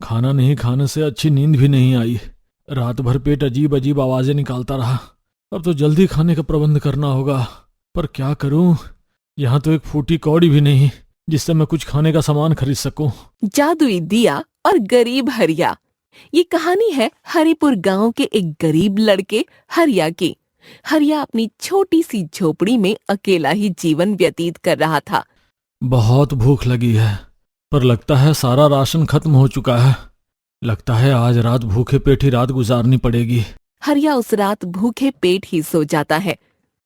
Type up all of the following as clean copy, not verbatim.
खाना नहीं खाने से अच्छी नींद भी नहीं आई। रात भर पेट अजीब अजीब आवाजें निकालता रहा। अब तो जल्दी खाने का प्रबंध करना होगा। पर क्या करूं? यहाँ तो एक फूटी कौड़ी भी नहीं जिससे मैं कुछ खाने का सामान खरीद सकूं। जादुई दिया और गरीब हरिया। ये कहानी है हरिपुर गांव के एक गरीब लड़के हरिया की। हरिया अपनी छोटी सी झोपड़ी में अकेला ही जीवन व्यतीत कर रहा था। बहुत भूख लगी है, पर लगता है सारा राशन खत्म हो चुका है। लगता है आज रात भूखे पेट ही रात गुजारनी पड़ेगी। हरिया उस रात भूखे पेट ही सो जाता है।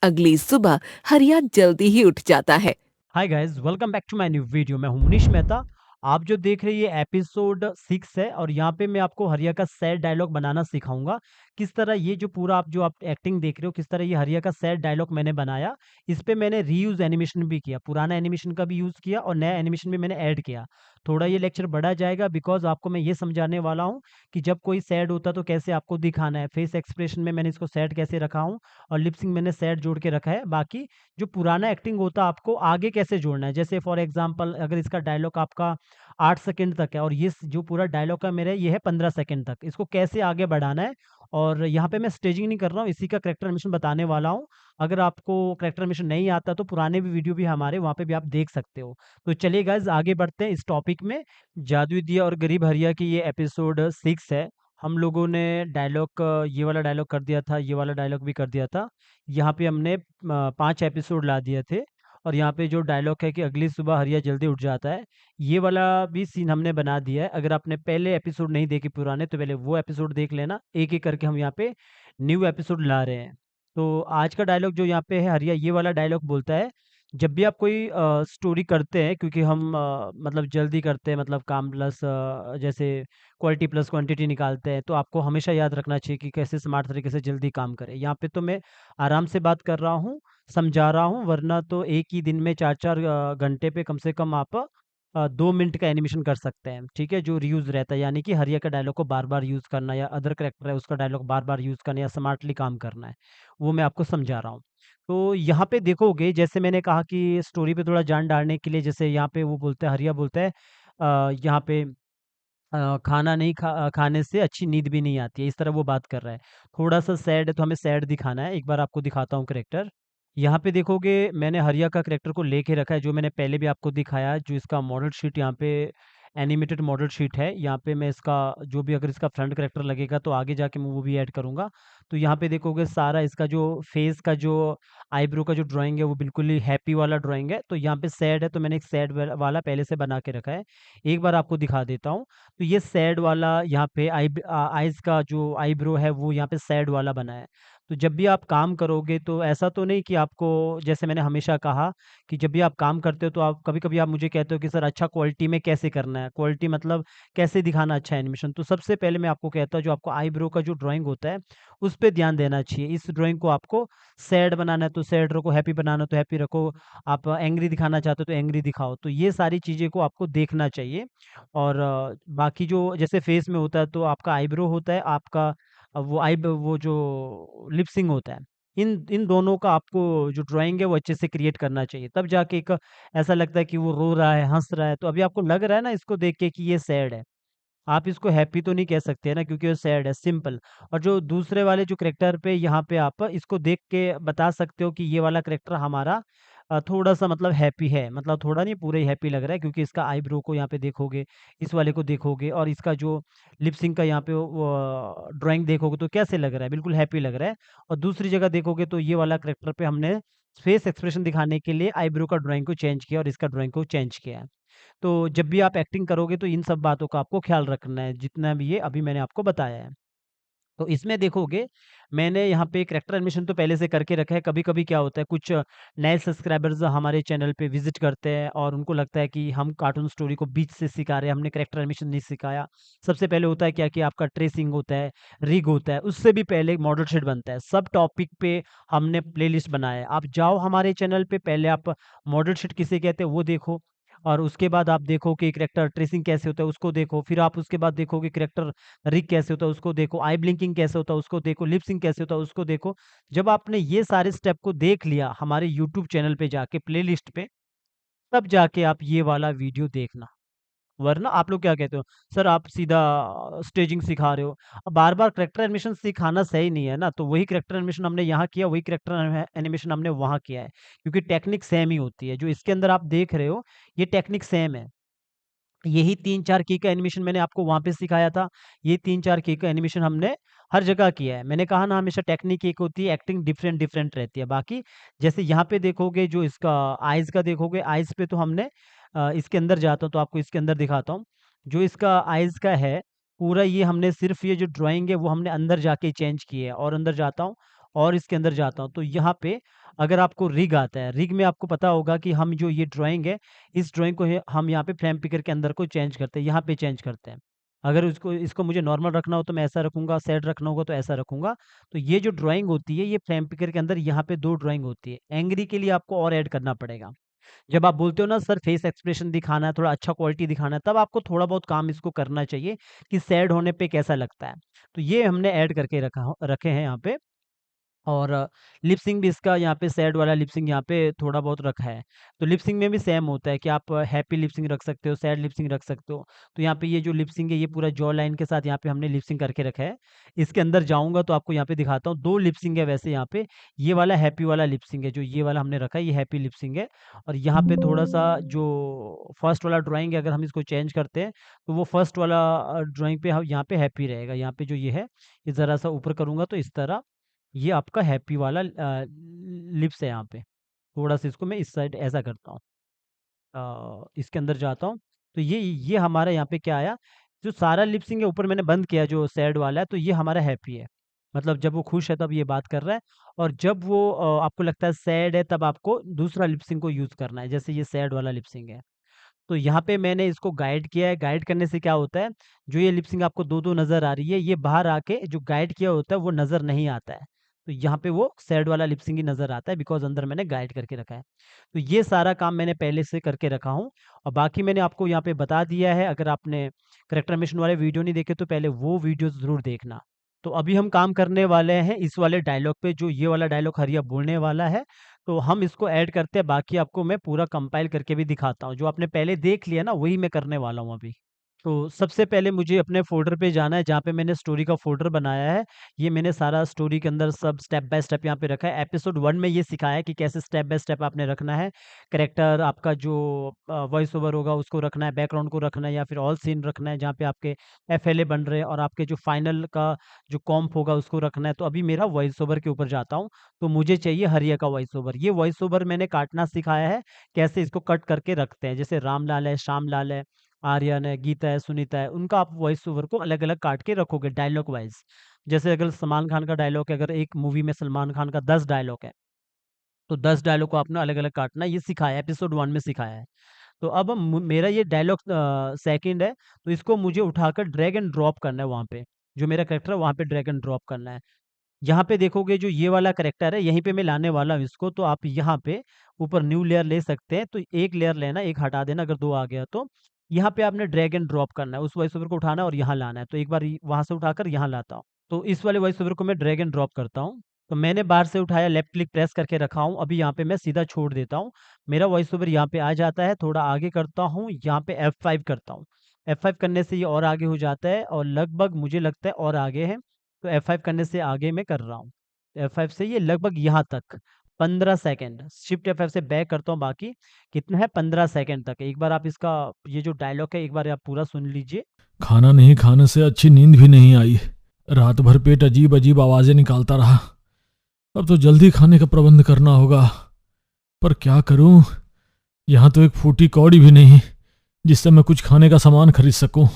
अगली सुबह हरिया जल्दी ही उठ जाता है। Hi guys, welcome back to my new video. मैं हूं मनीष मेहता। आप जो देख रहे हैं ये एपिसोड 6 है और यहाँ पे मैं आपको हरिया का सैड डायलॉग बनाना सिखाऊंगा। किस तरह ये जो पूरा आप जो आप एक्टिंग देख रहे हो, किस तरह ये हरिया का सैड डायलॉग मैंने बनाया। इस पे मैंने रीयूज एनिमेशन भी किया, पुराना एनिमेशन का भी यूज़ किया और नया एनिमेशन भी मैंने ऐड किया। थोड़ा ये लेक्चर बढ़ा जाएगा बिकॉज आपको मैं ये समझाने वाला हूँ कि जब कोई सैड होता तो कैसे आपको दिखाना है। फेस एक्सप्रेशन में मैंने इसको सैड कैसे रखा हूँ और लिपसिंग मैंने सैड जोड़ के रखा है। बाकी जो पुराना एक्टिंग होता है आपको आगे कैसे जोड़ना है। जैसे फॉर एग्जांपल अगर इसका डायलॉग आपका 8 सेकंड तक है और ये जो पूरा डायलॉग का मेरा ये है 15 सेकंड तक, इसको कैसे आगे बढ़ाना है। और यहाँ पे मैं स्टेजिंग नहीं कर रहा हूँ, इसी का करेक्टर एनिमेशन बताने वाला हूँ। अगर आपको करेक्टर एनिमेशन नहीं आता तो पुराने भी वीडियो भी हमारे वहाँ पे भी आप देख सकते हो। तो चलिए गाइज आगे बढ़ते हैं इस टॉपिक में। जादुई दिया और गरीब हरिया की ये एपिसोड 6 है। हम लोगों ने डायलॉग ये वाला डायलॉग कर दिया था, ये वाला डायलॉग भी कर दिया था। यहाँ पे हमने 5 एपिसोड ला दिए थे। और यहाँ पे जो डायलॉग है कि अगली सुबह हरिया जल्दी उठ जाता है, ये वाला भी सीन हमने बना दिया है। अगर आपने पहले एपिसोड नहीं देखे पुराने तो पहले वो एपिसोड देख लेना। एक एक करके हम यहाँ पे न्यू एपिसोड ला रहे हैं। तो आज का डायलॉग जो यहाँ पे है, हरिया ये वाला डायलॉग बोलता है। जब भी आप कोई स्टोरी करते हैं, क्योंकि हम मतलब जल्दी करते हैं, मतलब काम प्लस जैसे क्वालिटी प्लस क्वांटिटी निकालते हैं, तो आपको हमेशा याद रखना चाहिए कि कैसे स्मार्ट तरीके से जल्दी काम करें। यहाँ पे तो मैं आराम से बात कर रहा हूँ, समझा रहा हूँ, वरना तो एक ही दिन में 4-4 घंटे पे कम से कम आप 2 मिनट का एनिमेशन कर सकते हैं। ठीक है, जो रीयूज रहता है, यानी कि हरिया का डायलॉग को बार बार यूज़ करना या अदर करेक्टर है उसका डायलॉग बार बार यूज़ करना या स्मार्टली काम करना है, वो मैं आपको समझा रहा हूँ। तो यहाँ पे देखोगे, जैसे मैंने कहा कि स्टोरी पे थोड़ा जान डालने के लिए, जैसे यहाँ पे वो बोलता है, हरिया बोलता है यहाँ पे खाना नहीं खाने से अच्छी नींद भी नहीं आती है, इस तरह वो बात कर रहा है। थोड़ा सा सैड है तो हमें सैड दिखाना है। एक बार आपको दिखाता हूँ करेक्टर। यहाँ पे देखोगे मैंने हरिया का करेक्टर को लेके रखा है, जो मैंने पहले भी आपको दिखाया है। जो इसका मॉडल शीट यहाँ पे एनिमेटेड मॉडल शीट है, यहाँ पे मैं इसका जो भी अगर इसका फ्रंट करेक्टर लगेगा तो आगे जाके मैं वो भी ऐड करूँगा। तो यहाँ पे देखोगे सारा इसका जो फेस का जो आईब्रो का जो ड्राइंग है वो बिल्कुल ही हैप्पी वाला ड्राइंग है। तो यहाँ पे सैड है तो मैंने एक सैड वाला पहले से बना के रखा है। एक बार आपको दिखा देता हूँ। तो ये सैड वाला यहाँ पे आइज़ का जो आईब्रो है वो यहाँ पे सैड वाला बना है। तो जब भी आप काम करोगे तो ऐसा तो नहीं कि आपको, जैसे मैंने हमेशा कहा कि जब भी आप काम करते हो तो आप कभी-कभी आप मुझे कहते हो कि सर अच्छा क्वालिटी में कैसे करना है? क्वालिटी मतलब कैसे दिखाना अच्छा एनिमेशन? तो सबसे पहले मैं आपको कहता हूँ जो आपको आईब्रो का जो ड्राइंग होता है, उस पे ध्यान देना चाहिए। इस ड्राइंग को आपको सैड बनाना है तो सैड रखो, हैप्पी बनाना है तो हैप्पी रखो, आप एंग्री दिखाना चाहते हो तो एंग्री दिखाओ। तो ये सारी चीज़ें को आपको देखना चाहिए। और बाकी जो जैसे फेस में होता है तो आपका आईब्रो होता है, आपका वो जो लिप सिंक होता है। इन इन दोनों का आपको जो ड्राइंग है वो अच्छे से क्रिएट करना चाहिए, तब जाके एक ऐसा लगता है कि वो रो रहा है, हँस रहा है। तो अभी आपको लग रहा है ना इसको देख के कि ये सैड है। आप इसको हैप्पी तो नहीं कह सकते ना, क्योंकि वो सैड है, सिंपल। और जो दूसरे वाले जो करैक्टर पे यहाँ पे आप इसको देख के बता सकते हो कि ये वाला करैक्टर हमारा थोड़ा-सा मतलब हैप्पी है, मतलब थोड़ा नहीं पूरा ही हैप्पी लग रहा है, क्योंकि इसका आईब्रो को यहाँ पे देखोगे, इस वाले को देखोगे और इसका जो लिप सिंक का यहाँ पे वो ड्राइंग देखोगे तो कैसे लग रहा है? बिल्कुल हैप्पी लग रहा है। और दूसरी जगह देखोगे तो ये वाला करैक्टर पे हमने फेस एक्सप्रेशन दिखाने के लिए आईब्रो का ड्राइंग को चेंज किया और इसका ड्राइंग को चेंज किया है। तो जब भी आप एक्टिंग करोगे तो इन सब बातों का आपको ख्याल रखना है, जितना भी ये अभी मैंने आपको बताया है। तो इसमें देखोगे मैंने यहाँ पे करैक्टर एनिमेशन तो पहले से करके रखा है। कभी-कभी क्या होता है, कुछ नए सब्सक्राइबर्स हमारे चैनल पे विज़िट करते हैं और उनको लगता है कि हम कार्टून स्टोरी को बीच से सिखा रहे हैं, हमने करैक्टर एनिमेशन नहीं सिखाया। सबसे पहले होता है क्या कि आपका ट्रेसिंग होता है, रिग होता है, उससे भी पहले एक मॉडल शीट बनता है। सब टॉपिक पे हमने प्लेलिस्ट बनाया है। आप जाओ हमारे चैनल पे, पहले आप मॉडल शीट किसे कहते हैं वो देखो, और उसके बाद आप देखो कि करैक्टर ट्रेसिंग कैसे होता है उसको देखो। फिर आप उसके बाद देखो कि करैक्टर रिग कैसे होता है उसको देखो, आई ब्लिंकिंग कैसे होता है उसको देखो, लिप सिंक कैसे होता है उसको देखो। जब आपने ये सारे स्टेप को देख लिया हमारे यूट्यूब चैनल पे जाके प्लेलिस्ट पे, तब जाके आप ये वाला वीडियो देखना। वरना आप लोग क्या कहते हो, सर आप सीधा स्टेजिंग सिखा रहे हो। अब बार-बार कैरेक्टर एनिमेशन सिखाना सही नहीं है ना, तो वही कैरेक्टर एनिमेशन हमने यहाँ किया, वही कैरेक्टर एनिमेशन हमने वहाँ किया है, क्योंकि टेक्निक सेम ही होती है। जो इसके अंदर आप देख रहे हो, ये टेक्निक सेम है। यही 3-4 की का एनिमेशन मैंने आपको वहाँ पे सिखाया था। ये 3-4 की का एनिमेशन हमने हर जगह किया है। मैंने कहा ना हमेशा टेक्निक एक होती है, एक्टिंग डिफरेंट डिफरेंट रहती है। बाकी जैसे यहाँ पे देखोगे जो इसका आइज़ का देखोगे, आइज़ पे तो हमने इसके अंदर जाता हूँ तो आपको इसके अंदर दिखाता हूँ। जो इसका आइज़ का है, पूरा ये हमने सिर्फ़ ये जो ड्राइंग है वो हमने अंदर जाके चेंज की है, और अंदर जाता हूँ और इसके अंदर जाता हूँ। तो यहाँ पे अगर आपको रिग आता है, रिग में आपको पता होगा कि हम जो ये ड्राइंग है, इस ड्राइंग को हम यहाँ पे फ्रेम पिकर के अंदर को चेंज करते हैं, यहाँ पे चेंज करते हैं। अगर इसको मुझे नॉर्मल रखना हो तो मैं ऐसा रखूँगा, सैड रखना होगा तो ऐसा रखूँगा। तो ये जो ड्राइंग होती है, ये फ्रेम पिकर के अंदर यहाँ पे 2 ड्राइंग होती है। एंग्री के लिए आपको और ऐड करना पड़ेगा। जब आप बोलते हो ना सर फेस एक्सप्रेशन दिखाना है, थोड़ा अच्छा क्वालिटी दिखाना है, तब आपको थोड़ा बहुत काम इसको करना चाहिए कि सैड होने पे कैसा लगता है। तो ये हमने ऐड करके रखे हैं यहाँ पे। और लिप सिंक भी इसका यहाँ पे सैड वाला लिप सिंक यहाँ पे थोड़ा बहुत रखा है। तो लिप सिंक में भी सेम होता है कि आप हैप्पी लिप सिंक रख सकते हो, सैड लिप सिंक रख सकते हो। तो यहाँ पे ये जो लिप सिंक है, ये पूरा जॉ लाइन के साथ यहाँ पे हमने लिप सिंक करके रखा है। इसके अंदर जाऊँगा तो आपको यहाँ पे दिखाता हूँ, 2 लिप सिंक है वैसे यहाँ पे। ये वाला हैप्पी वाला लिप सिंक है, जो ये वाला हमने रखा है, ये हैप्पी लिप सिंक है। और यहाँ पे थोड़ा-सा जो फर्स्ट वाला ड्राइंग है, अगर हम इसको चेंज करते हैं, तो वो फर्स्ट वाला ड्राइंग पे ह यहाँ पे हैप्पी रहेगा। यहाँ पे जो ये है, ये ज़रा-सा ऊपर करूँगा तो इस तरह ये आपका हैप्पी वाला लिप्स है यहाँ पे। थोड़ा-सा इसको मैं इस साइड ऐसा करता हूँ। इसके अंदर जाता हूँ, तो ये हमारा यहाँ पे क्या आया, जो सारा लिप सिंक है ऊपर मैंने बंद किया जो सैड वाला है, तो ये हमारा हैप्पी है। मतलब जब वो खुश है तब ये बात कर रहा है, और जब वो आपको लगता है सैड है तब आपको दूसरा लिप सिंक को यूज़ करना है, जैसे ये सैड वाला लिप सिंक है। तो यहाँ पे मैंने इसको गाइड किया है, गाइड करने से क्या होता है, जो ये लिप सिंक आपको 2-2 नज़र आ रही है, ये बाहर आके जो गाइड किया होता है वो नज़र नहीं आता है। तो यहाँ पे वो सैड वाला लिप सिंक ही नज़र आता है, बिकॉज़ अंदर मैंने गाइड करके रखा है। तो ये सारा काम मैंने पहले से करके रखा हूँ, और बाकी मैंने आपको यहाँ पे बता दिया है। अगर आपने करैक्टर एनिमेशन वाले वीडियो नहीं देखे तो पहले वो वीडियो ज़रूर देखना। तो अभी हम काम करने वाले हैं इस वाले डायलॉग पे, जो ये वाला डायलॉग हरिया बोलने वाला है। तो हम इसको ऐड करते हैं, बाकी आपको मैं पूरा कंपाइल करके भी दिखाता हूँ। जो आपने पहले देख लिया ना, वही मैं करने वाला हूँ अभी। तो सबसे पहले मुझे अपने फ़ोल्डर पे जाना है, जहाँ पे मैंने स्टोरी का फ़ोल्डर बनाया है। ये मैंने सारा स्टोरी के अंदर सब स्टेप बाय स्टेप यहाँ पे रखा है। एपिसोड 1 में ये सिखाया है कि कैसे स्टेप बाय स्टेप आपने रखना है। कैरेक्टर आपका जो वॉइस ओवर होगा उसको रखना है, बैकग्राउंड को रखना है, या फिर ऑल सीन रखना है जहाँ पे आपके एफएलए बन रहे हैं, और आपके जो फाइनल का जो कॉम्प होगा उसको रखना है। तो अभी मेरा वॉइस ओवर के ऊपर जाता हूँ, तो मुझे चाहिए हरिया का वॉइस ओवर। ये वॉइस ओवर मैंने काटना सिखाया है, कैसे इसको कट करके रखते हैं। जैसे रामलाल है, श्यामलाल है, आर्यन है, गीता है, सुनीता है, उनका आप वॉइस ओवर को अलग-अलग काट के रखोगे डायलॉग वाइज़। जैसे अगर सलमान खान का डायलॉग है, अगर एक मूवी में सलमान खान का 10 डायलॉग है, तो 10 डायलॉग को आपने अलग-अलग काटना है, ये सिखाया है, एपिसोड 1 में सिखाया है। तो अब मेरा ये डायलॉग सेकंड है, तो इसको मुझे उठाकर ड्रैग एंड ड्रॉप करना है वहाँ पे। जो मेरा कैरेक्टर है वहाँ पे ड्रैग एंड ड्रॉप करना है। यहाँ पे देखोगे जो ये वाला कैरेक्टर है, यहीं पे मैं लाने वाला हूँ इसको, तो आप यहाँ पे ऊपर न्यू लेयर ले सकते हैं। तो एक लेयर लेना, एक हटा देना अगर 2 आ गया तो। यहाँ पे आपने ड्रैग एंड ड्रॉप करना है, उस वॉइस ओवर को उठाना है और यहाँ लाना है। तो एक बार वहाँ से उठाकर यहाँ लाता हूँ। तो इस वाले वॉइस ओवर को मैं ड्रैग एंड ड्रॉप करता हूँ। तो मैंने बाहर से उठाया, लेफ्ट क्लिक प्रेस करके रखा हूँ। अभी यहाँ पे मैं सीधा छोड़ देता हूँ। मेरा वॉइस ओवर यहाँ पे आ जाता है, थोड़ा आगे करता हूँ, यहाँ पे F5 करता हूँ। F5 करने से ये और आगे हो जाता है, और लगभग मुझे लगता है और आगे है। तो F5 करने से आगे मैं कर रहा हूँ। F5 से ये लगभग यहाँ तक 15 सेकंड, शिफ्ट F5 से बैक करता हूँ, बाकी कितना है 15 सेकंड तक। एक बार आप इसका ये जो डायलॉग है एक बार आप पूरा सुन लीजिए। खाना नहीं खाने से अच्छी नींद भी नहीं आई। रात भर पेट अजीब अजीब आवाजें निकालता रहा। अब तो जल्दी खाने का प्रबंध करना होगा, पर क्या करूं? यहाँ तो एक फूटी कौड़ी भी नहीं जिससे मैं कुछ खाने का सामान खरीद सकूं।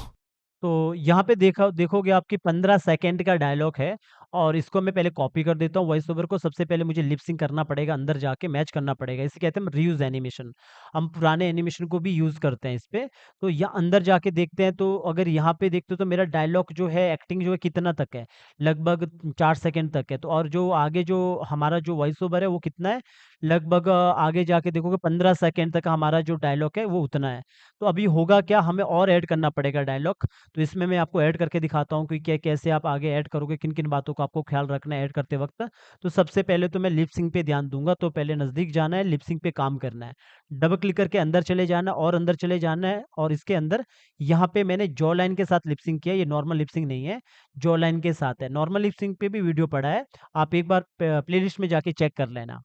तो यहाँ पे देखोगे आपकी 15 सेकंड का डायलॉग है, और इसको मैं पहले कॉपी कर देता हूँ वॉइस ओवर को। सबसे पहले मुझे लिप सिंक करना पड़ेगा, अंदर जाके मैच करना पड़ेगा। इसे कहते हैं रीयूज एनिमेशन। हम पुराने एनिमेशन को भी यूज़ करते हैं इस पे। तो यहाँ अंदर जाके देखते हैं, तो अगर यहाँ पे देखते हो तो मेरा डायलॉग जो है, एक्टिंग जो है कितना तक है, लगभग 4 सेकंड तक है। तो और जो आगे जो हमारा जो वॉइस ओवर है वो कितना है, लगभग आगे जाके देखोगे 15 सेकंड तक हमारा जो डायलॉग है वो उतना है। तो अभी होगा क्या, हमें और ऐड करना पड़ेगा डायलॉग। तो इसमें मैं आपको ऐड करके दिखाता हूँ कि क्या कैसे आप आगे ऐड करोगे, किन-किन बातों को आपको ख्याल रखना है ऐड करते वक्त। तो सबसे पहले तो मैं लिप सिंक पे ध्यान दूंगा। तो पहले नज़दीक जाना है, लिप सिंक पे काम करना है, डबल क्लिक करके अंदर चले जाना और अंदर चले जाना है। और इसके अंदर यहाँ पे मैंने जॉ लाइन के साथ लिप सिंक किया, ये नॉर्मल लिप सिंक नहीं है, जॉ लाइन के साथ है। नॉर्मल लिप सिंक पे भी वीडियो पड़ा है, आप एक बार प्लेलिस्ट में जाके चेक कर लेना।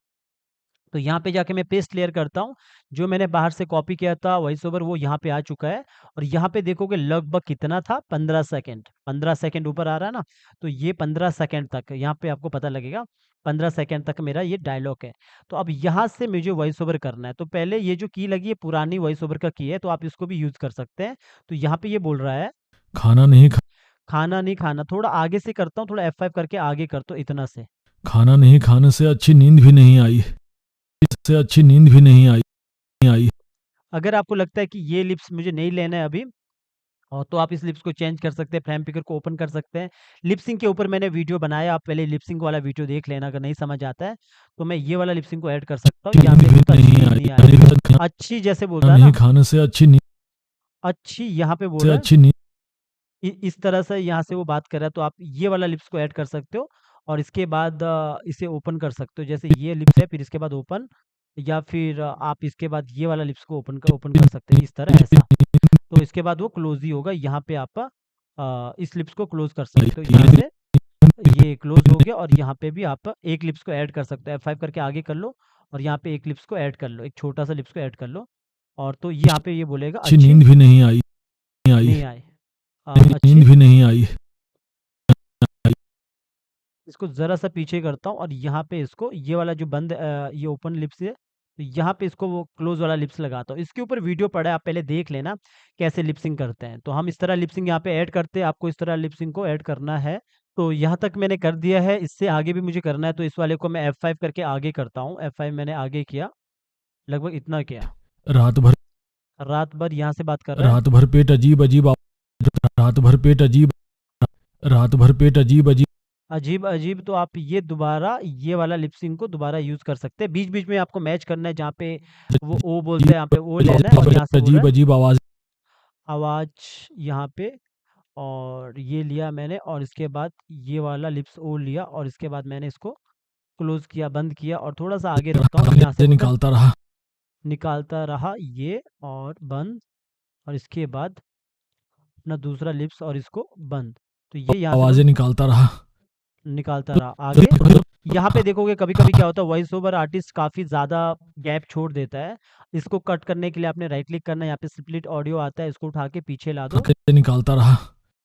तो यहाँ पे जाके मैं पेस्ट लेयर करता हूँ, जो मैंने बाहर से कॉपी किया था वॉइस ओवर वो यहाँ पे आ चुका है। और यहाँ पे देखोगे लगभग कितना था, 15 सेकेंड, 15 सेकेंड ऊपर आ रहा है ना। तो ये 15 सेकेंड तक यहाँ पे आपको पता लगेगा, 15 सेकेंड तक मेरा ये डायलॉग है। तो अब यहाँ से मुझे वॉइस ओवर करना है। तो पहले ये जो की लगी है पुरानी वॉइस ओवर का की है, तो आप इसको भी यूज कर सकते हैं। तो यहाँ पे ये बोल रहा है खाना नहीं खा खाना नहीं खाना, थोड़ा आगे से करता हूँ, थोड़ा F5 करके आगे करता हूँ इतना से। खाना नहीं खाने से अच्छी नींद भी नहीं आई, इससे अच्छी नींद भी नहीं आई। अगर आपको लगता है कि ये लिप्स मुझे नहीं लेना है अभी, और तो आप इस लिप्स को चेंज कर सकते हैं, फ्रेम पिकर को ओपन कर सकते हैं। लिपसिंग के ऊपर मैंने वीडियो बनाया, आप पहले लिपसिंग वाला वीडियो देख लेना अगर नहीं समझ आता है। तो मैं ये वाला लिपसिंग को ऐड कर सकता हूँ। यहाँ पे नींद इसको भी अच्छी नहीं नींद आई, नहीं आ रही, अच्छी जैसे बोल खाना रहा है नहीं ना, खाने से अच्छी नींद अच्छी यहाँ पे बोल से रहा है। अच्छी नींद इस तरह से यहाँ से वो बात कर रहा है, तो आप ये वाला लिप्स को ऐड कर सकते हो। और इसके बाद इसे ओपन कर सकते हो, जैसे ये लिप्स है, फिर इसके बाद ओपन, या फिर आप इसके बाद ये वाला लिप्स को ओपन कर सकते हैं इस तरह, ऐसा। तो इसके बाद वो क्लोज ही होगा। यहाँ पे आप इस लिप्स को क्लोज कर सकते हो, यहाँ से ये क्लोज हो गया। और यहाँ पे भी आप एक लिप्स को ऐड कर सकते हो, F5 करके आगे कर लो, और यहाँ पे एक लिप्स को ऐड कर लो, एक छोटा सा लिप्स को ऐड कर लो। और तो यहाँ पे ये बोलेगा अच्छी अच्छी नींद भी नहीं आई नहीं आए, अच्छी। नींद भी नहीं आई। इसको ज़रा सा पीछे करता हूँ, और यहाँ पे इसको ये वाला जो बंद ये ओपन लिप्स है, तो यहाँ पे इसको वो क्लोज वाला लिप्स लगाता हूँ। इसके ऊपर वीडियो पड़ा है, आप पहले देख लेना कैसे लिपसिंग करते हैं। तो हम इस तरह लिपसिंग यहाँ पे ऐड करते हैं, आपको इस तरह लिपसिंग को ऐड करना है। तो यहाँ तक मैंने कर दिया है, इससे आगे भी मुझे करना है। तो इस वाले को मैं F5 करके आगे करता हूँ, F5 मैंने आगे किया, लगभग इतना किया। रात भर रात भर यहाँ से बात कर रहा है, रात भर पेट अजीब अजीब रात भर पेट अजीब रात भर पेट अजीब अजीब अजीब अजीब। तो आप ये दोबारा ये वाला लिपसिंग को दोबारा यूज कर सकते हैं, बीच बीच में आपको मैच करना है, जहाँ पे वो ओ बोलते हैं यहाँ पे ओ लेना है। और यहाँ से बोल रहा अजीब है अजीब आवाज आवाज यहाँ पे, और ये लिया मैंने, और इसके बाद ये वाला लिप्स ओ लिया, और इसके बाद मैंने इसको क्लोज किया, बंद किया, और थोड़ा सा आगे रखता हूँ। यहाँ से से बोल रहा है निकालता रहा। निकालता रहा ये, और बंद, और इसके बाद अपना दूसरा लिप्स और इसको बंद। तो ये यहाँ से आवाजें निकालता रहा। निकालता रहा आगे। यहाँ पे देखोगे कभी कभी क्या होता है, वॉइस ओवर आर्टिस्ट काफी ज्यादा गैप छोड़ देता है। इसको कट करने के लिए आपने राइट क्लिक करना है, यहाँ पे स्प्लिट ऑडियो आता है, इसको उठा के पीछे ला दो। से निकालता रहा।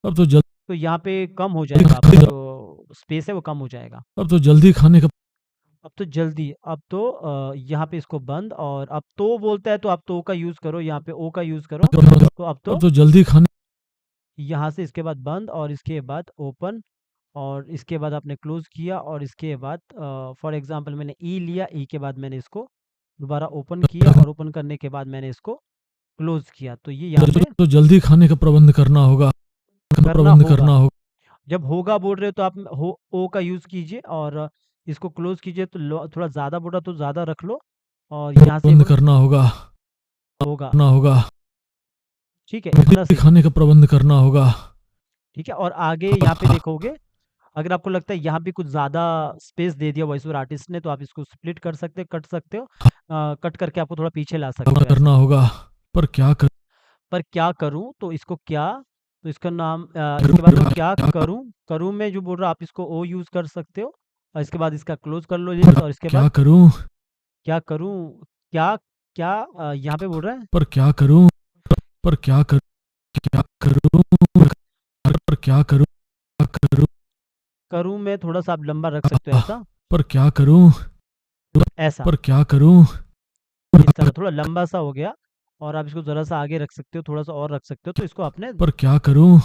अब तो जल्दी तो यहाँ पे कम हो जाएगा, आपका जो स्पेस है वो कम हो जाएगा। अब तो जल्दी खाने का अब तो जल्दी, अब तो यहाँ पे इसको बंद, और अब तो बोलता है तो आप तो का यूज करो, यहाँ पे ओ का यूज करो। तो अब अब तो तो जल्दी खाने यहाँ से इसके बाद बंद, और इसके बाद ओपन, और इसके बाद आपने क्लोज किया, और इसके बाद फॉर एग्जांपल मैंने ई लिया, ई के बाद मैंने इसको दोबारा ओपन किया, और ओपन करने के बाद मैंने इसको क्लोज किया। तो ये यहाँ पे तो जल्दी खाने का प्रबंध करना होगा करना करना होगा। होगा जब होगा बोल रहे हो तो आप हो ओ का यूज कीजिए, और इसको क्लोज कीजिए। तो थोड़ा ज्यादा बोला तो ज्यादा रख लो, और यहाँ से प्रबंध करना होगा होगा। होगा ठीक है, इतना जल्दी सही। खाने का प्रबंध करना होगा। ठीक है, और आगे यहाँ पे देखोगे, अगर आपको लगता है यहाँ पे कुछ ज़्यादा स्पेस दे दिया वॉइस ओवर आर्टिस्ट ने, तो आप इसको स्प्लिट कर सकते हो, कट सकते हो। कट करके आपको थोड़ा पीछे ला सकते हो करना ऐसा। होगा पर क्या कर पर क्या करूँ, तो इसको क्या, तो इसका नाम इसके बाद में क्या करूँ, करूँ में जो बोल रहा आप इसको ओ यूज़ कर सकते हो, और इसके बाद इसका क्लोज कर लो लिस्ट, और इसके क्या बाद करूं क्या करूँ, क्या क्या यहाँ पे बोल रहा है पर क्या करूं पर क्या कर क्या करूं पर क्या करूं करूँ में थोड़ा सा आप लंबा रख सकते हो, ऐसा पर क्या करूं ऐसा, पर क्या करूं इस तरह थोड़ा लंबा सा हो गया। और आप इसको ज़रा सा आगे रख सकते हो, थोड़ा सा और रख सकते हो, तो इसको आपने पर क्या करूं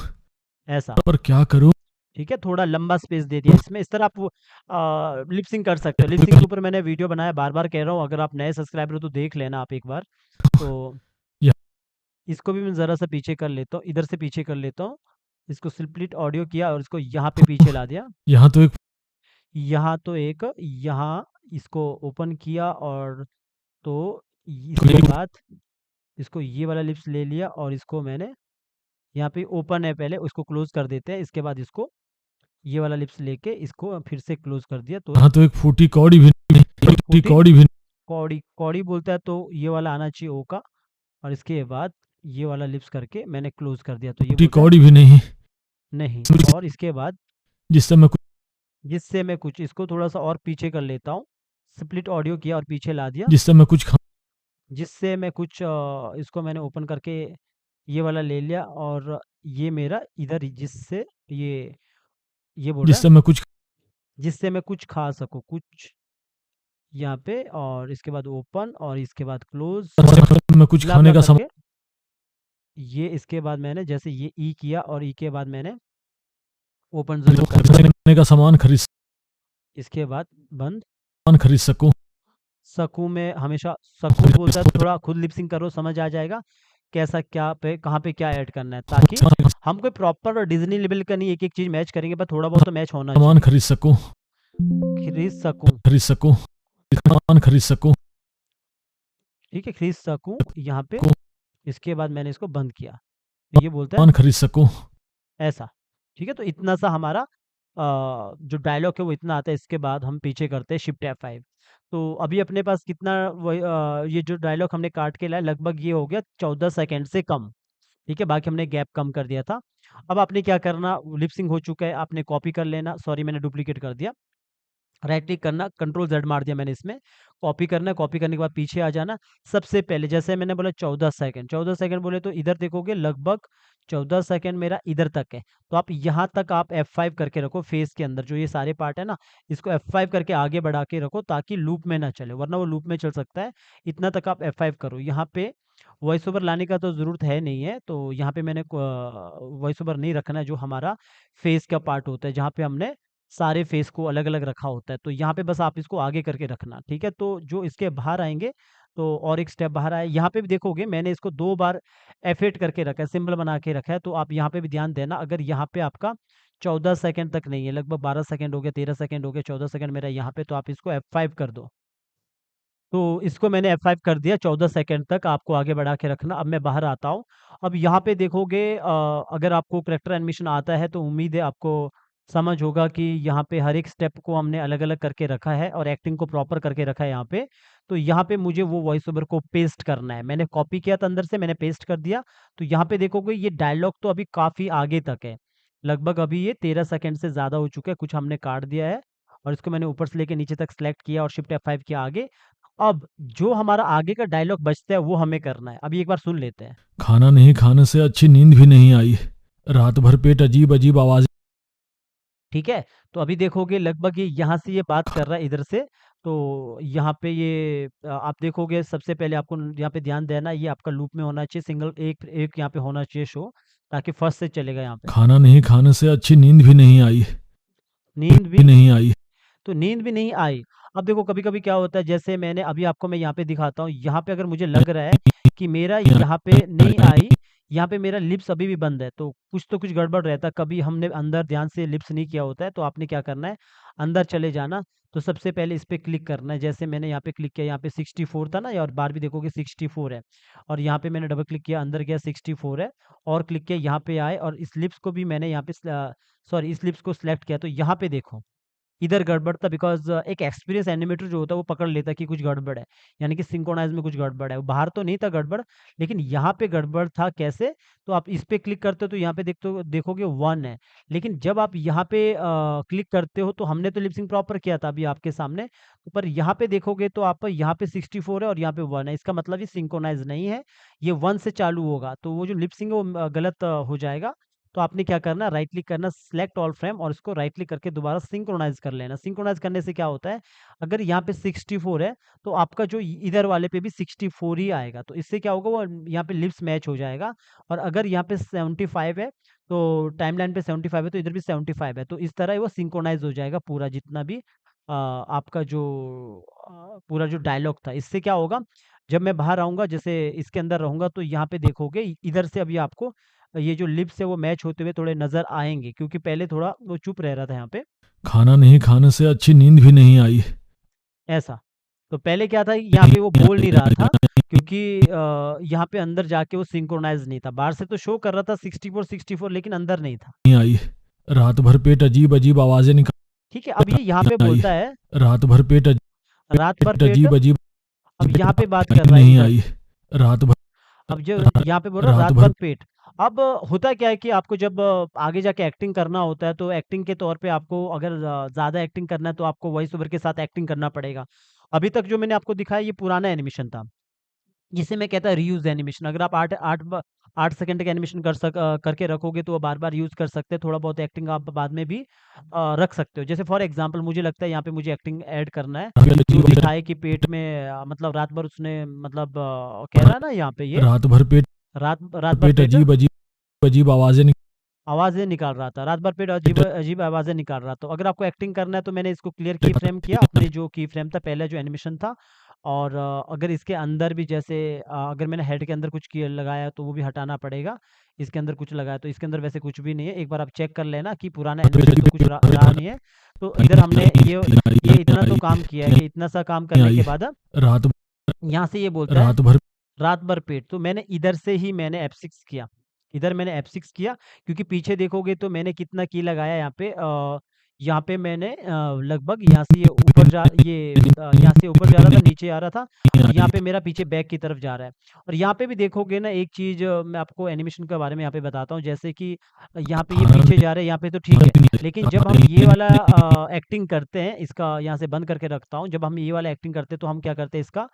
ऐसा, पर क्या करूं ठीक है, थोड़ा लंबा स्पेस दे दिया इसमें। इस तरह आप लिपसिंग कर सकते हो। लिपसिंग के ऊपर मैंने वीडियो बनाया, बार बार कह रहा हूँ, अगर आप नए सब्सक्राइबर हो तो देख लेना आप एक बार। तो या- इसको भी मैं ज़रा सा पीछे कर लेता हूँ, इधर से पीछे कर लेता हूँ। इसको स्प्लिट ऑडियो किया, और इसको यहाँ पे पीछे ला दिया। यहाँ तो एक यहाँ इसको ओपन किया, और तो इसके बाद इसको ये वाला लिप्स ले लिया, और इसको मैंने यहाँ पे ओपन है पहले, उसको क्लोज कर देते हैं। इसके बाद इसको ये वाला लिप्स लेके इसको फिर से क्लोज कर दिया तो यहाँ तो एक फूटी कौड़ी भी नहीं, फूटी फूटी कौड़ी भी कौड़ी कौड़ी बोलता है तो ये वाला आना चाहिए ओ का, और इसके बाद ये वाला लिप्स करके मैंने क्लोज कर दिया तो ये फूटी बोलता है कौड़ी भी नहीं, नहीं। और इसके बाद जिससे मैं कुछ जिससे मैं कुछ इसको थोड़ा सा और पीछे कर लेता हूँ, स्प्लिट ऑडियो किया और पीछे ला दिया, जिससे मैं कुछ जिससे मैं कुछ इसको मैंने ओपन करके ये वाला ले लिया और ये मेरा इधर जिससे ये बोल रहा है जिससे मैं कुछ जिससे मैं कुछ खा सकूँ कुछ यहाँ पे, और इसके बाद ओपन और इसके बाद क्लोज मैं कुछ ब्ला खाने ब्ला का करके ये इसके बाद मैंने जैसे ये ई किया और ई के बाद मैंने ओपन जरूर कर दिया, खाने का सामान इसके बाद बंद। खरीद सकूं। सकूँ में हमेशा सकूँ बोलता है तो थोड़ा खुद लिपसिंग करो, समझ आ जाएगा कैसा क्या पे कहाँ पे क्या ऐड करना है, ताकि हम कोई प्रॉपर डिज्नी लेवल का नहीं एक एक चीज मैच करेंगे, पर थोड़ा बहुत तो मैच होना सामान चाहिए। खरीद सकूं, खरीद सकूँ, खरीद सकूं, सामान खरीद सकूं, ठीक है, खरीद सकूँ यहाँ पे। इसके बाद मैंने इसको बंद किया, ये बोलता है सामान खरीद सकूं। ऐसा, ठीक है। तो इतना सा हमारा जो डायलॉग है वो इतना आता है। इसके बाद हम पीछे करते हैं शिफ्ट F5। तो अभी अपने पास कितना ये जो डायलॉग हमने काट के लाया लगभग ये हो गया 14 सेकंड से कम, ठीक है। बाकी हमने गैप कम कर दिया था। अब आपने क्या करना, लिपसिंग हो चुका है, आपने कॉपी कर लेना, सॉरी मैंने डुप्लीकेट कर दिया, राइट क्लिक करना, कंट्रोल जेड मार दिया मैंने इसमें, कॉपी करना है, कॉपी करने के बाद पीछे आ जाना। सबसे पहले जैसे मैंने बोला 14 सेकंड, 14 सेकंड बोले तो इधर देखोगे लगभग 14 सेकंड मेरा इधर तक है, तो आप यहाँ तक आप F5 करके रखो, फेस के अंदर जो ये सारे पार्ट है ना, इसको F5 करके आगे बढ़ा के रखो ताकि लूप में ना चले, वरना वो लूप में चल सकता है। इतना तक आप F5 करो। यहाँ पे वॉइस ओवर लाने का तो ज़रूरत है नहीं है, तो यहाँ पे मैंने वॉइस ओवर नहीं रखना है, जो हमारा फेस का पार्ट होता है जहाँ पे हमने सारे फेस को अलग अलग रखा होता है, तो यहाँ पे बस आप इसको आगे करके रखना, ठीक है। तो जो इसके बाहर आएंगे तो और एक स्टेप बाहर आए, यहाँ पे भी देखोगे मैंने इसको 2 बार F8 करके रखा है, सिंबल बना के रखा है, तो आप यहाँ पे भी ध्यान देना। अगर यहाँ पे आपका 14 सेकंड तक नहीं है, लगभग 12 सेकंड हो गया, 13 सेकंड हो गया, 14 सेकंड मेरा यहाँ पे, तो आप इसको F5 कर दो। तो इसको मैंने F5 कर दिया, 14 सेकंड तक आपको आगे बढ़ा के रखना। अब मैं बाहर आता हूँ। अब यहाँ पे देखोगे अगर आपको करेक्टर एनिमेशन आता है तो उम्मीद है आपको समझ होगा कि यहाँ पे हर एक स्टेप को हमने अलग अलग करके रखा है और एक्टिंग को प्रॉपर करके रखा है यहाँ पे। तो यहाँ पे मुझे वो वॉइस ओवर को पेस्ट करना है, मैंने कॉपी किया था अंदर से, मैंने पेस्ट कर दिया। तो यहाँ पे देखोगे ये डायलॉग तो अभी काफ़ी आगे तक है, लगभग अभी ये 13 सेकंड से ज़्यादा हो चुका है, कुछ हमने काट दिया है। और इसको मैंने ऊपर से लेके नीचे तक सेलेक्ट किया और शिफ्ट F5 किया आगे। अब जो हमारा आगे का डायलॉग बचता है वो हमें करना है, अभी एक बार सुन लेते हैं। खाना नहीं खाने से अच्छी नींद भी नहीं आई, रात भर पेट अजीब अजीब आवाज। ठीक है, तो अभी देखोगे लगभग ये यहाँ से ये बात कर रहा है इधर से, तो यहाँ पे ये आप देखोगे सबसे पहले आपको यहाँ पे ध्यान देना, ये आपका लूप में होना चाहिए, सिंगल एक एक यहाँ पे होना चाहिए शो, ताकि फर्स्ट से चलेगा यहाँ पे। खाना नहीं खाने से अच्छी नींद भी नहीं आई, नींद भी नहीं आई। तो नींद भी नहीं आई। अब देखो कभी कभी क्या होता है, जैसे मैंने अभी आपको मैं यहाँ पे दिखाता हूँ, यहाँ पे अगर मुझे लग रहा है कि मेरा यहाँ पे नहीं आई, यहाँ पे मेरा लिप्स अभी भी बंद है, तो कुछ गड़बड़ रहता है, कभी हमने अंदर ध्यान से लिप्स नहीं किया होता है। तो आपने क्या करना है, अंदर चले जाना। तो सबसे पहले इस पे क्लिक करना है, जैसे मैंने यहाँ पे क्लिक किया, यहाँ पे 64 था ना, और बार भी देखोगे 64 है, और यहाँ पे मैंने डबल क्लिक किया, अंदर गया 64 है, और क्लिक किया, यहाँ पे आए, और इस लिप्स को भी मैंने यहाँ पे सॉरी इस लिप्स को सिलेक्ट किया, तो यहाँ पे देखो इधर गड़बड़ था, बिकॉज़ एक एक्सपीरियंस एनिमेटर जो होता है वो पकड़ लेता है कि कुछ गड़बड़ है, यानी कि सिंक्रोनाइज़ में कुछ गड़बड़ है। वो बाहर तो नहीं था गड़बड़, लेकिन यहाँ पे गड़बड़ था कैसे? तो आप इस पे क्लिक करते हो तो यहाँ पे देखोगे 1 है, लेकिन जब आप यहाँ पे क्लिक करते हो तो हमने तो लिप सिंक प्रॉपर किया था अभी आपके सामने, पर यहाँ पे देखोगे तो आप यहाँ पे 64 है और यहाँ पे 1 है, इसका मतलब ये सिंक्रोनाइज़ नहीं है, ये 1 से चालू होगा, तो वो जो लिप सिंक है वो गलत हो जाएगा। तो आपने क्या करना, राइट क्लिक करना, सिलेक्ट ऑल फ्रेम, और इसको राइट क्लिक करके दोबारा सिंक्रोनाइज कर लेना। सिंक्रोनाइज करने से क्या होता है, अगर यहाँ पे 64 है तो आपका जो इधर वाले पे भी 64 ही आएगा, तो इससे क्या होगा, वो यहाँ पे लिप्स मैच हो जाएगा। और अगर यहाँ पे 75 है तो टाइमलाइन पे 75 है तो इधर भी 75 है, तो इस तरह वो सिंक्रोनाइज हो जाएगा पूरा, जितना भी आपका जो पूरा जो डायलॉग था। इससे क्या होगा, जब मैं बाहर आऊंगा, जैसे इसके अंदर रहूंगा, तो यहाँ पे देखोगे इधर से अभी आपको ये जो लिप्स है वो मैच होते हुए थोड़े नज़र आएँगे, क्योंकि पहले थोड़ा वो चुप रह रहा था यहाँ पे, खाना नहीं खाने से अच्छी नींद भी नहीं आई। ऐसा। तो पहले क्या था, यहाँ पे वो बोल नहीं रहा था, क्योंकि यहाँ पे अंदर जाके वो सिंक्रोनाइज़ नहीं था। बाहर से तो शो कर रहा था 64 64, लेकिन अंदर नहीं था। नहीं आई, रात भर पेट अजीब अजीब आवाजें ठीक है, अब ये यहाँ पे निकालता आई। बोलता है रात भर पेट रात भर पेट, अजीब अजीब अब यहाँ पे बात कर रहा है नहीं इधर, आई। रात भर अब जो यहाँ पे बोल रहा है रात रात भर भर पेट। अब होता क्या है कि आपको जब आगे जाके एक्टिंग करना होता है तो एक्टिंग के तौर पे आपको अगर ज्यादा एक्टिंग करना है तो आपको वॉइस ओवर के साथ एक्टिंग करना पड़ेगा। अभी तक जो मैंने आपको दिखाया ये पुराना एनिमेशन था, जिसे मैं कहता रीयूज एनिमेशन। अगर आप 8 सेकंड का एनिमेशन करके रखोगे तो वो बार बार यूज कर सकते हैं। थोड़ा बहुत एक्टिंग आप बाद में भी रख सकते हो। जैसे फॉर एग्जांपल मुझे लगता है यहाँ पे मुझे एक्टिंग ऐड करना है, जो दिखाए कि पेट में मतलब रात भर उसने मतलब कह रहा है ना यहाँ पे ये रात भर पेट रात रात भर पेट अजीब अजीब अजीब आवाजें निकाल रहा था, रात भर पेट अजीब अजीब आवाजें निकाल रहा था। तो अगर आपको एक्टिंग करना है तो मैंने इसको क्लियर की फ्रेम किया, अपने जो की फ्रेम था पहले जो एनिमेशन था। और अगर इसके अंदर भी जैसे अगर मैंने हेड के अंदर कुछ किया लगाया तो वो भी हटाना पड़ेगा। इसके अंदर कुछ लगाया तो इसके अंदर वैसे कुछ भी नहीं है, एक बार आप चेक कर लेना कि पुराना एनिमेशन तो कुछ रहा नहीं है। तो इधर हमने ये इतना तो काम किया है कि इतना सा काम करने के बाद रात यहाँ से ये बोलता है रात भर रात भर पेट। तो मैंने इधर से ही मैंने F6 किया, इधर मैंने F6 किया, क्योंकि पीछे देखोगे तो मैंने कितना की लगाया यहाँ पे मैंने लगभग यहाँ से ये ऊपर यहाँ से ऊपर जा रहा था, नीचे आ रहा था, और यहाँ पे मेरा पीछे बैक की तरफ जा रहा है। और यहाँ पे भी देखोगे ना एक चीज मैं आपको एनिमेशन के बारे में यहाँ पे बताता हूँ, जैसे कि यहाँ पे ये पीछे जा रहे हैं यहाँ पे तो ठीक है, लेकिन जब हम ये वाला एक्टिंग करते हैं, इसका यहाँ से बंद करके रखता हूँ, जब हम ये वाला एक्टिंग करते हैं तो हम क्या करते हैं, इसका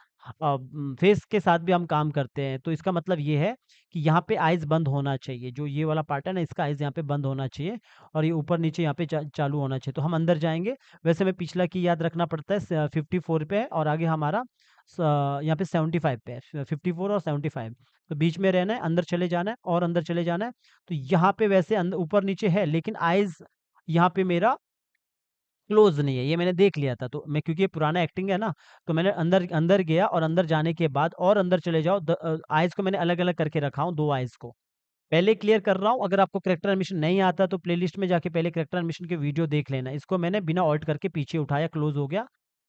फेस के साथ भी हम काम करते हैं। तो इसका मतलब ये है कि यहाँ पे आइज बंद होना चाहिए, जो ये वाला पार्ट है ना इसका आइज यहाँ पे बंद होना चाहिए, और ये ऊपर नीचे यहाँ पे चालू होना चाहिए। तो हम अंदर जाएंगे, वैसे हमें पिछला की याद रखना पड़ता है, 54 पे है और आगे हमारा यहाँ पे 75 पे है, 54 और 75, तो बीच में रहना है, अंदर चले जाना है और अंदर चले जाना है। तो यहाँ पे वैसे ऊपर नीचे है, लेकिन आइज यहाँ पे मेरा क्लोज नहीं है, ये मैंने देख लिया था। तो मैं, क्योंकि ये पुराना एक्टिंग है ना, तो मैंने अंदर अंदर गया, और अंदर जाने के बाद और अंदर चले जाओ, आइज को मैंने अलग अलग करके रखा हूँ, दो आइज को पहले क्लियर कर रहा हूँ। अगर आपको करेक्टर एनिमेशन नहीं आता तो प्लेलिस्ट में जाके पहले करेक्टर एनिमेशन के वीडियो देख लेना। इसको मैंने बिना ऑल्ट करके पीछे उठाया, क्लोज हो गया।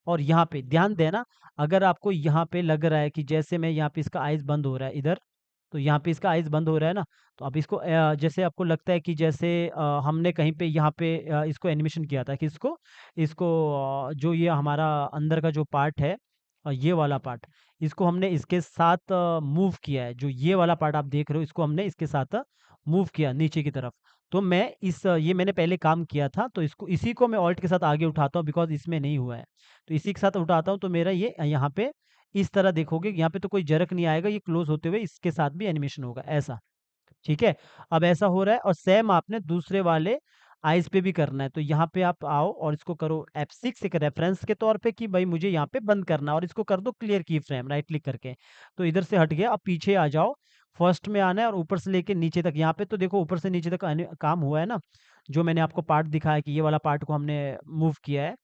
और यहाँ पे ध्यान देना, अगर आपको यहाँ पे लग रहा है कि जैसे मैं यहाँ पे इसका आइज बंद हो रहा है इधर, तो यहाँ पे इसका आइज बंद हो रहा है ना, तो आप इसको जैसे आपको लगता है कि जैसे हमने कहीं पे यहाँ पे इसको एनिमेशन किया था कि इसको जो ये हमारा अंदर का जो पार्ट है, ये वाला पार्ट, इसको हमने इसके साथ मूव किया है। जो ये वाला पार्ट आप देख रहे हो, इसको हमने इसके साथ मूव किया नीचे की तरफ। तो मैं ये मैंने पहले काम किया था, तो इसको इसी को मैं ऑल्ट के साथ आगे उठाता हूँ, बिकॉज इसमें नहीं हुआ है। तो इसी के साथ उठाता हूँ, तो मेरा ये यहाँ पे इस तरह देखोगे, यहाँ पे तो कोई जरक नहीं आएगा, ये क्लोज होते हुए इसके साथ भी एनिमेशन होगा ऐसा। ठीक है, अब ऐसा हो रहा है, और सेम आपने दूसरे वाले आइज पे भी करना है। तो यहाँ पे आप आओ और इसको करो F6 एक रेफरेंस के तौर पे कि भाई मुझे यहाँ पे बंद करना, और इसको कर दो क्लियर की फ्रेम राइट क्लिक करके। तो इधर से हट गया, अब पीछे आ जाओ, फर्स्ट में आना है और ऊपर से लेके नीचे तक। यहाँ पे तो देखो ऊपर से नीचे तक काम हुआ है ना, जो मैंने आपको पार्ट दिखाया कि ये वाला पार्ट को हमने मूव किया है।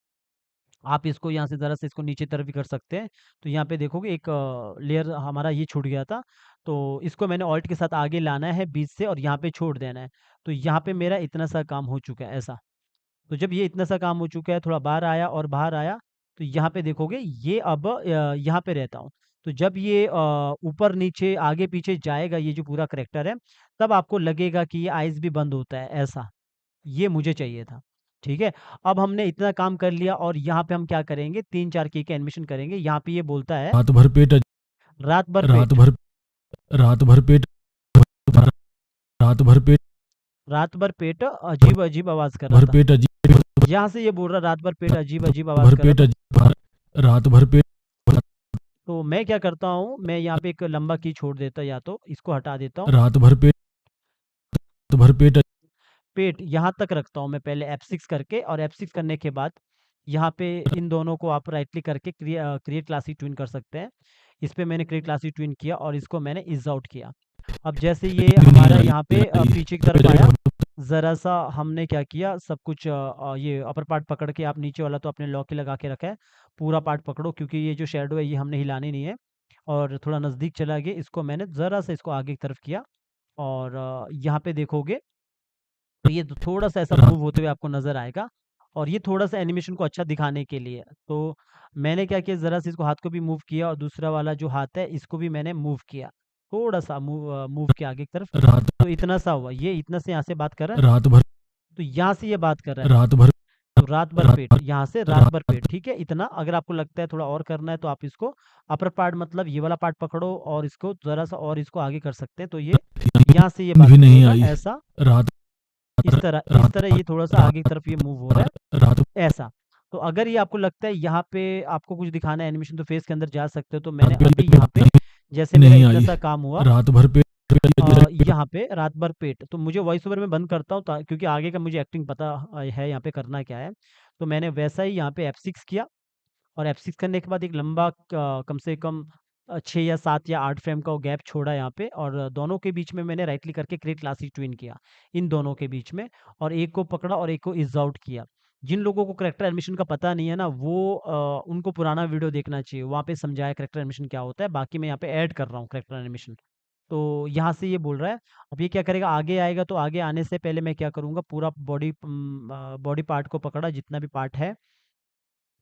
आप इसको यहाँ से ज़रा से इसको नीचे तरफ भी कर सकते हैं। तो यहाँ पे देखोगे एक लेयर हमारा ये छूट गया था, तो इसको मैंने ऑल्ट के साथ आगे लाना है बीच से, और यहाँ पे छोड़ देना है। तो यहाँ पे मेरा इतना सा काम हो चुका है ऐसा। तो जब ये इतना सा काम हो चुका है, थोड़ा बाहर आया और बाहर आया, तो यहाँ पे देखोगे ये अब यहाँ पे रहता हूँ। तो जब ये ऊपर नीचे आगे पीछे जाएगा, ये जो पूरा करेक्टर है, तब आपको लगेगा कि ये आइज भी बंद होता है ऐसा। ये मुझे चाहिए था। ठीक है, अब हमने इतना काम कर लिया, और यहाँ पे हम क्या करेंगे, 3-4 की का एनिमेशन करेंगे। यहाँ पे ये बोलता है रात भर पेट रात भर रात पेट भर रात भर पेट रात भर पेट रात भर पेट अजीब अजीब आवाज कर रहा भर था। पेट अजीब यहाँ से ये बोल रहा रात भर पेट अजीब अजीब आवाज भर कर रहा पेट था। अजीब रात भर पेट तो मैं क्या करता हूँ, मैं यहाँ पे एक लंबा की छोड़ देता, या तो इसको हटा देता हूँ। रात भर पेट पेट यहाँ तक रखता हूँ मैं पहले F6 करके, और F6 करने के बाद यहाँ पे इन दोनों को आप राइट क्लिक करके क्रिएट क्लासिक ट्विन कर सकते हैं। इस पे मैंने क्रिएट क्लासिक ट्विन किया और इसको मैंने इज आउट किया। अब जैसे ये हमारा यहाँ पे पीछे की तरफ आया, ज़रा सा हमने क्या किया, सब कुछ ये अपर पार्ट पकड़ के, आप नीचे वाला तो अपने लॉक के लगा के रखा है, पूरा पार्ट पकड़ो, क्योंकि ये जो शेडो है ये हमने हिलानी नहीं है। और थोड़ा नज़दीक चला गया, इसको मैंने ज़रा सा इसको आगे की तरफ किया, और यहाँ पे देखोगे तो ये थोड़ा सा ऐसा मूव होते हुए आपको नज़र आएगा, और ये थोड़ा सा एनिमेशन को अच्छा दिखाने के लिए। तो मैंने क्या किया, ज़रा सा इसको हाथ को भी मूव किया, और दूसरा वाला जो हाथ है इसको भी मैंने मूव किया, थोड़ा सा मूव किया आगे की तरफ। रात तो इतना सा हुआ, ये इतना से यहाँ से बात कर रहा है। रात भर तो यहाँ से ये बात कर रहा है, रात भर तो रात भर रात पेट, भर यहाँ से रात भर पेट, रात ठीक है, इतना। अगर आपको लगता है थोड़ा और करना है तो आप इसको अपर पार्ट मतलब ये वाला पार्ट पकड़ो और इसको ज़रा सा और इसको आगे कर सकते हैं, तो ये यहाँ से ये नींद बात भी नहीं करेगा आई। ऐसा, रात इस रात तरह भर ये थोड़ा-सा रात आगे की तरफ ये मूव हो रहा भर है, रात ऐसा। तो अगर ये आपको लगता है यहाँ पे आपको कुछ दिखाना है एनिमेशन, तो फेस के अंदर जा सकते हो। तो मैंने भर अभी यहाँ पे जैसे मेरा नहीं इतना आई। सा काम हुआ, रात भर यहाँ पे रात भर पेट, तो मुझे वॉइस ओवर में बंद करता हूँ क्योंकि आगे का मुझे एक्टिंग पता है यहाँ पे करना क्या है। तो मैंने वैसा ही यहाँ पे F6 किया, और F6 करने के बाद एक लंबा कम से कम 6 या 7 या 8 फ्रेम का वो गैप छोड़ा यहाँ पे, और दोनों के बीच में मैंने राइट क्लिक करके क्रिएट क्लासिक ट्विन किया, इन दोनों के बीच में, और एक को पकड़ा और एक को इज आउट किया। जिन लोगों को करेक्टर एनिमेशन का पता नहीं है ना, वो उनको पुराना वीडियो देखना चाहिए, वहाँ पे समझाया करेक्टर एनिमेशन क्या होता है। बाकी मैं यहाँ पे ऐड कर रहा हूँ करेक्टर एनिमेशन। तो यहाँ से ये बोल रहा है, अब ये क्या करेगा, आगे आएगा, तो आगे आने से पहले मैं क्या करूँगा, पूरा बॉडी पार्ट को पकड़ा, जितना भी पार्ट है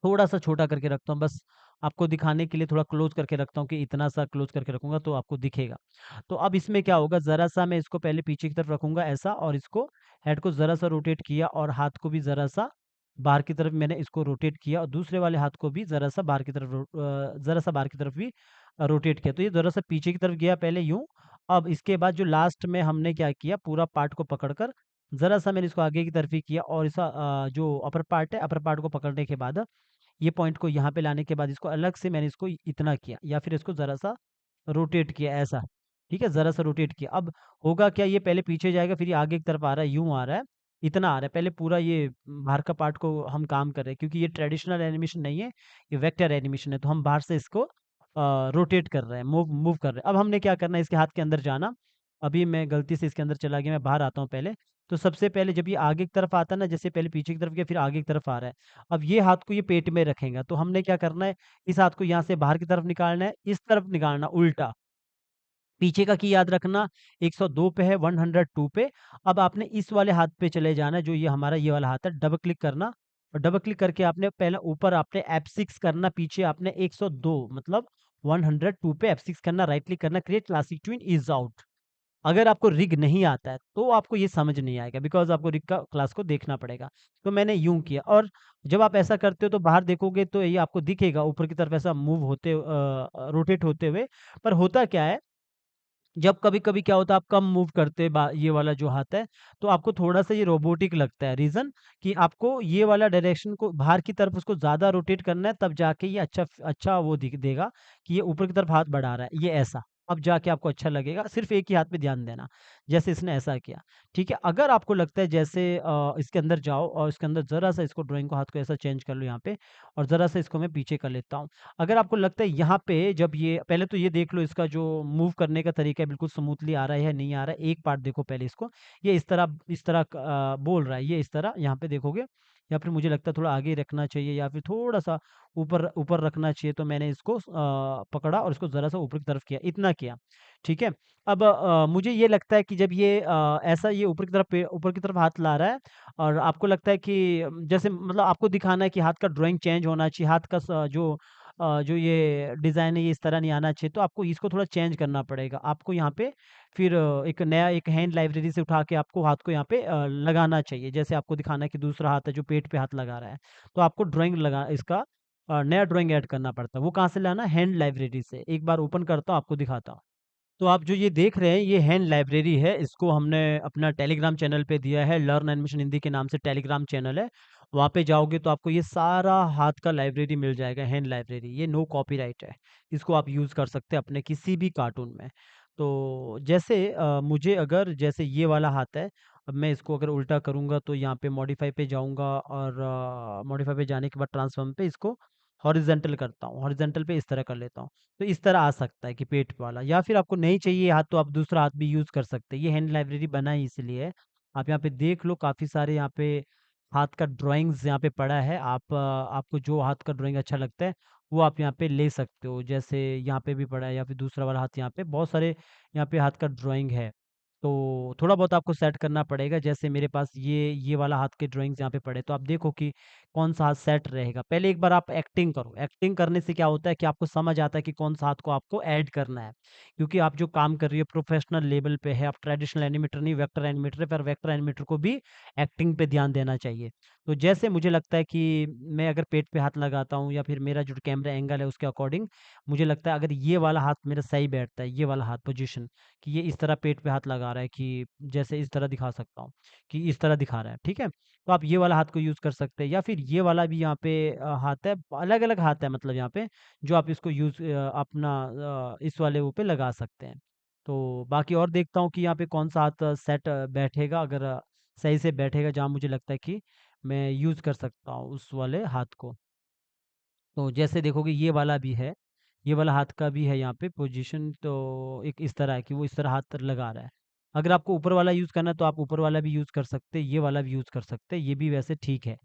थोड़ा-सा छोटा करके रखता हूँ, बस आपको दिखाने के लिए थोड़ा क्लोज़ करके रखता हूँ कि इतना सा क्लोज़ करके रखूँगा तो आपको दिखेगा। तो अब इसमें क्या होगा, ज़रा-सा मैं इसको पहले पीछे की तरफ रखूँगा ऐसा, और इसको हेड को ज़रा-सा रोटेट किया, और हाथ को भी ज़रा-सा बाहर की तरफ मैंने इसको रोटेट किया, और दूसरे वाले हाथ को भी ज़रा-सा बाहर की तरफ ज़रा-सा बाहर की तरफ भी रोटेट किया। तो ये ज़रा-सा पीछे की तरफ गया पहले यूँ, अब इसके बाद जो लास्ट में हमने क्या किया, पूरा पार्ट को पकड़कर ज़रा-सा मैंने इसको आगे की तरफ ही किया, और जो अपर पार्ट है, अपर पार्ट को पकड़ने के बाद ये पॉइंट को यहाँ पे लाने के बाद इसको अलग से मैंने इसको इतना किया, या फिर इसको ज़रा-सा रोटेट किया ऐसा, ठीक है? ज़रा-सा रोटेट किया। अब होगा क्या, ये पहले पीछे जाएगा, फिर ये आगे की तरफ आ रहा है, यूँ आ रहा है, इतना आ रहा है। पहले पूरा ये बाहर का पार्ट को हम काम कर रहे हैं, क्योंकि ये ट्रेडिशनल एनिमेशन नहीं है, ये वेक्टर एनिमेशन है, तो हम बाहर से इसको रोटेट कर रहे हैं, मूव मूव कर रहे हैं। अब हमने क्या करना है, इसके हाथ के अंदर जाना। अभी मैं गलती से इसके अंदर चला गया, मैं बाहर आता हूँ पहले। तो सबसे पहले जब ये आगे की तरफ आता है ना, जैसे पहले पीछे की तरफ गया, फिर आगे की तरफ आ रहा है। अब ये हाथ को ये पेट में रखेगा, तो हमने क्या करना है, इस हाथ को यहाँ से बाहर की तरफ निकालना है, इस तरफ निकालना उल्टा। पीछे का की याद रखना 102 पे है, 102 पे। अब आपने इस वाले हाथ पे चले जाना है, जो ये हमारा ये वाला हाथ है, डबल क्लिक करना, और डबल क्लिक करके आपने पहले ऊपर आपने F6 करना, पीछे आपने 102 मतलब 102 पे F6 करना, राइट क्लिक करना, create classic twin is out. अगर आपको रिग नहीं आता है, तो आपको ये समझ नहीं आएगा, बिकॉज़ आपको रिग का क्लास को देखना पड़ेगा। तो मैंने यूँ किया, और जब आप ऐसा करते हो तो बाहर देखोगे तो ये आपको दिखेगा ऊपर की तरफ ऐसा मूव होते रोटेट होते हुए। पर होता क्या है, जब कभी-कभी क्या होता है, आप कम मूव करते बा ये वाला जो हाथ है, तो आपको थोड़ा-सा ये रोबोटिक लगता है। रीज़न कि आपको ये वाला डायरेक्शन को बाहर की तरफ उसको ज़्यादा रोटेट करना है, तब जाके ये अच्छा वो दिख देगा कि ये ऊपर की तरफ हाथ बढ़ा रहा है, ये ऐसा। अब जाके आपको अच्छा लगेगा, सिर्फ़ एक ही हाथ पे ध्यान देना, जैसे इसने ऐसा किया, ठीक है? अगर आपको लगता है जैसे इसके अंदर जाओ, और इसके अंदर ज़रा-सा इसको ड्राइंग को हाथ को ऐसा चेंज कर लो यहाँ पे, और ज़रा-सा इसको मैं पीछे कर लेता हूँ। अगर आपको लगता है यहाँ पे जब ये पहले तो ये देख लो, इसका जो मूव करने का तरीका है बिल्कुल स्मूथली आ रहा है या नहीं आ रहा है। एक पार्ट देखो पहले इसको, ये इस तरह बोल रहा है, ये इस तरह यहाँ पे देखोगे, या फिर मुझे लगता है थोड़ा आगे रखना चाहिए, या फिर थोड़ा-सा ऊपर ऊपर रखना चाहिए, तो मैंने इसको पकड़ा और इसको ज़रा-सा ऊपर की तरफ किया, इतना किया, ठीक है? अब मुझे ये लगता है कि जब ये ऐसा ये ऊपर की तरफ हाथ ला रहा है, और आपको लगता है कि जैसे मतलब आपको दिखाना है कि हाथ का ड्राइंग चेंज होना चाहिए, हाथ का जो ये डिज़ाइन है ये इस तरह नहीं आना चाहिए, तो आपको इसको थोड़ा चेंज करना पड़ेगा। आपको यहाँ पे फिर एक हैंड लाइब्रेरी से उठा के आपको हाथ को यहाँ पे लगाना चाहिए। जैसे आपको दिखाना है कि दूसरा हाथ है जो पेट पे हाथ लगा रहा है, तो आपको ड्राइंग लगा इसका नया ड्राइंग ऐड करना पड़ता है। वो कहाँ से लाना है? हैंड लाइब्रेरी से। एक बार ओपन करता हूँ, आपको दिखाता हूँ। तो आप जो ये देख रहे हैं, ये हैंड लाइब्रेरी है। इसको हमने अपना टेलीग्राम चैनल पे दिया है, लर्न एनिमेशन हिंदी के नाम से टेलीग्राम चैनल है। वहाँ पे जाओगे तो आपको ये सारा हाथ का लाइब्रेरी मिल जाएगा, हैंड लाइब्रेरी। ये नो कॉपीराइट है। इसको आप यूज़ कर सकते हैं अपने किसी भी कार्टून में। तो जैसे मुझे अगर जैसे ये वाला हाथ है, अब मैं इसको अगर उल्टा करूँगा तो यहाँ पे मॉडिफ़ाई पे जाऊँगा, और मॉडिफ़ाई पे जाने के बाद ट्रांसफ़ॉर्म पे इसको हॉरिज़ॉन्टल करता हूँ। हॉरिज़ॉन्टल पे इस तरह कर लेता हूँ। तो इस तरह आ सकता है कि पेट वाला, या फिर आपको नहीं चाहिए हाथ तो आप दूसरा हाथ भी यूज़ कर सकते हैं। ये हैंड लाइब्रेरी बना ही इसलिए है। आप यहाँ पे देख लो, काफ़ी सारे यहाँ पे हाथ का ड्राइंग्स यहाँ पे पड़ा है। आपको जो हाथ का ड्राइंग अच्छा लगता है वो आप यहाँ पे ले सकते हो। जैसे यहाँ पे भी पड़ा है, या फिर दूसरा वाला हाथ, यहाँ पे बहुत सारे यहाँ पे हाथ का ड्राइंग है। तो थोड़ा बहुत आपको सेट करना पड़ेगा। जैसे मेरे पास ये वाला हाथ के ड्राइंग्स यहाँ पे पड़े, तो आप देखो कि कौन सा हाथ सेट रहेगा। पहले एक बार आप एक्टिंग करो। एक्टिंग करने से क्या होता है कि आपको समझ आता है कि कौन सा हाथ को आपको ऐड करना है, क्योंकि आप जो काम कर रही हो प्रोफेशनल लेवल पे है। आप ट्रेडिशनल एनिमेटर नहीं, वेक्टर एनिमेटर है, पर वेक्टर एनिमेटर को भी एक्टिंग पे ध्यान देना चाहिए। तो जैसे मुझे लगता है कि मैं अगर पेट पे हाथ लगाता हूँ या फिर मेरा जो कैमरा एंगल है उसके अकॉर्डिंग मुझे लगता है अगर ये वाला हाथ मेरा सही बैठता है, ये वाला हाथ पोजीशन, कि ये इस तरह पेट पे हाथ लगा रहा है, कि जैसे इस तरह दिखा सकता हूँ कि इस तरह दिखा रहा है, ठीक है। तो आप ये वाला हाथ को यूज़ कर सकते हैं, या फिर ये वाला भी यहाँ पे हाथ है, अलग अलग हाथ है मतलब यहाँ पे, जो आप इसको यूज़ अपना इस वाले वो पे लगा सकते हैं। तो बाकी और देखता हूँ कि यहाँ पे कौन सा हाथ सेट बैठेगा, अगर सही से बैठेगा जहाँ मुझे लगता है कि मैं यूज़ कर सकता हूँ उस वाले हाथ को। तो जैसे देखोगे ये वाला भी है, ये वाला हाथ का भी है यहाँ पे पोजीशन, तो एक इस तरह है कि वो इस तरह हाथ लगा रहा है। अगर आपको ऊपर वाला यूज़ करना है तो आप ऊपर वाला भी यूज़ कर सकते हैं, ये वाला भी यूज़ कर सकते हैं, ये भी वैसे ठीक है।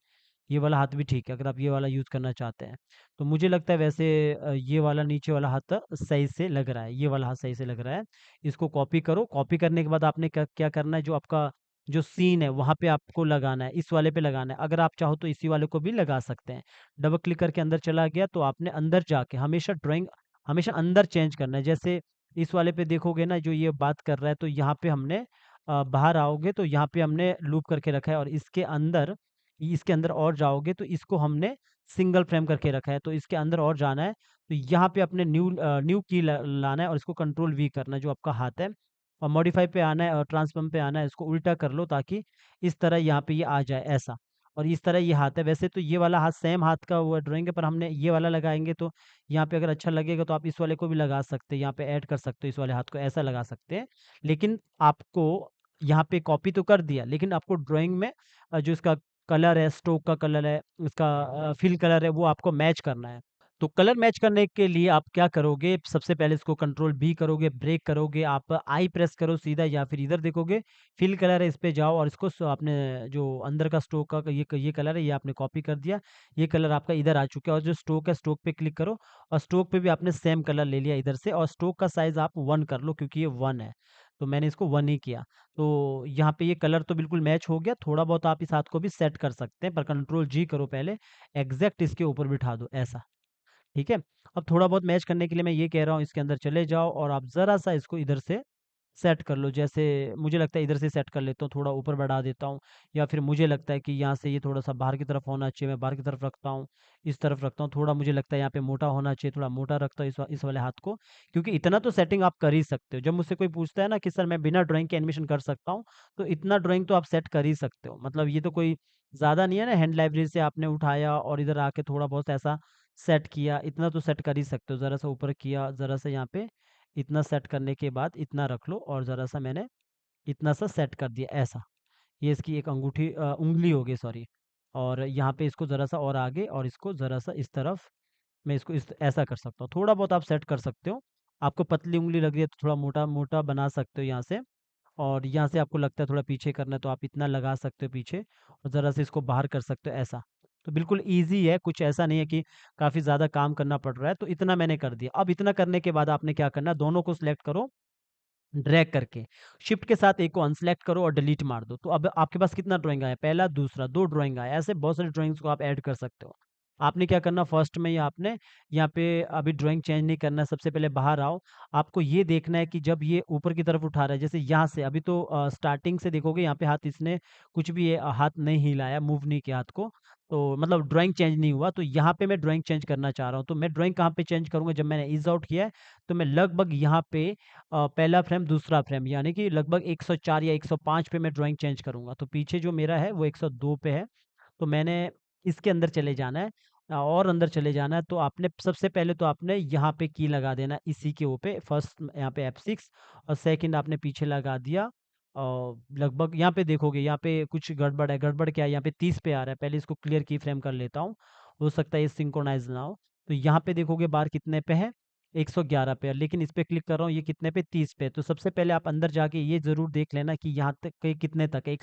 ये वाला हाथ भी ठीक है अगर आप ये वाला यूज़ करना चाहते हैं। तो मुझे लगता है वैसे ये वाला नीचे वाला हाथ सही से लग रहा है, ये वाला हाथ सही से लग रहा है। इसको कॉपी करो, कॉपी करने के बाद आपने क्या क्या करना है, जो आपका जो सीन है वहाँ पे आपको लगाना है, इस वाले पे लगाना है। अगर आप चाहो तो इसी वाले को भी लगा सकते हैं। डबल क्लिक करके अंदर चला गया तो आपने अंदर जाके हमेशा ड्राइंग हमेशा अंदर चेंज करना है। जैसे इस वाले पे देखोगे ना, जो ये बात कर रहा है, तो यहाँ पे हमने बाहर आओगे तो यहाँ पे हमने लूप करके रखा है, और इसके अंदर और जाओगे तो इसको हमने सिंगल फ्रेम करके रखा है। तो इसके अंदर और जाना है तो यहाँ पे अपने न्यू की लाना है और इसको कंट्रोल वी करना है, जो आपका हाथ है, और मॉडिफाई पे आना है और ट्रांसफॉर्म पे आना है। इसको उल्टा कर लो ताकि इस तरह यहाँ पे ये आ जाए ऐसा, और इस तरह ये हाथ है। वैसे तो ये वाला हाथ सेम हाथ का वो ड्राइंग है, पर हमने ये वाला लगाएंगे तो यहाँ पे अगर अच्छा लगेगा तो आप इस वाले को भी लगा सकते हैं, यहाँ पे ऐड कर सकते हो, इस वाले हाथ को ऐसा लगा सकते हैं। लेकिन आपको यहाँ पे कॉपी तो कर दिया, लेकिन आपको ड्राइंग में जो इसका कलर है, स्ट्रोक का कलर है, इसका फिल कलर है, वो आपको मैच करना है। तो कलर मैच करने के लिए आप क्या करोगे, सबसे पहले इसको कंट्रोल बी करोगे, ब्रेक करोगे, आप आई प्रेस करो सीधा, या फिर इधर देखोगे फिल कलर है, इस पे जाओ और इसको आपने जो अंदर का स्ट्रोक का ये कलर है, ये आपने कॉपी कर दिया। ये कलर आपका इधर आ चुका है, और जो स्ट्रोक है, स्ट्रोक पे क्लिक करो, और स्ट्रोक पे भी आपने सेम कलर ले लिया इधर से, और स्ट्रोक का साइज आप 1 कर लो, क्योंकि ये 1 है। तो मैंने इसको 1 ही किया। तो यहाँ पे ये कलर तो बिल्कुल मैच हो गया। थोड़ा बहुत आप इस हाथ को भी सेट कर सकते हैं, पर कंट्रोल जी करो पहले, एग्जैक्ट इसके ऊपर बिठा दो ऐसा, ठीक है। अब थोड़ा बहुत मैच करने के लिए मैं ये कह रहा हूँ, इसके अंदर चले जाओ और आप ज़रा सा इसको इधर से सेट कर लो। जैसे मुझे लगता है इधर से सेट कर लेता हूँ, थोड़ा ऊपर बढ़ा देता हूँ, या फिर मुझे लगता है कि यहाँ से ये थोड़ा सा बाहर की तरफ होना चाहिए, मैं बाहर की तरफ रखता हूँ, इस तरफ रखता हूँ। थोड़ा मुझे लगता है यहाँ पे मोटा होना चाहिए, थोड़ा मोटा रखता हूँ इस वाले हाथ को, क्योंकि इतना तो सेटिंग आप कर ही सकते हो। जब मुझसे कोई पूछता है ना कि सर मैं बिना ड्राइंग के एनिमेशन कर सकता हूँ, तो इतना ड्राइंग तो आप सेट कर ही सकते हो। मतलब ये तो कोई ज़्यादा नहीं है ना, हैंड लाइब्रेरी से आपने उठाया और इधर आके थोड़ा बहुत ऐसा सेट किया, इतना तो सेट कर ही सकते हो। ज़रा सा ऊपर किया, ज़रा सा यहाँ पे इतना सेट करने के बाद इतना रख लो, और ज़रा सा मैंने इतना सा सेट कर दिया ऐसा। ये इसकी एक उँगली हो गई, सॉरी। और यहाँ पे इसको ज़रा सा और आगे, और इसको ज़रा सा इस तरफ मैं इसको इस ऐसा कर सकता हूँ। थोड़ा बहुत आप सेट कर सकते हो। आपको पतली उँगली लग रही है तो थोड़ा मोटा-मोटा बना सकते हो यहाँ से, और यहाँ से आपको लगता है थोड़ा पीछे करना है तो आप इतना लगा सकते हो पीछे, और ज़रा से इसको बाहर कर सकते हो ऐसा। तो बिल्कुल ईज़ी है, कुछ ऐसा नहीं है कि काफ़ी ज़्यादा काम करना पड़ रहा है। तो इतना मैंने कर दिया। अब इतना करने के बाद आपने क्या करना है, दोनों को सिलेक्ट करो ड्रैग करके, शिफ्ट के साथ एक को अनसेलेक्ट करो और डिलीट मार दो। तो अब आपके पास कितना ड्राइंग आया, पहला, दूसरा, 2 ड्राइंग आया। ऐसे बहुत सारी ड्राइंग्स को आप ऐड कर सकते हो। आपने क्या करना, फर्स्ट में ही आपने यहाँ पे अभी ड्राइंग चेंज नहीं करना है। सबसे पहले बाहर आओ, आपको ये देखना है कि जब ये ऊपर की तरफ उठा रहा है, जैसे यहाँ से अभी तो स्टार्टिंग से देखोगे यहाँ पे हाथ इसने कुछ भी हाथ नहीं हिलाया, मूव नहीं किया हाथ को, तो मतलब ड्राइंग चेंज नहीं हुआ। तो यहाँ पे मैं ड्राइंग चेंज करना चाह रहा हूँ। तो मैं ड्राइंग कहाँ पे चेंज करूँगा, जब मैंने ईज़ आउट किया है, तो मैं लगभग यहाँ पे पहला फ्रेम, दूसरा फ्रेम, यानी कि लगभग 104 या 105 पे मैं ड्राइंग चेंज करूँगा। तो पीछे जो मेरा है वो 102 पे है। तो मैंने इसके अंदर चले जाना है, और अंदर चले जाना है। तो आपने सबसे पहले तो आपने यहाँ पे की लगा देना, इसी के ओ पे फर्स्ट यहाँ पे F6, और सेकंड आपने पीछे लगा दिया। और लगभग यहाँ पे देखोगे, यहाँ पे कुछ गड़बड़ है। गड़बड़ क्या है, यहाँ पे 30 पे आ रहा है। पहले इसको क्लियर की फ्रेम कर लेता हूँ, हो सकता है ये सिंक्रोनाइज ना हो। तो यहाँ पे देखोगे बार कितने पे है, 111 पे है, लेकिन इस पे क्लिक कर रहा हूँ, ये कितने पे, 30 पे। तो सबसे पहले आप अंदर जाके ये ज़रूर देख लेना कि यहाँ तक के कितने तक है,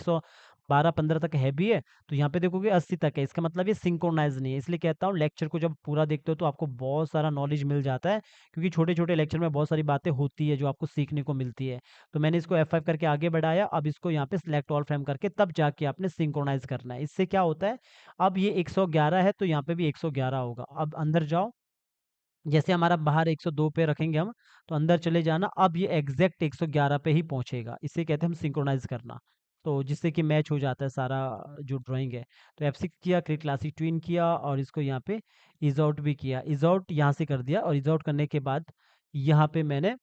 12-15 तक हैवी है, तो यहाँ पे देखोगे 80 तक है। इसका मतलब ये सिंक्रोनाइज नहीं है। इसलिए कहता हूँ लेक्चर को जब पूरा देखते हो तो आपको बहुत सारा नॉलेज मिल जाता है, क्योंकि छोटे-छोटे लेक्चर में बहुत सारी बातें होती है जो आपको सीखने को मिलती है। तो मैंने इसको F5 करके आगे बढ़ाया। अब इसको यहाँ पे सिलेक्ट ऑल फ्रेम करके तब जाके आपने सिंक्रोनाइज करना है। इससे क्या होता है, अब ये 111 है तो यहाँ पे भी 111 होगा। अब अंदर जाओ, जैसे हमारा बाहर 102 पे रखेंगे हम, तो अंदर चले जाना। अब ये एग्जैक्ट 111 पे ही पहुंचेगा। इसे कहते हैं हम सिंक्रोनाइज करना, तो जिससे कि मैच हो जाता है सारा जो ड्राइंग है। तो F6 किया, क्रिएट क्लासिक ट्विन किया, और इसको यहाँ पे इज आउट भी किया। इज आउट यहाँ से कर दिया, और इज आउट करने के बाद यहाँ पे मैंने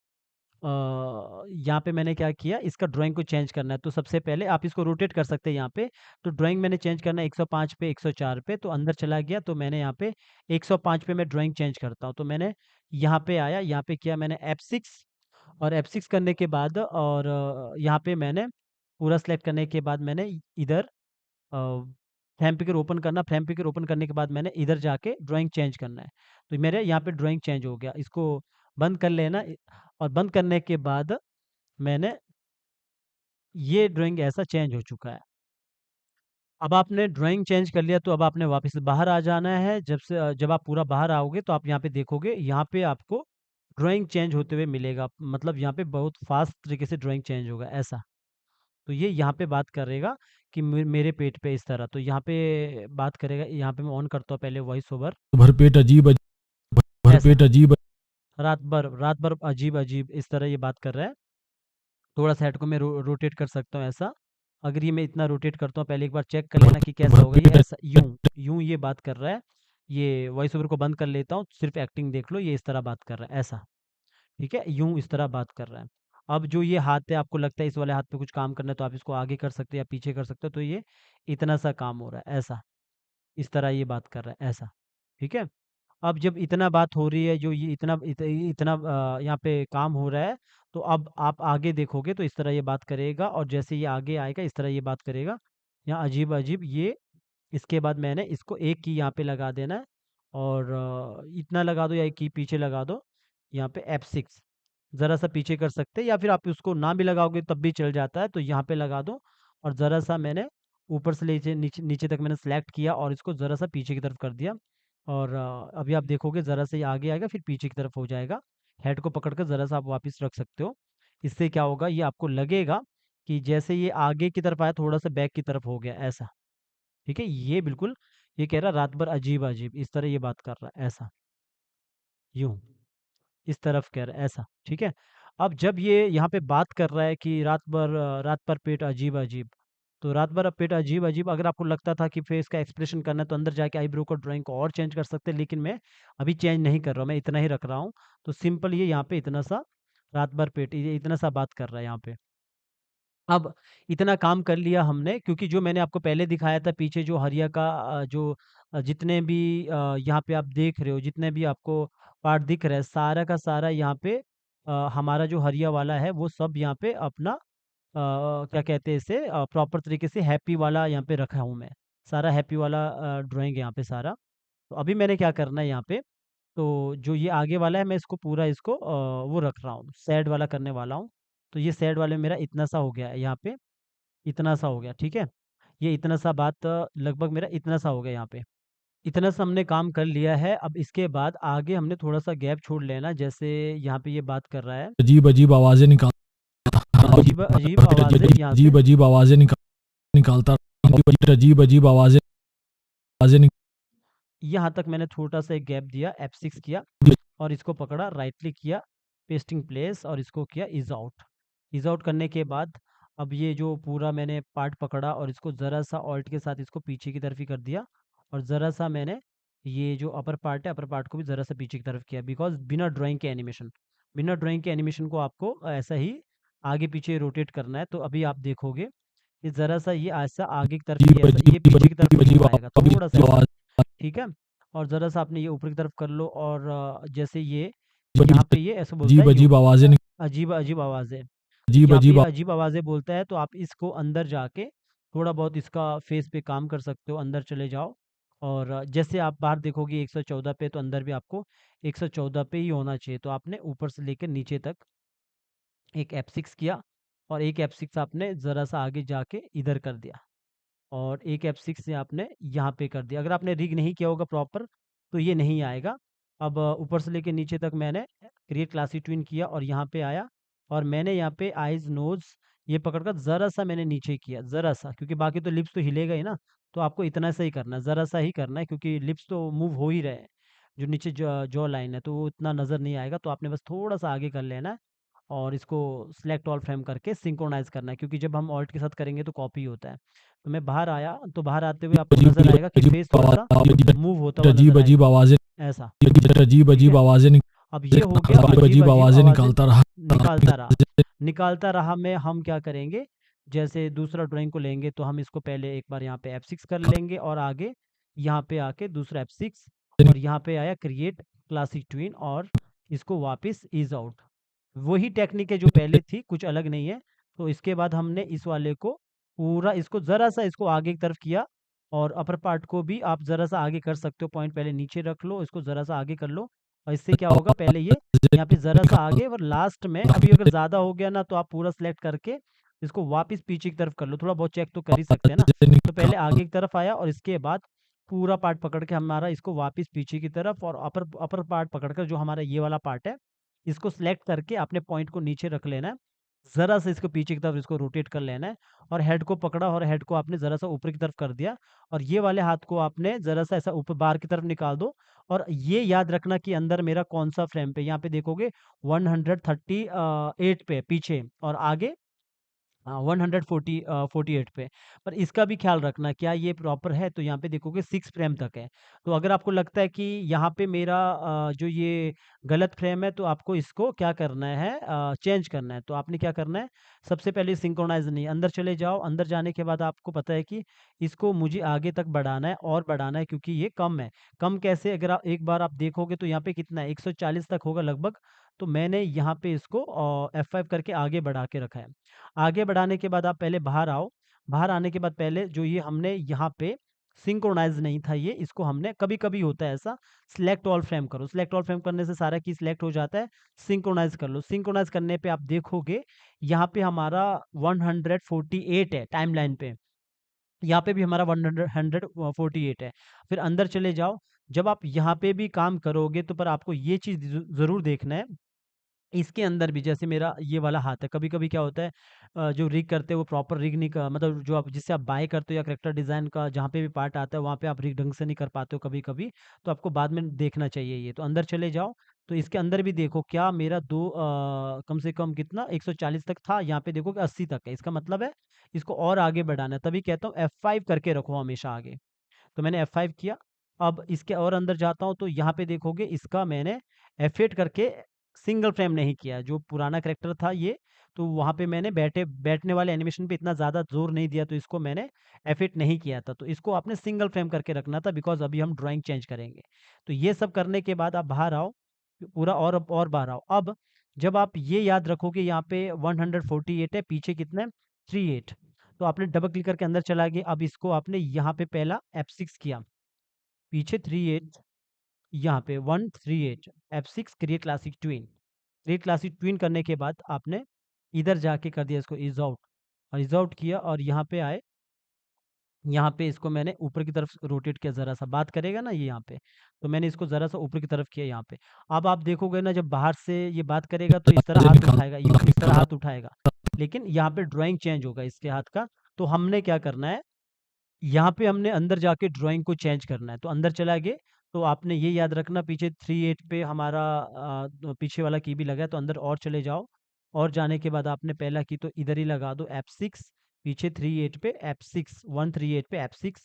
यहाँ पे मैंने क्या किया, इसका ड्राइंग को चेंज करना है। तो सबसे पहले आप इसको रोटेट कर सकते हैं यहाँ पे। तो ड्राइंग मैंने चेंज करना है 105 पे, 104 पे। तो अंदर चला गया, तो मैंने यहाँ पे 105 पे मैं ड्राइंग चेंज करता हूँ। तो मैंने यहाँ पे आया, यहाँ पे किया मैंने F6, और F6 करने के बाद, और यहाँ पे मैंने पूरा सेलेक्ट करने के बाद मैंने इधर फ्रेम पिकर ओपन करना। फ्रेम पिकर ओपन करने के बाद मैंने इधर जाके ड्राइंग चेंज करना है। तो मेरे यहाँ पे ड्राइंग चेंज हो गया। इसको बंद कर लेना, और बंद करने के बाद मैंने ये ड्राइंग ऐसा चेंज हो चुका है। अब आपने ड्राइंग चेंज कर लिया, तो अब आपने वापस बाहर आ जाना है। जब आप पूरा बाहर आओगे तो आप यहाँ पे देखोगे, यहाँ पे आपको ड्राइंग चेंज होते हुए मिलेगा। मतलब यहाँ पे बहुत फास्ट तरीके से ड्राइंग चेंज होगा ऐसा। तो ये यहाँ पे बात करेगा कि मेरे पेट पे इस तरह। तो यहाँ पे बात करेगा, यहाँ पे मैं ऑन करता हूँ पहले वॉइस ओवर। भरपेट अजीब अजीब ऐसा भरपेट अजीब रात भर अजीब अजीब इस तरह ये बात कर रहा है। थोड़ा सा हेड को मैं रोटेट कर सकता हूँ ऐसा। अगर ये मैं इतना रोटेट करता हूँ, पहले एक बार चेक कर लेना कि कैसा होगा। ये भरपेट ऐसा यूं यूं ये बात कर रहा है। ये वॉइस ओवर को बंद कर लेता हूँ, सिर्फ एक्टिंग देख लो। ये इस तरह बात कर रहा है ऐसा, ठीक है, यूं इस तरह बात कर रहा है। अब जो ये हाथ है, आपको लगता है इस वाले हाथ पे कुछ काम करना है, तो आप इसको आगे कर सकते हो या पीछे कर सकते हो। तो ये इतना सा काम हो रहा है ऐसा, इस तरह ये बात कर रहा है ऐसा, ठीक है। अब जब इतना बात हो रही है, जो ये इतना यहाँ पे काम हो रहा है, तो अब आप आगे देखोगे तो इस तरह ये बात करेगा, और जैसे ये आगे आएगा इस तरह ये बात करेगा। यहाँ अजीब अजीब ये, इसके बाद मैंने इसको एक की यहाँ पे लगा देना है, और इतना लगा दो या एक की पीछे लगा दो। यहाँ पे F6 ज़रा सा पीछे कर सकते हैं, या फिर आप उसको ना भी लगाओगे तब भी चल जाता है। तो यहाँ पे लगा दो, और ज़रा सा मैंने ऊपर से नीचे नीचे नीचे तक मैंने सेलेक्ट किया, और इसको ज़रा सा पीछे की तरफ कर दिया। और अभी आप देखोगे ज़रा से ये आगे आएगा, फिर पीछे की तरफ हो जाएगा। हेड को पकड़ कर ज़रा सा आप वापस रख सकते हो। इससे क्या होगा, ये आपको लगेगा कि जैसे ये आगे की तरफ आया, थोड़ा सा बैक की तरफ हो गया ऐसा, ठीक है। ये बिल्कुल, ये कह रहा रात भर अजीब अजीब, इस तरह ये बात कर रहा है ऐसा, यूं इस तरफ कह रहा है ऐसा, ठीक है। अब जब ये यहाँ पे बात कर रहा है कि रात भर पेट अजीब अजीब, तो रात भर पेट अजीब अजीब, अगर आपको लगता था कि फेस का एक्सप्रेशन करना है, तो अंदर जाके आईब्रो को ड्राइंग को और चेंज कर सकते हैं, लेकिन मैं अभी चेंज नहीं कर रहा हूँ, मैं इतना ही रख रहा हूँ। तो सिंपल ये यहाँ पे इतना सा रात भर पेट, ये इतना सा बात कर रहा है यहाँ पे। अब इतना काम कर लिया हमने, क्योंकि जो मैंने आपको पहले दिखाया था पीछे, जो हरिया का जितने भी यहाँ पे आप देख रहे हो, जितने भी आपको पार्ट दिख रहा है, सारा का सारा यहाँ पे हमारा जो हरिया वाला है वो सब यहाँ पे अपना क्या कहते हैं इसे, प्रॉपर तरीके से हैप्पी वाला यहाँ पे रखा हूँ मैं। सारा हैप्पी वाला ड्राइंग यहाँ पे सारा। तो अभी मैंने क्या करना है यहाँ पे, तो जो ये आगे वाला है मैं इसको पूरा इसको वो रख रहा हूँ, सैड वाला करने वाला हूँ। तो ये सैड वाले में मेरा इतना सा हो गया है यहाँ पे, इतना सा हो गया, ठीक है। ये इतना सा बात लगभग मेरा इतना सा हो गया यहाँ पे। इतना सा हमने काम कर लिया है। अब इसके बाद आगे हमने थोड़ा सा गैप छोड़ लेना, जैसे यहाँ पे ये बात कर रहा है, अजीब अजीब आवाजें अजीब अजीब आवाज़ें यहाँ से। अजीब अजीब आवाजें निकालता अजीब अजीब आवाजें आवाजें यहाँ तक मैंने छोटा सा एक गैप दिया, F6 किया, और इसको पकड़ा, राइट क्लिक किया, पेस्टिंग प्लेस, और इसको किया इज आउट। इज आउट करने के बाद अब ये जो पूरा मैंने पार्ट पकड़ा, और इसको ज़रा सा ऑल्ट के साथ इसको पीछे की तरफ ही कर दिया, और ज़रा सा मैंने ये जो अपर पार्ट है, अपर पार्ट को भी ज़रा सा पीछे की तरफ किया, बिकॉज बिना ड्राइंग के एनिमेशन को आपको ऐसा ही आगे पीछे रोटेट करना है। तो अभी आप देखोगे कि ज़रा सा ये ऐसा आगे की तरफ, ये ऐसा, ये पीछे की तरफ नहीं हो पाएगा, थोड़ा सा ऐसा, ठीक है। और ज़रा सा आपने ये ऊपर की तरफ कर लो, और जैसे ये यहाँ पे ये ऐसा बोलता अजीब है यूं, अजीब आवाजें अजीब अजीब आवाज़ें। अजीब यहाँ पे अजीब ये अजीब आवाज़ें बोलता है, तो आप इसको अंदर जाके थोड़ा बहुत इसका फेस पे काम कर सकते हो, अंदर चले जाओ। और जैसे आप बाहर देखोगे 114 पे, तो अंदर भी आपको 114 पे ही होना चाहिए। तो आपने ऊपर से लेकर नीचे तक एक F6 किया, और एक F6 आपने ज़रा सा आगे जाके इधर कर दिया, और एक F6 से आपने यहाँ पे कर दिया। अगर आपने रिग नहीं किया होगा प्रॉपर तो ये नहीं आएगा। अब ऊपर से लेके नीचे तक मैंने क्रिएट क्लासिक ट्विन किया और यहाँ पे आया और मैंने यहाँ पे आइज नोज ये पकड़कर ज़रा सा मैंने नीचे किया, ज़रा सा, क्योंकि बाकी तो लिप्स तो हिलेगा ही ना। तो आपको इतना सा ही करना है, ज़रा सा ही करना है, क्योंकि लिप्स तो मूव हो ही रहे हैं। जो नीचे जॉ लाइन है तो वो इतना नज़र नहीं आएगा, तो आपने बस थोड़ा सा आगे कर लेना है और इसको सिलेक्ट ऑल फ्रेम करके सिंक्रोनाइज करना है, क्योंकि जब हम ऑल्ट के साथ करेंगे तो कॉपी होता है। तो मैं बाहर आया तो बाहर आते हुए आपको अजीब नजर आएगा कि अजीब फेस थोड़ा सा आवाजें, मूव होता हुआ अजीब नजर अजीब आएगा, आवाजें, ऐसा। अजीब ठीक अजीब है, आवाजें अब ये हो गया अजीब अजीब अजीब अजीब आवाजें आवाजें निकालता रहा। निकालता रहा मैं। हम क्या करेंगे, जैसे दूसरा ड्राइंग को लेंगे तो हम इसको पहले एक बार यहाँ पे F6 कर लेंगे और आगे यहाँ पे आके दूसरा F6 और यहाँ पे आया क्रिएट क्लासिक ट्विन और इसको वापस ईज आउट। वही टेक्निक है जो पहले थी, कुछ अलग नहीं है। तो इसके बाद हमने इस वाले को पूरा इसको ज़रा सा इसको आगे की तरफ किया और अपर पार्ट को भी आप ज़रा सा आगे कर सकते हो। पॉइंट पहले नीचे रख लो, इसको ज़रा सा आगे कर लो और इससे क्या होगा, पहले ये यहाँ पे ज़रा सा आगे और लास्ट में अभी अगर ज़्यादा हो गया ना तो आप पूरा सेलेक्ट करके इसको वापस पीछे की तरफ कर लो। थोड़ा बहुत चेक तो कर ही सकते हैं ना। तो पहले आगे की तरफ आया और इसके बाद पूरा पार्ट पकड़ के हमारा इसको वापस पीछे की तरफ और अपर अपर पार्ट पकड़कर जो हमारा ये वाला पार्ट है इसको सिलेक्ट करके अपने पॉइंट को नीचे रख लेना है। ज़रा सा इसको पीछे की तरफ इसको रोटेट कर लेना है और हेड को पकड़ा और हेड को आपने ज़रा सा ऊपर की तरफ कर दिया और ये वाले हाथ को आपने ज़रा सा ऐसा ऊपर बाहर की तरफ निकाल दो। और ये याद रखना कि अंदर मेरा कौन सा फ्रेम पे, यहाँ पे देखोगे 138 पे पीछे और आगे हाँ, 148 पे। पर इसका भी ख्याल रखना क्या ये प्रॉपर है, तो यहाँ पे देखोगे 6 फ्रेम तक है। तो अगर आपको लगता है कि यहाँ पे मेरा जो ये गलत फ्रेम है तो आपको इसको क्या करना है, चेंज करना है। तो आपने क्या करना है, सबसे पहले सिंक्रोनाइज नहीं, अंदर चले जाओ। अंदर जाने के बाद आपको पता है कि इसको मुझे आगे तक बढ़ाना है और बढ़ाना है, क्योंकि ये कम है। कम कैसे, अगर आप एक बार आप देखोगे तो यहाँ पे कितना है, 140 तक होगा लगभग। तो मैंने यहाँ पे इसको F5 करके आगे बढ़ा के रखा है। आगे बढ़ाने के बाद आप पहले बाहर आओ। बाहर आने के बाद पहले जो ये हमने यहाँ पे सिंक्रोनाइज नहीं था, ये इसको हमने, कभी कभी होता है ऐसा, सिलेक्ट ऑल फ्रेम करो। सिलेक्ट ऑल फ्रेम करने से सारा की सिलेक्ट हो जाता है। सिंक्रोनाइज कर लो। सिंक्रोनाइज करने पे आप देखोगे यहाँ पे हमारा 148 है टाइमलाइन पे, यहाँ पे भी हमारा 148 है। फिर अंदर चले जाओ। जब आप यहाँ पे भी काम करोगे तो पर आपको ये चीज़ ज़रूर देखना है, इसके अंदर भी जैसे मेरा ये वाला हाथ है, कभी-कभी क्या होता है, जो रिग करते हैं वो प्रॉपर रिग नहीं कर, मतलब जो आप जिससे आप बाय करते हो या कैरेक्टर डिज़ाइन का जहाँ पे भी पार्ट आता है वहाँ पे आप रिग ढंग से नहीं कर पाते हो कभी-कभी। तो आपको बाद में देखना चाहिए ये। तो अंदर चले जाओ, तो इसके अंदर भी देखो क्या मेरा 2 कम से कम कितना 140 तक था, यहाँ पे देखो कि 80 तक है। इसका मतलब है इसको और आगे बढ़ाना है, तभी कहता हूँ F5 करके रखो हमेशा आगे। तो मैंने F5 किया। अब इसके और अंदर जाता हूँ तो यहाँ पे देखोगे इसका मैंने F8 करके सिंगल फ्रेम नहीं किया। जो पुराना कैरेक्टर था ये, तो वहाँ पे मैंने बैठने वाले एनिमेशन पे इतना ज़्यादा जोर नहीं दिया, तो इसको मैंने F8 नहीं किया था। तो इसको आपने सिंगल फ्रेम करके रखना था, बिकॉज़ अभी हम ड्राइंग चेंज करेंगे। तो ये सब करने के बाद आप बाहर आओ, पूरा और बाहर आओ। अब जब आप ये याद रखोगे यहाँ पे 148 है, पीछे कितना है 38, तो आपने डबल क्लिक करके अंदर चला गए। अब इसको आपने यहाँ पे पहला F6 किया, पीछे 38, यहाँ पे 138, F6 create classic twin. Create classic twin करने के बाद आपने इधर जाके कर दिया इसको इज आउट, और इज आउट किया और यहाँ पे आए। यहाँ पे इसको मैंने ऊपर की तरफ रोटेट किया, ज़रा सा बात करेगा ना ये यहाँ पे, तो मैंने इसको ज़रा सा ऊपर की तरफ किया यहाँ पे। अब आप देखोगे ना, जब बाहर से ये बात करेगा तो इस तरह हाथ उठाएगा, इस तरह हाथ उठाएगा, लेकिन यहाँ पे ड्राइंग चेंज होगा इसके हाथ का। तो हमने क्या करना है, यहाँ पे हमने अंदर जाके ड्राइंग को चेंज करना है। तो अंदर चला गए, तो आपने ये याद रखना पीछे 38 पे हमारा पीछे वाला की भी लगा है, तो अंदर और चले जाओ। और जाने के बाद आपने पहला की तो इधर ही लगा दो F6, पीछे 38 पे F6, 138 पे F6,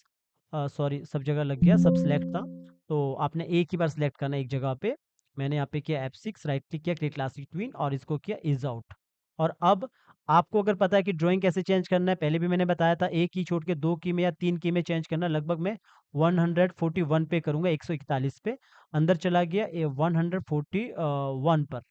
सॉरी सब जगह लग गया, सब सिलेक्ट था। तो आपने एक ही बार सिलेक्ट करना है एक जगह पे। मैंने यहाँ पे किया F6, राइट क्लिक किया, क्रिएट क्लासिक ट्विन, और इसको किया इज आउट। और अब आपको अगर पता है कि ड्राइंग कैसे चेंज करना है, पहले भी मैंने बताया था, एक की छोड़ के 2 की में या 3 की में चेंज करना। लगभग मैं 141 पे करूँगा, 141 पे। अंदर चला गया 141 पर,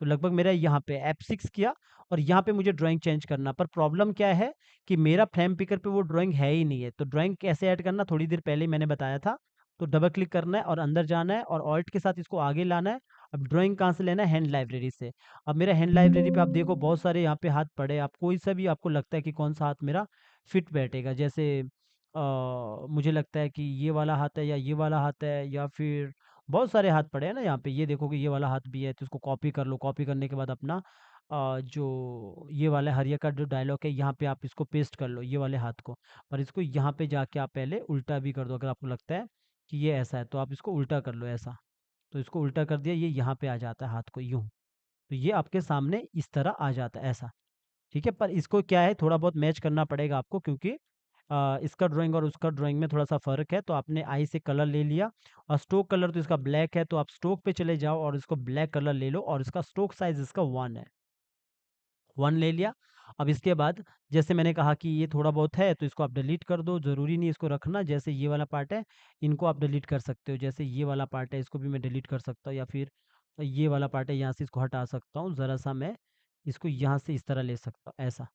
तो लगभग मेरा यहाँ पे F6 किया और यहाँ पे मुझे ड्राइंग चेंज करना। पर प्रॉब्लम क्या है कि मेरा फ्रेम पिकर पे वो ड्राइंग है ही नहीं है। तो ड्राइंग कैसे ऐड करना, थोड़ी देर पहले ही मैंने बताया था। तो डबल क्लिक करना है और अंदर जाना है और ऑल्ट के साथ इसको आगे लाना है। अब ड्राइंग कहाँ से लेना है, हैंड लाइब्रेरी से। अब मेरा हैंड लाइब्रेरी पे आप देखो बहुत सारे यहाँ पे हाथ पड़े हैं। आप कोई सा भी आपको लगता है कि कौन सा हाथ मेरा फिट बैठेगा, जैसे मुझे लगता है कि ये वाला हाथ है या ये वाला हाथ है, या फिर बहुत सारे हाथ पड़े हैं ना यहाँ पे, ये देखो कि ये वाला हाथ भी है, तो इसको कॉपी कर लो। कॉपी करने के बाद अपना जो ये वाला हरिया का जो डायलॉग है यहाँ पे आप इसको पेस्ट कर लो, ये वाले हाथ को। और इसको यहाँ पे जाके आप पहले उल्टा भी कर दो, अगर आपको लगता है कि ये ऐसा है तो आप इसको उल्टा कर लो ऐसा। तो इसको उल्टा कर दिया, ये यहाँ पे आ जाता है हाथ को यूं। तो ये आपके सामने इस तरह आ जाता है ऐसा। ठीक है, पर इसको क्या है, थोड़ा बहुत मैच करना पड़ेगा आपको, क्योंकि इसका ड्राइंग और उसका ड्राइंग में थोड़ा सा फ़र्क है। तो आपने आई से कलर ले लिया, और स्ट्रोक कलर तो इसका ब्लैक है, तो आप स्ट्रोक पे चले जाओ और इसको ब्लैक कलर ले लो, और इसका स्ट्रोक साइज इसका 1 है। 1 ले लिया। अब इसके बाद जैसे मैंने कहा कि ये थोड़ा बहुत है तो इसको आप डिलीट कर दो, ज़रूरी नहीं इसको रखना। जैसे ये वाला पार्ट है, इनको आप डिलीट कर सकते हो। जैसे ये वाला पार्ट है, इसको भी मैं डिलीट कर सकता हूँ, या फिर ये वाला पार्ट है, यहाँ से इसको हटा सकता हूँ। ज़रा सा मैं इसको यहाँ से इस तरह ले सकता हूँ ऐसा।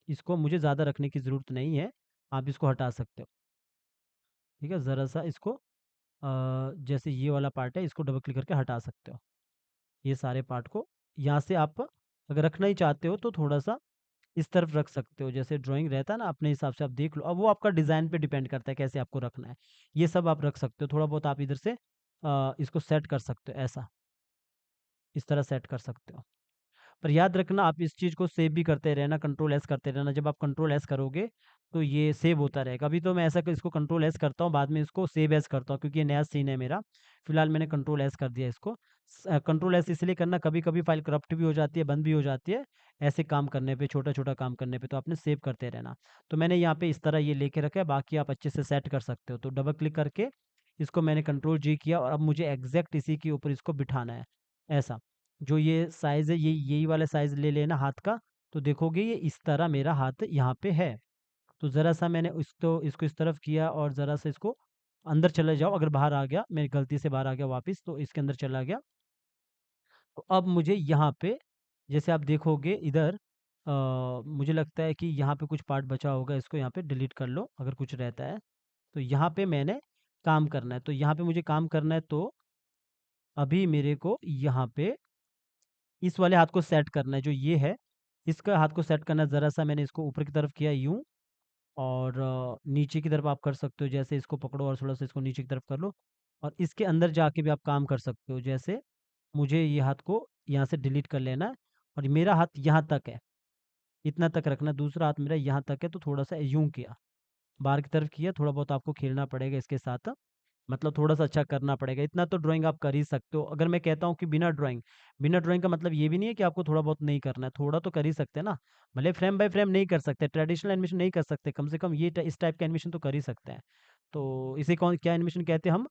इसको मुझे ज़्यादा रखने की ज़रूरत नहीं है, आप इसको हटा सकते हो। ठीक है, ज़रा सा इसको जैसे ये वाला पार्ट है, इसको डबल क्लिक करके हटा सकते हो। ये सारे पार्ट को यहाँ से आप अगर रखना ही चाहते हो तो थोड़ा सा इस तरफ रख सकते हो। जैसे ड्राइंग रहता है ना, अपने हिसाब से आप देख लो। अब वो आपका डिज़ाइन पे डिपेंड करता है कैसे आपको रखना है। ये सब आप रख सकते हो। थोड़ा बहुत आप इधर से इसको सेट कर सकते हो ऐसा, इस तरह सेट कर सकते हो। पर याद रखना, आप इस चीज़ को सेव भी करते रहना, कंट्रोल एस करते रहना। जब आप कंट्रोल एस करोगे तो ये सेव होता रहेगा। अभी तो मैं ऐसा इसको कंट्रोल एस करता हूँ, बाद में इसको सेव एस करता हूँ, क्योंकि ये नया सीन है मेरा। फिलहाल मैंने कंट्रोल एस कर दिया इसको। कंट्रोल एस इसलिए करना, कभी कभी फाइल करप्ट भी हो जाती है, बंद भी हो जाती है, ऐसे काम करने पे, छोटा छोटा काम करने पे। तो आपने सेव करते रहना। तो मैंने यहाँ पे इस तरह ये लेके रखा है, बाकी आप अच्छे से सेट कर सकते हो। तो डबल क्लिक करके इसको मैंने कंट्रोल जी किया, और अब मुझे एग्जैक्ट इसी के ऊपर इसको बिठाना है ऐसा। जो ये साइज़ है, यही वाला साइज़ ले लेना हाथ का। तो देखोगे ये इस तरह मेरा हाथ यहाँ पे है। तो ज़रा सा मैंने इसको इस तरफ किया, और ज़रा सा इसको अंदर चले जाओ। अगर बाहर आ गया, मैं गलती से बाहर आ गया वापस, तो इसके अंदर चला गया। तो अब मुझे यहाँ पे जैसे आप देखोगे इधर, मुझे लगता है कि यहाँ पे कुछ पार्ट बचा होगा, इसको यहाँ पे डिलीट कर लो अगर कुछ रहता है। तो यहाँ पे मैंने काम करना है, तो यहाँ पे मुझे काम करना है। तो अभी मेरे को यहाँ पे इस वाले हाथ को सेट करना है, जो ये है, इसका हाथ को सेट करना है। ज़रा सा मैंने इसको ऊपर की तरफ किया यूँ, और नीचे की तरफ आप कर सकते हो। जैसे इसको पकड़ो और थोड़ा सा इसको नीचे की तरफ कर लो, और इसके अंदर जाके भी आप काम कर सकते हो। जैसे मुझे ये हाथ को यहाँ से डिलीट कर लेना है, और मेरा हाथ यहाँ तक है, इतना तक रखना है। दूसरा हाथ मेरा यहाँ तक है, तो थोड़ा सा यूँ किया, बाहर की तरफ किया। थोड़ा बहुत आपको खेलना पड़ेगा इसके साथ, मतलब थोड़ा-सा अच्छा करना पड़ेगा। इतना तो ड्राइंग आप कर ही सकते हो। अगर मैं कहता हूँ कि बिना ड्राइंग का मतलब ये भी नहीं है कि आपको थोड़ा बहुत नहीं करना है, थोड़ा तो कर ही सकते हैं ना। भले फ्रेम बाय फ्रेम नहीं कर सकते, ट्रेडिशनल एनिमेशन नहीं कर सकते, कम से कम ये इस टाइप का एनिमेशन तो कर ही सकते हैं। तो इसे कौन क्या एनिमेशन कहते हैं हम?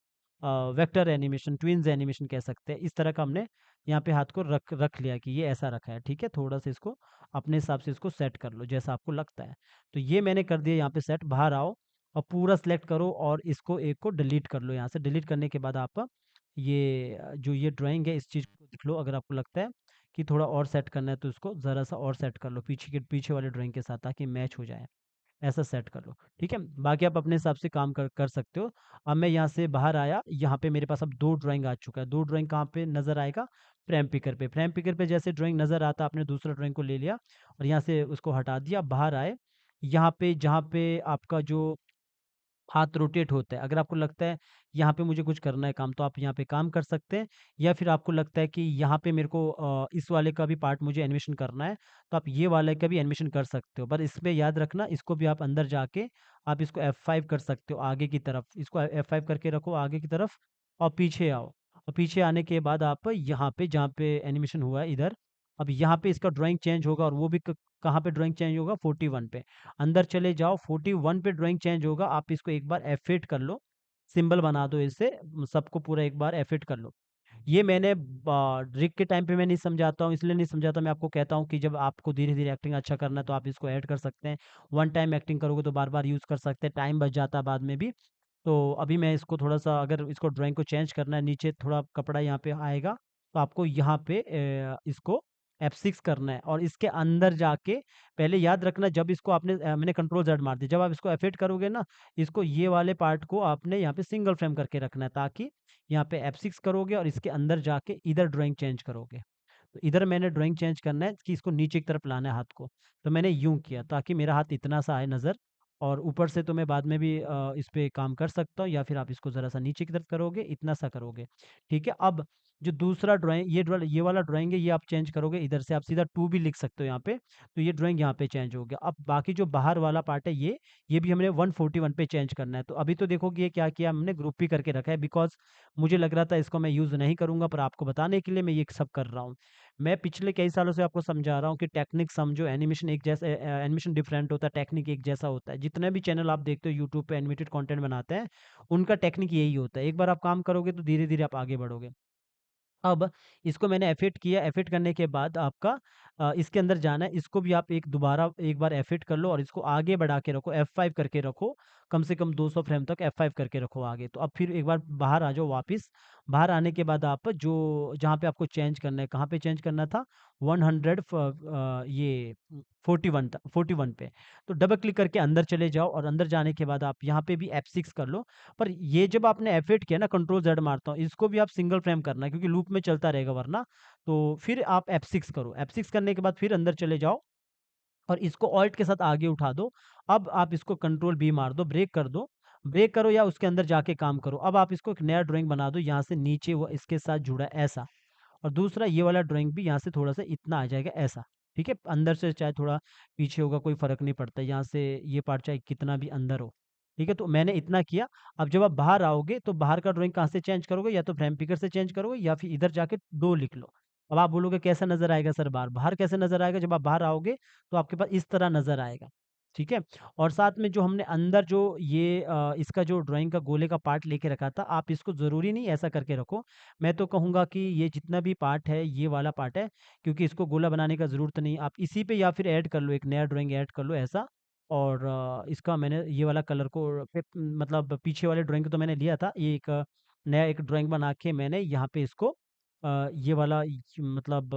वेक्टर एनिमेशन, ट्विन्स एनिमेशन कह सकते हैं। इस तरह का हमने यहाँ पे हाथ को रख रख लिया कि ये ऐसा रखा है, ठीक है? थोड़ा-सा इसको अपने हिसाब से इसको सेट कर लो, जैसा आपको लगता है। तो ये मैंने कर दिया यहाँ पे सेट। बाहर आओ और पूरा सेलेक्ट करो, और इसको एक को डिलीट कर लो यहाँ से। डिलीट करने के बाद आप ये जो ये ड्राइंग है, इस चीज़ को देख लो। अगर आपको लगता है कि थोड़ा और सेट करना है, तो इसको ज़रा सा और सेट कर लो पीछे वाले ड्राइंग के साथ, ताकि मैच हो जाए। ऐसा सेट कर लो, ठीक है? बाकी आप अपने हिसाब से काम कर सकते हो। अब मैं यहाँ से बाहर आया, यहाँ पे मेरे पास अब 2 ड्राइंग आ चुका है। 2 ड्राइंग कहाँ पे नज़र आएगा? फ्रेम पिकर पे। फ्रेम पिकर पे जैसे ड्राइंग नज़र आता, आपने दूसरा ड्राइंग को ले लिया और यहाँ से उसको हटा दिया। बाहर आए, यहाँ पे जहाँ पे आपका जो हाथ रोटेट होता है, अगर आपको लगता है यहाँ पे मुझे कुछ करना है काम, तो आप यहाँ पे काम कर सकते हैं। या फिर आपको लगता है कि यहाँ पे मेरे को इस वाले का भी पार्ट मुझे एनिमेशन करना है, तो आप ये वाले का भी एनिमेशन कर सकते हो। पर इसमें याद रखना, इसको भी आप अंदर जाके आप इसको F5 कर सकते हो आगे की तरफ। इसको F5 करके रखो आगे की तरफ, और पीछे आओ। और पीछे आने के बाद आप यहाँ पे जहाँ पे एनिमेशन हुआ है इधर, अब यहाँ पे इसका ड्राइंग चेंज होगा, और वो भी कहाँ पे ड्राइंग चेंज होगा? 41 पे। अंदर चले जाओ, 41 पे ड्राइंग चेंज होगा। आप इसको एक बार F8 कर लो, सिंबल बना दो इससे, सबको पूरा एक बार F8 कर लो। ये मैंने ड्रिग के टाइम पे मैं नहीं समझाता हूँ, इसलिए नहीं समझाता, मैं आपको कहता हूँ कि जब आपको धीरे-धीरे एक्टिंग अच्छा करना है, तो आप इसको ऐड कर सकते हैं। वन टाइम एक्टिंग करोगे तो बार-बार यूज़ कर सकते हैं, टाइम बच जाता है बाद में भी। तो अभी मैं इसको थोड़ा-सा, अगर इसको ड्राइंग को चेंज करना है, नीचे थोड़ा कपड़ा यहाँ पे आएगा, तो आपको यहाँ पे इसको F6 करना है, और इसके अंदर जाके पहले याद रखना, जब इसको मैंने कंट्रोल Z मार दिया, जब आप इसको F8 करोगे ना, इसको ये वाले पार्ट को आपने यहाँ पे सिंगल फ्रेम करके रखना है, ताकि यहाँ पे F6 करोगे और इसके अंदर जाके इधर ड्राइंग चेंज करोगे। तो इधर मैंने ड्राइंग चेंज करना है कि इसको नीचे की तरफ लाना है हाथ को, तो मैंने यूँ किया ताकि मेरा हाथ इतना सा आए नज़र, और ऊपर से तो मैं बाद में भी इस पे काम कर सकता हूँ, या फिर आप इसको ज़रा सा नीचे की तरफ करोगे, इतना सा करोगे, ठीक है। अब जो दूसरा ड्राइंग, ये वाला ड्राइंग है, ये आप चेंज करोगे, इधर से आप सीधा 2 भी लिख सकते हो यहाँ पे, तो ये ड्राइंग यहाँ पे चेंज हो गया। अब बाकी जो बाहर वाला पार्ट है, ये भी हमने 141 पे चेंज करना है। तो अभी तो देखो कि ये क्या किया हमने, ग्रुप ही करके रखा है, बिकॉज़ मुझे लग रहा था इसको मैं यूज़ नहीं करूँगा, पर आपको बताने के लिए मैं ये सब कर रहा हूँ। मैं पिछले कई सालों से आपको समझा रहा हूँ कि टेक्निक समझो, एनिमेशन एक जैसा, एनिमेशन डिफरेंट होता है, टेक्निक एक जैसा होता है। जितने भी चैनल आप देखते हो यूट्यूब पे एनिमेटेड कंटेंट बनाते हैं, उनका टेक्निक यही होता है। एक बार आप काम करोगे तो धीरे-धीरे आप आगे बढ़ोगे। अब इसको मैंने एफिट किया, एफिट करने के बाद आपका इसके अंदर जाना है, इसको भी आप एक बार एफिट कर लो और इसको आगे बढ़ा के रखो, F5 करके रखो, कम से कम 200 फ्रेम तक F5 करके रखो आगे। तो अब फिर एक बार बाहर आ जाओ वापिस, बाहर आने के बाद आप जो जहाँ पे आपको चेंज करना है, कहाँ पे चेंज करना था? 100 ये 41 पे। तो डबल क्लिक करके अंदर चले जाओ और अंदर जाने के बाद आप यहाँ पे भी F6 कर लो। पर ये जब आपने F8 किया ना, कंट्रोल Z मारता हूँ, इसको भी आप सिंगल फ्रेम करना है क्योंकि लूप में चलता रहेगा वरना। तो फिर आप F6 करो, F6 करने के बाद फिर अंदर चले जाओ और इसको ऑल्ट के साथ आगे उठा दो। अब आप इसको कंट्रोल बी मार दो, ब्रेक कर दो, ब्रेक करो या उसके अंदर जाके काम करो। अब आप इसको एक नया ड्राइंग बना दो, यहाँ से नीचे वो इसके साथ जुड़ा है ऐसा, और दूसरा ये वाला ड्राइंग भी यहाँ से थोड़ा सा इतना आ जाएगा ऐसा, ठीक है। अंदर से चाहे थोड़ा पीछे होगा कोई फर्क नहीं पड़ता, यहाँ से ये पार्ट चाहे कितना भी अंदर हो, ठीक है। तो मैंने इतना किया। अब जब आप बाहर आओगे तो बाहर का ड्राइंग कहाँ से चेंज करोगे, या तो फ्रेम पिकर से चेंज करोगे या फिर इधर जाके 2 लिख लो। अब आप बोलोगे कैसा नजर आएगा सर बाहर, बाहर कैसे नजर आएगा, जब आप बाहर आओगे तो आपके पास इस तरह नजर आएगा, ठीक है। और साथ में जो हमने अंदर जो ये इसका जो ड्राइंग का गोले का पार्ट लेके रखा था, आप इसको ज़रूरी नहीं ऐसा करके रखो। मैं तो कहूँगा कि ये जितना भी पार्ट है, ये वाला पार्ट है, क्योंकि इसको गोला बनाने का ज़रूरत नहीं। आप इसी पे या फिर ऐड कर लो, एक नया ड्राइंग ऐड कर लो ऐसा। और इसका मैंने ये वाला कलर को मतलब पीछे वाले ड्राइंग को तो मैंने लिया था, ये एक नया एक ड्राइंग बना के मैंने यहाँ पे इसको ये वाला मतलब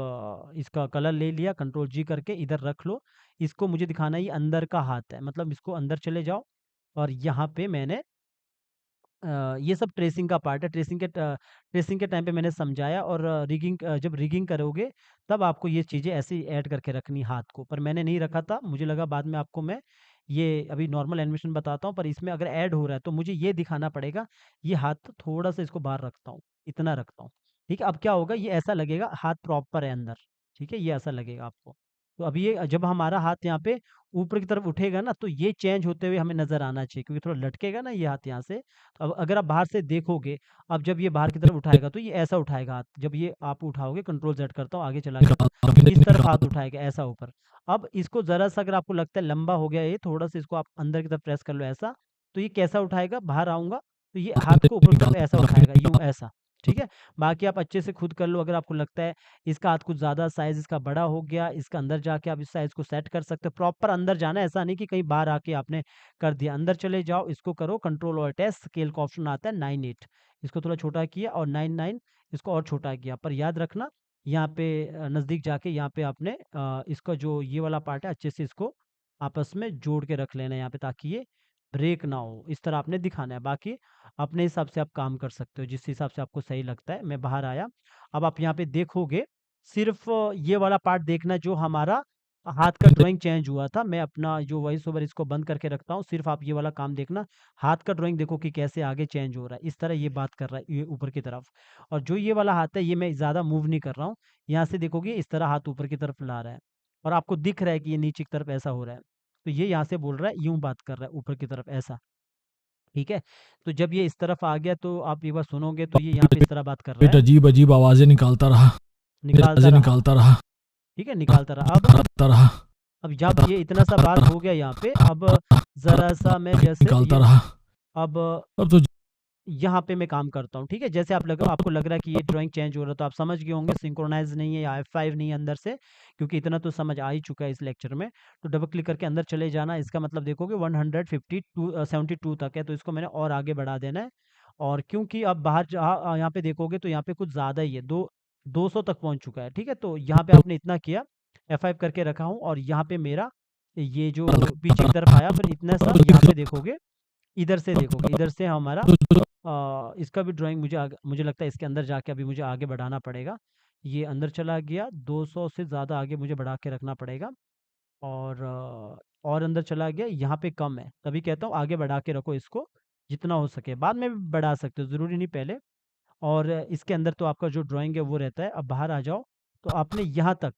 इसका कलर ले लिया, कंट्रोल जी करके इधर रख लो। इसको मुझे दिखाना है ये अंदर का हाथ है, मतलब इसको अंदर चले जाओ और यहाँ पे मैंने ये सब ट्रेसिंग का पार्ट है। ट्रेसिंग के टाइम पे मैंने समझाया, और जब रिगिंग करोगे तब आपको ये चीज़ें ऐसे ही ऐड करके रखनी हाथ को, पर मैंने नहीं रखा था। मुझे लगा बाद में आपको मैं ये अभी नॉर्मल एनिमेशन बताता हूँ, पर इसमें अगर ऐड हो रहा है तो मुझे ये दिखाना पड़ेगा। ये हाथ थोड़ा सा इसको बाहर रखता हूँ, इतना रखता हूँ, ठीक है। अब क्या होगा, ये ऐसा लगेगा हाथ प्रॉपर है अंदर, ठीक है, ये ऐसा लगेगा आपको। तो अभी ये जब हमारा हाथ यहाँ पे ऊपर की तरफ उठेगा ना, तो ये चेंज होते हुए हमें नज़र आना चाहिए, क्योंकि थोड़ा लटकेगा ना ये हाथ यहाँ से। तो अब अगर आप बाहर से देखोगे, अब जब ये बाहर की तरफ उठाएगा तो ये ऐसा उठाएगा हाथ, जब ये आप उठाओगे, कंट्रोल जेड करता हूँ, आगे चला गया, तो इस तरफ हाथ उठाएगा ऐसा ऊपर। अब इसको ज़रा सा अगर आपको लगता है लंबा हो गया ये, थोड़ा सा इसको आप अंदर की तरफ प्रेस कर लो ऐसा, तो ये कैसा उठाएगा, बाहर आऊँगा तो ये हाथ को ऊपर की तरफ ऐसा उठाएगा, यूँ ऐसा, ठीक है। बाकी आप अच्छे से खुद कर लो, अगर आपको लगता है इसका हाथ कुछ ज़्यादा साइज़ इसका बड़ा हो गया, इसका अंदर जाके आप इस साइज़ को सेट कर सकते हो। प्रॉपर अंदर जाना है, ऐसा नहीं कि कहीं बाहर आके आपने कर दिया। अंदर चले जाओ, इसको करो कंट्रोल ऑल्ट एस, स्केल का ऑप्शन आता है 9:8, इसको थोड़ा छोटा किया, और 9:9 इसको और छोटा किया। पर याद रखना यहाँ पे नज़दीक जाके यहाँ पे आपने इसका जो ये वाला पार्ट है अच्छे से इसको आपस में जोड़ के रख लेना है यहाँ पे, ताकि ये ब्रेक ना हो। इस तरह आपने दिखाना है, बाकी अपने हिसाब से आप काम कर सकते हो जिस हिसाब से आपको सही लगता है। मैं बाहर आया, अब आप यहाँ पे देखोगे, सिर्फ ये वाला पार्ट देखना जो हमारा हाथ का ड्राइंग चेंज हुआ था। मैं अपना जो वॉइस ओवर इसको बंद करके रखता हूँ, सिर्फ आप ये वाला काम देखना, हाथ का ड्राइंग देखो कि कैसे आगे चेंज हो रहा है। इस तरह ये बात कर रहा है, ये ऊपर की तरफ। और जो ये वाला हाथ है, ये मैं ज़्यादा मूव नहीं कर रहा हूँ, यहाँ से देखोगे इस तरह हाथ ऊपर की तरफ ला रहा है, और आपको दिख रहा है कि ये नीचे की तरफ ऐसा हो रहा है। तो ये यहाँ से बोल रहा है, यूं बात कर रहा है ऊपर की तरफ ऐसा, ठीक है। तो जब ये इस तरफ आ गया तो आप एक बार सुनोगे तो ये यहाँ पे इस तरह बात कर रहा पेट है, अजीब अजीब आवाजें निकालता रहा, निकालता आवाजें रहा, निकालता रहा, ठीक है, निकालता रहा। निकालता रहा, अब जब ये इतना सा बात हो गया यहाँ पे, अब ज़रा सा मैं जैसे निकालता ये रहा। अब अब तो यहाँ पे मैं काम करता हूँ, ठीक है। जैसे आपको लग रहा है कि ये ड्राइंग चेंज हो रहा है, तो आप समझ गए होंगे सिंक्रोनाइज़ नहीं है या F5 नहीं है अंदर से, क्योंकि इतना तो समझ आ ही चुका है इस लेक्चर में। तो डबल क्लिक करके अंदर चले जाना, इसका मतलब देखोगे 152 तक है, तो इसको मैंने और आगे बढ़ा देना है। और क्योंकि अब बाहर यहाँ पे देखोगे तो यहाँ पे कुछ ज़्यादा ही है, 200 तक पहुँच चुका है, ठीक है। तो यहाँ पे आपने इतना किया, F5 करके रखा हूँ, और यहाँ पे मेरा ये जो पीछे की तरफ आया, फिर इतना सा यहाँ पे देखोगे, इधर से देखोगे, इधर से हमारा इसका भी ड्राइंग मुझे लगता है इसके अंदर जाके अभी मुझे आगे बढ़ाना पड़ेगा। ये अंदर चला गया, 200 से ज़्यादा आगे मुझे बढ़ा के रखना पड़ेगा। और और अंदर चला गया, यहाँ पे कम है, तभी कहता हूँ आगे बढ़ा के रखो इसको जितना हो सके, बाद में भी बढ़ा सकते हो, ज़रूरी नहीं पहले। और इसके अंदर तो आपका जो ड्राइंग है वो रहता है। अब बाहर आ जाओ, तो आपने यहाँ तक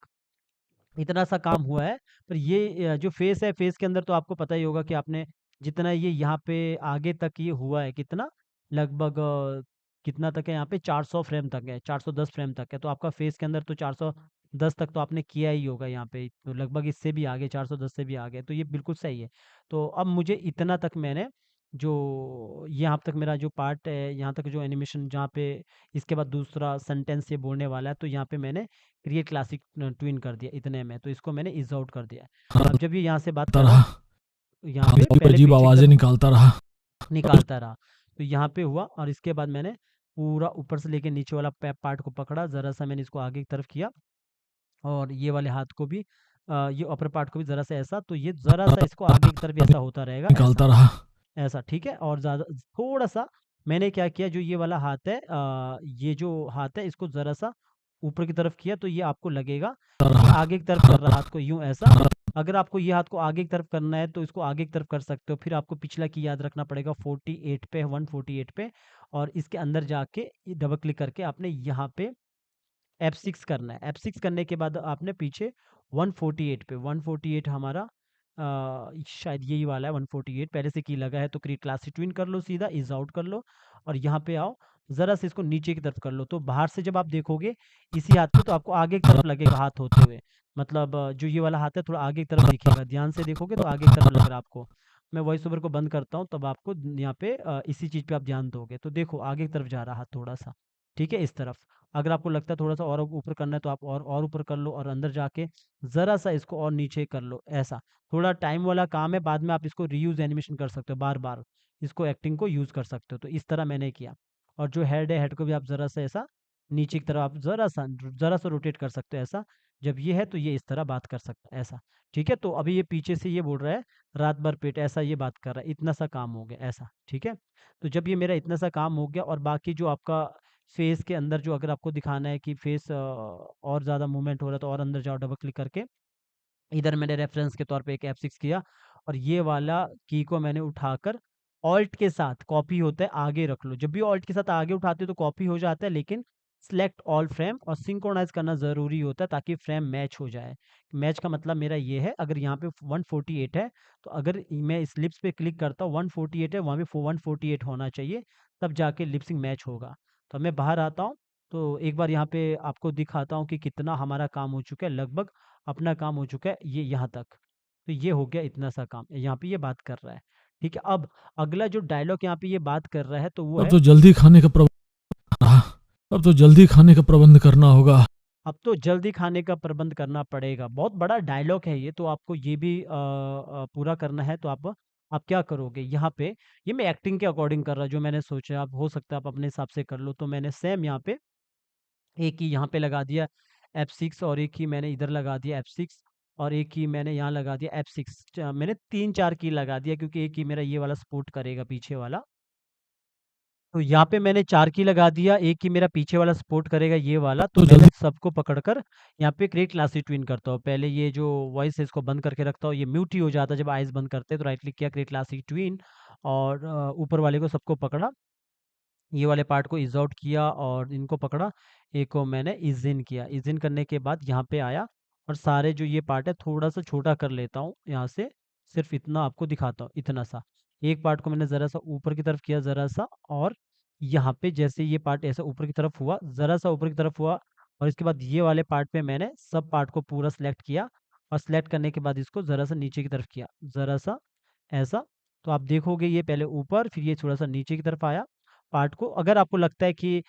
इतना सा काम हुआ है। पर ये जो फेस है, फेस के अंदर तो आपको पता ही होगा कि आपने जितना ये यहाँ पे आगे तक ये हुआ है कितना, लगभग कितना तक है यहाँ पे, 400 फ्रेम तक है, 410 फ्रेम तक है। तो आपका फेस के अंदर तो 410 तक तो आपने किया ही होगा यहाँ पे, तो लगभग इससे भी आगे 410 से भी आगे, तो ये बिल्कुल सही है। तो अब मुझे इतना तक मैंने जो यहाँ तक मेरा जो पार्ट है, यहाँ तक जो एनिमेशन जहाँ पे इसके बाद दूसरा सेंटेंस ये बोलने वाला है, तो यहाँ पे मैंने क्रिएट क्लासिक ट्विन कर दिया इतने में, तो इसको मैंने इज आउट कर दिया। अब जब ये यहाँ से बात करता कर रहा रहा, है, यहाँ पे अजीब पहले अजीब पीछे की आवाजें तरफ निकालता रहा। निकालता रहा, तो यहाँ पे हुआ। और इसके बाद मैंने पूरा ऊपर से लेके नीचे वाला पार्ट को पकड़ा, ज़रा सा मैंने इसको आगे की तरफ किया, और ये वाले हाथ को भी ये अपर पार्ट को भी ज़रा सा ऐसा, तो ये ज़रा सा इसको आगे की तरफ ऐसा होता रहेगा, ऐसा निकालता रहा। ऐसा, ठीक है। और ज़्यादा थोड़ा सा मैंने क्या किया, जो ये वाला हाथ है, ये जो हाथ है इसको ज़रा सा ऊपर की तरफ किया, तो ये आपको लगेगा कि आगे की तरफ कर रहा हाथ को, यूं ऐसा। अगर आपको ये हाथ को आगे की तरफ करना है तो इसको आगे की तरफ कर सकते हो, फिर आपको पिछला की याद रखना पड़ेगा 48 पे, 148 पे, और इसके अंदर जाके डबल क्लिक करके आपने यहाँ पे F6 करना है। F6 करने के बाद आपने पीछे 148 पे, 148 हमारा शायद यही वाला है 148, पहले से की लगा है, तो क्रिएट क्लास ट्विन कर लो, सीधा इज आउट कर लो, और यहाँ पे आओ, ज़रा से इसको नीचे की तरफ कर लो। तो बाहर से जब आप देखोगे इसी हाथ पे, तो आपको आगे की तरफ लगेगा हाथ होते हुए, मतलब जो ये वाला हाथ है थोड़ा आगे की तरफ दिखेगा, ध्यान से देखोगे तो आगे की तरफ लग रहा है आपको। मैं वॉइस ओवर को बंद करता हूँ, तब आपको यहाँ पे इसी चीज़ पे आप ध्यान दोगे, तो देखो आगे की तरफ जा रहा हाथ थोड़ा सा, ठीक है, इस तरफ। अगर आपको लगता है थोड़ा सा और ऊपर करना है, तो आप और ऊपर कर लो, और अंदर जाके ज़रा सा इसको और नीचे कर लो, ऐसा। थोड़ा टाइम वाला काम है, बाद में आप इसको रीयूज़ एनिमेशन कर सकते हो, बार-बार इसको एक्टिंग को यूज़ कर सकते हो, तो इस तरह मैंने किया। और जो हेड है, हेड को भी आप ज़रा सा ऐसा नीचे की तरफ आप ज़रा सा रोटेट कर सकते हो, ऐसा। जब ये है तो ये इस तरह बात कर सकता है, ऐसा, ठीक है। तो अभी ये पीछे से ये बोल रहा है रात भर पेट, ऐसा ये बात कर रहा है, इतना सा काम हो गया, ऐसा, ठीक है। तो जब ये मेरा इतना सा काम हो गया, और बाकी जो आपका फेस के अंदर जो अगर आपको दिखाना है कि फेस और ज़्यादा मूवमेंट हो रहा है, तो और अंदर जाओ डबल क्लिक करके, इधर मैंने रेफरेंस के तौर पे एक F6 किया, और ये वाला की को मैंने उठाकर ऑल्ट के साथ कॉपी होता है आगे रख लो। जब भी ऑल्ट के साथ आगे उठाते हो तो कॉपी हो जाता है, लेकिन सेलेक्ट ऑल फ्रेम और सिंक्रोनाइज करना ज़रूरी होता है, ताकि फ्रेम मैच हो जाए। मैच का मतलब मेरा ये है, अगर यहाँ पे 148 है, तो अगर मैं इस लिप्स पे क्लिक करता हूँ, 148 है, वहाँ पे 148 होना चाहिए, तब जाके लिपसिंग मैच होगा। तो मैं बाहर आता हूँ, तो एक बार यहाँ पे आपको दिखाता हूँ कि कितना हमारा काम हो चुका है। लगभग अपना काम हो चुका है ये यहाँ तक, तो ये हो गया इतना सा काम, यहाँ पे ये बात कर रहा है, ठीक है। अब अगला जो डायलॉग यहाँ पे ये बात कर रहा है, तो वो अब है, तो जल्दी खाने का प्रबंध रहा। अब तो जल्दी खाने का प्रबंध करना होगा। अब तो जल्दी खाने का प्रबंध करना पड़ेगा। बहुत बड़ा डायलॉग है ये, तो आपको ये भी पूरा करना है, तो आप क्या करोगे यहाँ पे। ये मैं एक्टिंग के अकॉर्डिंग कर रहा, जो मैंने सोचा, आप हो सकता है आप अपने हिसाब से कर लो। तो मैंने सेम यहाँ पे एक ही यहाँ पे लगा दिया F6, और एक ही मैंने इधर लगा दिया F6, और एक ही मैंने यहाँ लगा दिया F6। मैंने 3-4 की लगा दिया, क्योंकि एक ही मेरा ये वाला सपोर्ट करेगा, पीछे वाला। तो यहाँ पे मैंने 4 की लगा दिया, एक ही मेरा पीछे वाला सपोर्ट करेगा, ये वाला। तो तो मैं जल्दी सबको पकड़कर यहाँ पे क्रिएट क्लासिक ट्विन करता हूँ। पहले ये जो वॉइस है इसको बंद करके रखता हूँ, ये म्यूट ही हो जाता है जब आइज़ बंद करते हैं। तो राइट क्लिक किया, क्रिएट क्लासिक ट्विन, और ऊपर वाले को सबको पकड़ा, ये वाले पार्ट को इज़ आउट किया, और इनको पकड़ा, एक को मैंने इज़ इन किया। इज़ इन करने के बाद यहाँ पे आया, और सारे जो ये पार्ट है थोड़ा सा छोटा कर लेता हूँ यहाँ से, सिर्फ इतना आपको दिखाता हूँ, इतना सा। एक पार्ट को मैंने ज़रा सा ऊपर की तरफ किया, ज़रा सा, और यहाँ पे जैसे ये पार्ट ऐसा ऊपर की तरफ हुआ, ज़रा सा ऊपर की तरफ हुआ, और इसके बाद ये वाले पार्ट पे मैंने सब पार्ट को पूरा सेलेक्ट किया, और सेलेक्ट करने के बाद इसको ज़रा सा नीचे की तरफ किया, ज़रा सा ऐसा। तो आप देखोगे ये पहले ऊपर, फिर ये थोड़ा सा नीचे की तरफ आया पार्ट को। अगर आपको लगता है कि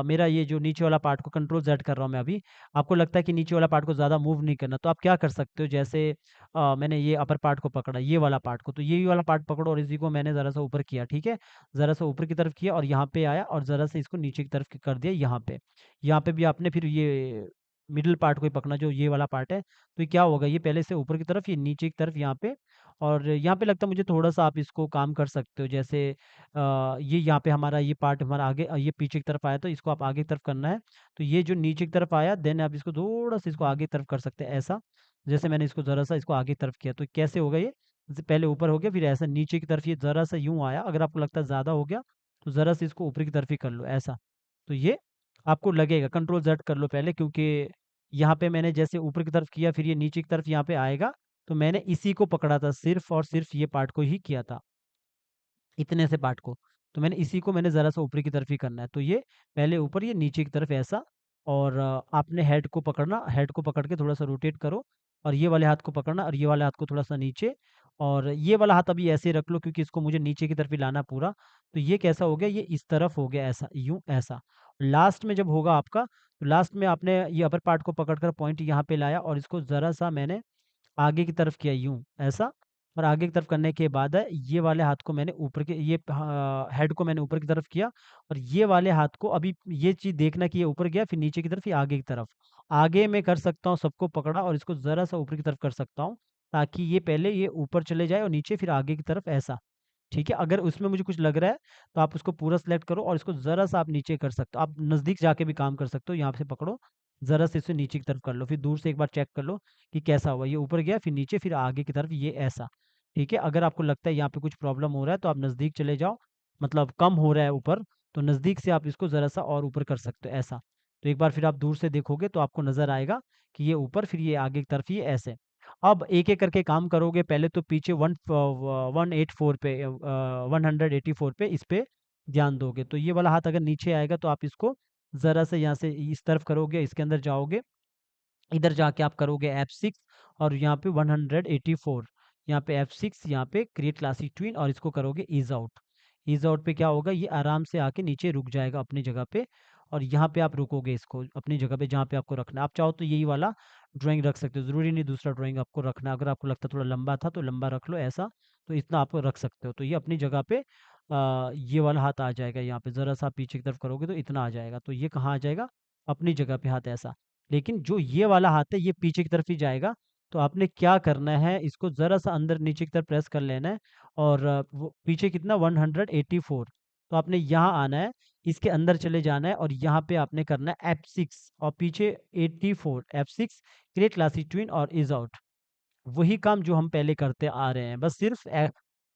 मेरा ये जो नीचे वाला पार्ट को कंट्रोल Z कर रहा हूँ मैं अभी, आपको लगता है कि नीचे वाला पार्ट को ज़्यादा मूव नहीं करना, तो आप क्या कर सकते हो, जैसे मैंने ये अपर पार्ट को पकड़ा, ये वाला पार्ट को, तो ये वाला पार्ट पकड़ो, और इसी को मैंने ज़रा सा ऊपर किया, ठीक है। ज़रा सा ऊपर की तरफ किया, और यहाँ पे आया, और ज़रा सा इसको नीचे की तरफ कर दिया, यहाँ पे। यहाँ पे भी आपने फिर ये मिडिल पार्ट को ही पकड़ना, जो ये वाला पार्ट है। तो ये क्या होगा, ये पहले से ऊपर की तरफ, ये नीचे की तरफ यहाँ पे, और यहाँ पे लगता है मुझे थोड़ा-सा आप इसको काम कर सकते हो, जैसे ये यहाँ पे हमारा ये पार्ट हमारा आगे ये पीछे की तरफ आया तो इसको आप आगे की तरफ करना है। तो ये जो नीचे की तरफ आया देन आप इसको थोड़ा-सा इसको आगे की तरफ कर सकते हैं ऐसा। जैसे मैंने इसको ज़रा-सा इसको आगे की तरफ किया तो कैसे होगा ये? जैसे पहले ऊपर हो गया फिर ऐसा नीचे की तरफ ये ज़रा-सा यूँ आया, अगर आपको लगता है ज़्यादा हो गया तो ज़रा-सा इसको ऊपर की तरफ ही कर लो ऐसा। तो ये आपको लगेगा, कंट्रोल ज़ेड कर लो पहले, क्योंकि यहाँ पे मैंने जैसे ऊपर की तरफ किया फिर ये नीचे की तरफ यहाँ पे आएगा, तो मैंने इसी को पकड़ा था, सिर्फ़ और सिर्फ़ ये पार्ट को ही किया था, इतने से पार्ट को। तो मैंने इसी को मैंने ज़रा-सा ऊपर की तरफ ही करना है। तो ये पहले ऊपर ये नीचे की तरफ ऐसा, और आपने हेड को पकड़ना, हेड को पकड़ के थोड़ा-सा रोटेट करो, और ये वाले हाथ को पकड़ना और ये वाले हाथ को थोड़ा-सा नीचे, और ये वाला हाथ अभी ऐसे ही रख लो क्योंकि इसको मुझे नीचे की तरफ ही लाना पूरा। तो ये कैसा हो गया, ये इस तरफ हो गया ऐसा, यूँ ऐसा। लास्ट में जब होगा आपका, तो लास्ट में आपने ये अपर पार्ट को पकड़कर पॉइंट यहाँ पे लाया और इसको ज़रा-सा मैंने आगे की तरफ किया यूँ, ऐसा, और आगे की तरफ करने के बाद ये वाले हाथ को मैंने ऊपर के ये हेड को मैंने ऊपर की तरफ किया, और ये वाले हाथ को अभी ये चीज़ देखना कि ये ऊपर गया फिर नीचे की तरफ या आगे की तरफ। आगे मैं कर सकता हूँ सबको पकड़ा और इसको ज़रा-सा ऊपर की तरफ कर सकता हूँ, ताकि ये पहले ये ऊपर चले जाए और नीचे फिर आगे की तरफ ऐसा। ठीक है? अगर उसमें मुझे कुछ लग रहा है, तो आप उसको पूरा सेलेक्ट करो और इसको ज़रा-सा आप नीचे कर सकते हो। आप नज़दीक जाके भी काम कर सकते हो, यहाँ से पकड़ो, ज़रा-सा इसे नीचे की तरफ कर लो, फिर दूर से एक बार चेक कर लो कि कैसा हुआ। ये ऊपर गया, फिर नीचे, फिर आगे की तरफ ये ऐसा। ठीक है? अगर आपको लगता है यहाँ पे कुछ प्रॉब्लम हो रहा है, तो आप नज़दीक चले जाओ, मतलब कम हो रहा है ऊपर, तो नज़दीक से आप इसको ज़रा-सा और ऊपर कर सकते हो, ऐसा। तो एक बार फिर आप दूर से देखोगे, तो आपको नज़र आएगा कि ये ऊपर, फिर ये आगे की तरफ, ये ऐसे। अब एक-एक करके काम करोगे, पहले तो पीछे 184 पे 184 पे इस पे ध्यान दोगे। तो ये वाला हाथ अगर नीचे आएगा तो आप इसको ज़रा-सा यहाँ से इस तरफ करोगे, इसके अंदर जाओगे, इधर जाके आप करोगे F6 और यहाँ पे 184, यहाँ पे F6, यहाँ पे क्रिएट क्लासिक ट्विन और इसको करोगे ईज़ आउट। ईज़ आउट पे क्या होगा, ये आराम से आके नीचे रुक जाएगा अपनी जगह पे, और यहाँ पे आप रुकोगे इसको अपनी जगह पे जहाँ पे आपको रखना है। आप चाहो तो यही वाला ड्राइंग रख सकते हो, ज़रूरी नहीं दूसरा ड्राइंग आपको रखना है। अगर आपको लगता है थोड़ा लंबा था तो लंबा रख लो ऐसा, तो इतना आप रख सकते हो। तो ये अपनी जगह पे ये वाला हाथ आ जाएगा यहाँ पे, ज़रा-सा आप पीछे की तरफ करोगे तो इतना आ जाएगा। तो ये कहाँ आ जाएगा, अपनी जगह पे हाथ ऐसा। लेकिन जो ये वाला हाथ है ये पीछे की तरफ ही जाएगा, तो आपने क्या करना है, इसको ज़रा-सा अंदर नीचे की तरफ प्रेस कर लेना है, और वो पीछे कितना 184, तो आपने यहाँ आना है, इसके अंदर चले जाना है और यहाँ पे आपने करना है F6 और पीछे 84 F6 क्रिएट क्लासिक ट्विन और ईज़ आउट। वही काम जो हम पहले करते आ रहे हैं, बस सिर्फ़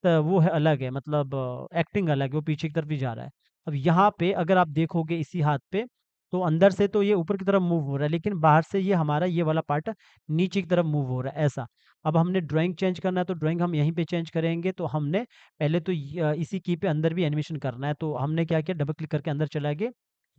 वो है अलग है, मतलब एक्टिंग अलग है, वो पीछे की तरफ ही जा रहा है। अब यहाँ पे अगर आप देखोगे इसी हाथ पे, तो अंदर से तो ये ऊपर की तरफ मूव हो रहा है, लेकिन बाहर से ये हमारा ये वाला पार्ट नीचे की तरफ मूव हो रहा है, ऐसा। अब हमने ड्राइंग चेंज करना है, तो ड्राइंग हम यहीं पे चेंज करेंगे, तो हमने पहले तो इसी की पे अंदर भी एनिमेशन करना है, तो हमने क्या किया, डबल क्लिक करके अंदर चला गए।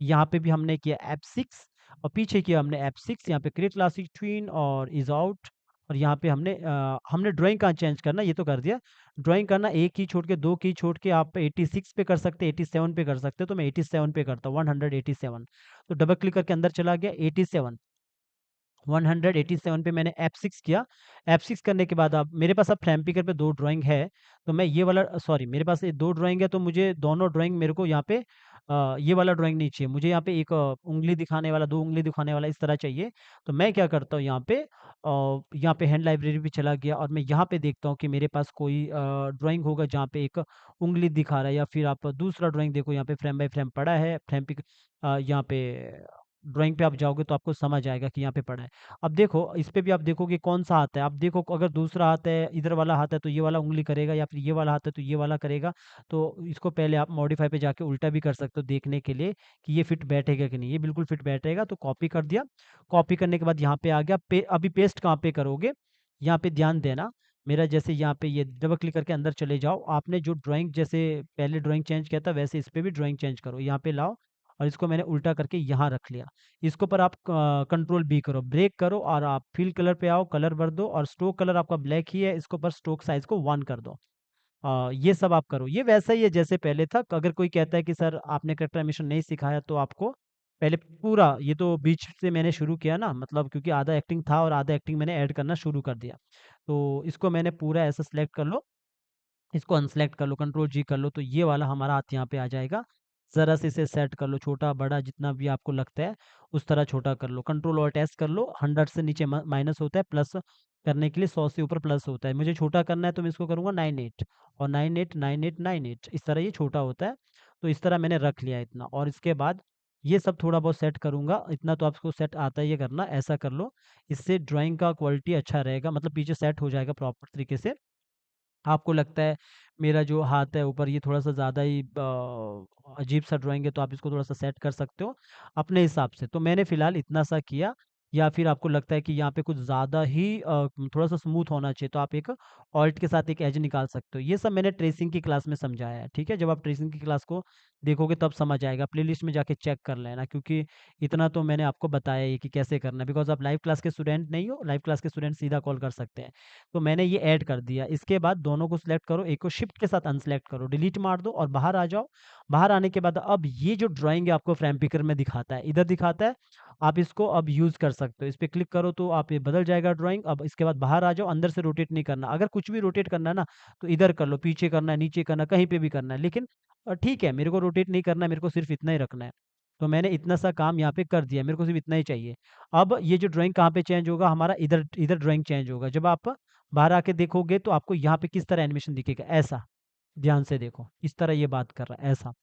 यहाँ पे भी हमने किया F6 और पीछे किया हमने F6, यहाँ पे क्रिएट क्लासिक ट्विन और इज़ आउट, और यहाँ पे हमने ड्राइंग कहाँ चेंज करना ये तो कर दिया। ड्राइंग करना 1 की छोड़ के 2 की छोड़ के आप 86 पे कर सकते हैं, 87 पे कर सकते हो, तो मैं 87 पे करता हूँ, 187। तो डबल क्लिक करके अंदर चला गया 87, 187 पे मैंने F6 किया। F6 करने के बाद अब मेरे पास अब फ्रेम पिकर पे 2 ड्राइंग है, तो मैं ये वाला सॉरी मेरे पास ये 2 ड्राइंग है, तो मुझे दोनों ड्राइंग मेरे को यहाँ पे ये वाला ड्राइंग नहीं चाहिए। मुझे यहाँ पे एक उँगली दिखाने वाला, 2 उँगली दिखाने वाला इस तरह चाहिए। तो मैं क्या करता हूँ यहाँ पे हैंड लाइब्रेरी पे चला गया और मैं यहाँ पे देखता हूँ कि मेरे पास कोई ड्राइंग होगा जहाँ पे एक उँगली दिखा रहा है, या फिर आप दूसरा ड्राइंग देखो, यहाँ पे फ्रेम बाय फ्रेम पड़ा है। फ्रेम पिक यहाँ पे ड्राइंग पे आप जाओगे तो आपको समझ आएगा कि यहाँ पे पड़ा है। अब देखो इस पे भी आप देखोगे कौन-सा हाथ है। आप देखो अगर दूसरा हाथ है, इधर वाला हाथ है तो ये वाला उँगली करेगा, या फिर ये वाला हाथ है तो ये वाला करेगा। तो इसको पहले आप मॉडिफाई पे जाके उल्टा भी कर सकते हो देखने के लिए कि ये फिट बैठेगा कि नहीं। ये बिल्कुल फिट बैठेगा, तो कॉपी कर दिया। कॉपी करने के बाद यहाँ पे आ गया अभी पेस्ट कहाँ पे करोगे? यहाँ पे ध्यान देना। मेरा जैसे यहाँ पे ये डबल क्लिक करके अंदर चले जाओ। आपने जो ड्राइंग जैसे पहले ड्राइंग चेंज किया था वैसे इस पे भी ड्राइंग चेंज करो। यहाँ पे लाओ और इसको मैंने उल्टा करके यहाँ रख लिया। इसके ऊपर आप कंट्रोल बी करो, ब्रेक करो और आप फिल कलर पे आओ, कलर भर दो और स्ट्रोक कलर आपका ब्लैक ही है, इसके ऊपर स्ट्रोक साइज़ को 1 कर दो। ये सब आप करो। ये वैसा ही है जैसे पहले था। अगर कोई कहता है कि सर आपने कैरेक्टर एनिमेशन नहीं सिखाया, तो आपको पहले पूरा ये तो बीच से मैंने शुरू किया ना, मतलब क्योंकि आधा एक्टिंग था और आधा एक्टिंग मैंने ऐड करना शुरू कर दिया। तो इसको मैंने पूरा ऐसा सेलेक्ट कर लो, इसको अनसेलेक्ट कर लो, कंट्रोल जी कर लो, तो ये वाला हमारा हाथ यहाँ पे आ जाएगा। ज़रा से इसे सेट कर लो, छोटा बड़ा जितना भी आपको लगता है उस तरह छोटा कर लो। कंट्रोल ऑल्ट एस कर लो, 100 से नीचे माइनस होता है, प्लस करने के लिए 100 से ऊपर प्लस होता है। मुझे छोटा करना है तो मैं इसको करूँगा 98 और 98 98 98, इस तरह ये छोटा होता है। तो इस तरह मैंने रख लिया इतना, और इसके बाद ये सब थोड़ा बहुत सेट करूँगा। इतना तो आपको सेट आता ही है करना, ऐसा कर लो। इससे ड्राइंग का क्वालिटी अच्छा रहेगा, मतलब पीछे सेट हो जाएगा प्रॉपर तरीके से। आपको लगता है मेरा जो हाथ है ऊपर ये थोड़ा-सा ज़्यादा ही अजीब-सा ड्राइंग है, तो आप इसको थोड़ा-सा सेट कर सकते हो अपने हिसाब से। तो मैंने फ़िलहाल इतना-सा किया, या फिर आपको लगता है कि यहाँ पे कुछ ज़्यादा ही थोड़ा-सा स्मूथ होना चाहिए, तो आप एक ऑल्ट के साथ एक एज निकाल सकते हो। ये सब मैंने ट्रेसिंग की क्लास में समझाया है, ठीक है? जब आप ट्रेसिंग की क्लास को देखोगे तब समझ आएगा। प्लेलिस्ट में जाके चेक कर लेना, क्योंकि इतना तो मैंने आपको बताया ही कि कैसे करना है, बिकॉज़ आप लाइव क्लास के स्टूडेंट नहीं हो। लाइव क्लास के स्टूडेंट सीधा कॉल कर सकते हैं। तो मैंने ये ऐड कर दिया। इसके बाद दोनों को सिलेक्ट करो, एक को शिफ्ट के साथ अनसेलेक्ट करो, डिलीट मार दो और बाहर आ जाओ। बाहर आने के बाद अब ये जो ड्राइंग है आपको फ्रेम पिकर में दिखाता है, इधर दिखाता है। आप इसको अब यूज़ कर सकते हो। इस पे क्लिक करो तो आप ये बदल जाएगा ड्राइंग। अब इसके बाद बाहर आ जाओ, अंदर से रोटेट नहीं करना। अगर कुछ भी रोटेट करना है ना, तो इधर कर लो, पीछे करना है, नीचे करना है, कहीं पे भी करना है। लेकिन ठीक है, मेरे को रोटेट नहीं करना है, मेरे को सिर्फ़ इतना ही रखना है। तो मैंने इतना सा काम यहाँ पे कर दिया, मेरे को सिर्फ़ इतना ही चाहिए। अब ये जो ड्राइंग कहाँ पे चेंज होगा हमारा, इधर इधर ड्राइंग चेंज होगा। जब आप बाहर आके देखोगे तो आपको यहाँ पे किस तरह एनिमेशन दिखेगा, ऐसा। ध्यान से देखो, इस तरह ये बात कर रहा है, ऐसा।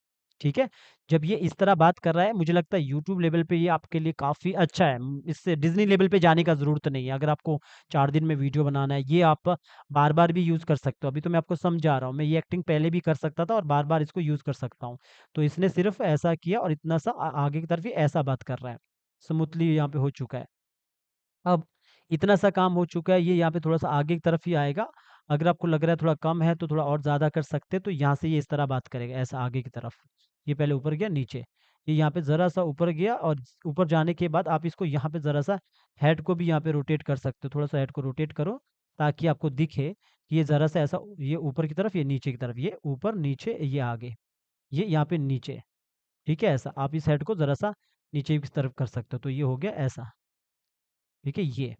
ठीक है? जब ये इस तरह बात कर रहा है, मुझे लगता है यूट्यूब लेवल पे ये आपके लिए काफ़ी अच्छा है। इससे डिज़नी लेवल पे जाने का ज़रूरत नहीं है। अगर आपको 4 दिन में वीडियो बनाना है, ये आप बार-बार भी यूज़ कर सकते हो। अभी तो मैं आपको समझा रहा हूँ, मैं ये एक्टिंग पहले भी कर सकता था और बार-बार इसको यूज़ कर सकता हूँ। तो इसने सिर्फ़ ऐसा किया और इतना सा आगे की तरफ ये ऐसा बात कर रहा है। स्मूथली यहाँ पे हो चुका है। अब इतना सा काम हो चुका है, ये यहाँ पे थोड़ा-सा आगे की तरफ ही आएगा। अगर आपको लग रहा है थोड़ा कम है, तो थोड़ा और ज़्यादा कर सकते हैं, तो यहाँ से ये इस तरह बात करेगा, ऐसा आगे की तरफ। ये पहले ऊपर गया, नीचे। ये यहाँ पे ज़रा-सा ऊपर गया और ऊपर जाने के बाद आप इसको यहाँ पे ज़रा-सा हेड को भी यहाँ पे रोटेट कर सकते हो। थोड़ा-सा हेड को रोटेट करो, ताकि आपको दिखे कि ये ज़रा-सा ऐसा, ये ऊपर की तरफ, ये नीचे की तरफ, ये ऊपर, नीचे, ये आगे, ये यहाँ पे नीचे। ठीक है? ऐसा। आप इस हेड को ज़रा-सा नीचे की तरफ कर सकते हो, तो ये हो गया ऐसा। ठीक है? ये।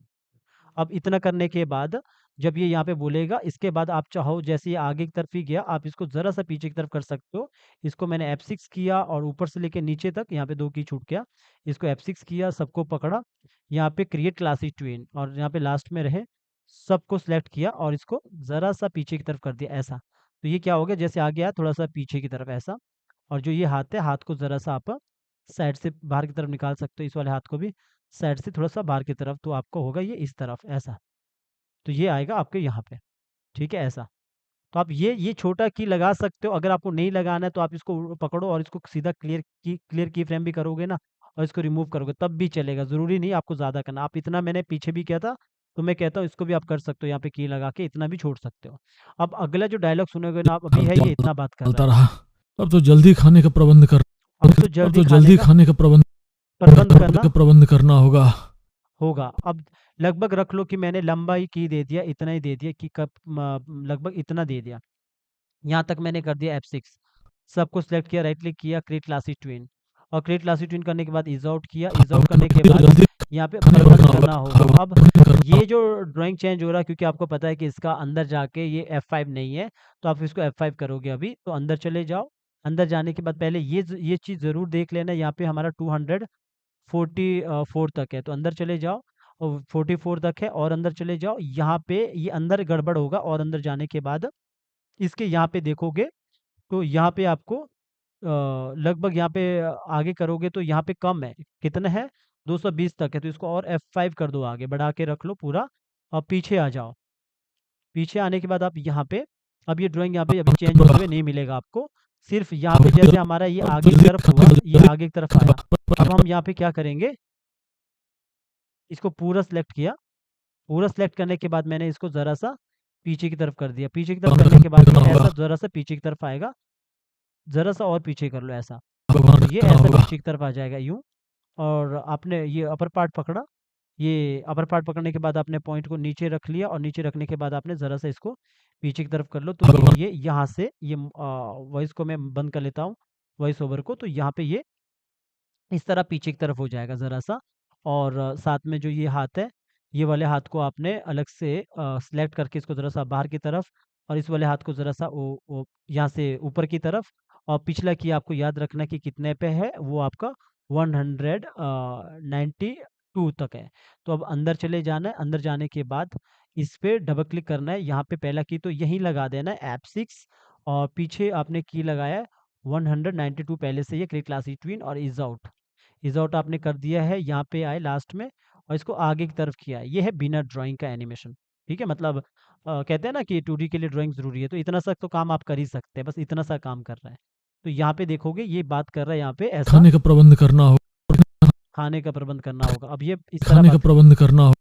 अब इतना करने के बाद जब ये यहाँ पे बोलेगा, इसके बाद आप चाहो जैसे ये आगे की तरफ ही गया, आप इसको ज़रा-सा पीछे की तरफ कर सकते हो। इसको मैंने F6 किया और ऊपर से लेके नीचे तक यहाँ पे 2 की छूट गया। इसको F6 किया, सबको पकड़ा, यहाँ पे क्रिएट क्लासेस ट्विन और यहाँ पे लास्ट में रहे, सबको सिलेक्ट किया और इसको ज़रा-सा पीछे की तरफ कर दिया, ऐसा। तो ये क्या हो गया, जैसे आगे आया थोड़ा-सा पीछे की तरफ, ऐसा। और जो ये हाथ है, हाथ को ज़रा-सा आप साइड से बाहर की तरफ निकाल सकते हो, इस वाले हाथ को भी साइड से थोड़ा-सा बाहर की तरफ, तो आपको होगा ये इस तरफ, ऐसा। तो ये आएगा आपके यहाँ पे, ठीक है, ऐसा। तो आप ये छोटा की लगा सकते हो। अगर आपको नहीं लगाना है तो आप इसको पकड़ो और इसको सीधा क्लियर की फ्रेम भी करोगे ना, और इसको रिमूव करोगे तब भी चलेगा। ज़रूरी नहीं आपको ज़्यादा करना। आप इतना मैंने पीछे भी किया था, तो मैं कहता हूँ इसको भी आप कर सकते हो, यहाँ पे की लगा के इतना भी छोड़ सकते हो। अब अगला जो डायलॉग सुनोगे ना आप, अभी है ये इतना बात कर रहा चलता है। रहा। अब तो जल्दी खाने का प्रबंध कर अब तो अब जल्दी तो खाने जल्दी का खाने का प्रबंध करना प्रबंध करना होगा। होगा। अब लगभग रख लो कि मैंने लंबा ही की दे दिया, इतना ही दे दिया कि कब लगभग इतना दे दिया। यहाँ तक मैंने कर दिया F6, सबको सिलेक्ट किया, राइट क्लिक किया, क्रिएट क्लासेस ट्विन, और क्रिएट क्लासेस ट्विन करने के बाद इज़ आउट किया। इज़ आउट करने के बाद जल्दी यहाँ पे खाने का प्रबंध प्रबंध करना होगा। अब करना ये जो ड्राइंग चेंज हो रहा है, क्योंकि आपको पता है कि इसका अंदर जाके ये F5 नहीं है, तो आप इसको F5 करोगे अभी। तो अंदर चले जाओ, अंदर जाने के बाद पहले ये चीज़ ज़रूर देख लेना, यहाँ पे हमारा 244 तक है, तो अंदर चले जाओ और 44 तक है, और अंदर चले जाओ। यहाँ पे ये अंदर गड़बड़ होगा, और अंदर जाने के बाद इसके यहाँ पे देखोगे तो यहाँ पे आपको लगभग यहाँ पे आगे करोगे तो यहाँ पे कम है। कितना है? 220 तक है, तो इसको और F5 कर दो, आगे बढ़ा के रख लो पूरा, और पीछे आ जाओ। पीछे आने के बाद आप यहाँ पे, अब ये ड्राइंग यहाँ पे अभी चेंज होते हुए नहीं मिलेगा आपको। सिर्फ यहाँ पे जैसे हमारा ये अब आगे की जल्दी तरफ खाने हुआ, का ये जल्दी आगे की तरफ खाने आया। का अब हम यहाँ पे क्या करेंगे, इसको पूरा सिलेक्ट किया। पूरा सिलेक्ट करने के बाद मैंने इसको ज़रा-सा पीछे की तरफ कर दिया। पीछे की तरफ करने के बाद ये करना होगा। ऐसा ज़रा-सा पीछे की तरफ आएगा। ज़रा-सा और पीछे कर लो, ऐसा। भगवान तो ये करना ऐसा होगा। पीछे की तरफ आ जाएगा यूँ। और आपने ये अपर पार्ट पकड़ा, ये अपर पार्ट पकड़ने के बाद आपने पॉइंट को नीचे रख लिया, और नीचे रखने के बाद आपने ज़रा-सा इसको पीछे की तरफ कर लो। तो भगवान ये यहाँ से ये वॉइस को मैं बंद कर लेता हूँ, वॉइस ओवर को। तो यहाँ पे ये इस तरह पीछे की तरफ हो जाएगा ज़रा-सा। और साथ में जो ये हाथ है, ये वाले हाथ को आपने अलग से सेलेक्ट करके इसको ज़रा-सा बाहर की तरफ, और इस वाले हाथ को ज़रा-सा ओ ओ यहाँ से ऊपर की तरफ, और पिछला की आपको याद रखना कि कितने पे है, वो आपका 192 तक है। तो अब अंदर चले जाना है, अंदर जाने के बाद इस पे डबल क्लिक करना है। यहाँ पे पहला की तो यहीं लगा देना है F6, और पीछे आपने की लगाया है 192 पहले से, ये क्लिक क्लास ट्विन और इज आउट आपने कर दिया है। यहाँ पे आए लास्ट में और इसको आगे की तरफ किया है। ये है बिना ड्राइंग का एनिमेशन। ठीक है, मतलब कहते हैं ना कि 2D के लिए ड्राइंग ज़रूरी है, तो इतना सा तो काम आप कर ही सकते हैं, बस इतना सा काम कर रहा है। तो यहाँ पे देखोगे ये बात कर रहा है, यहाँ पे ऐसा खाने का प्रबंध करना हो, खाने का प्रबंध करना होगा। अब ये इस तरह खाने का बात प्रबंध करना हो,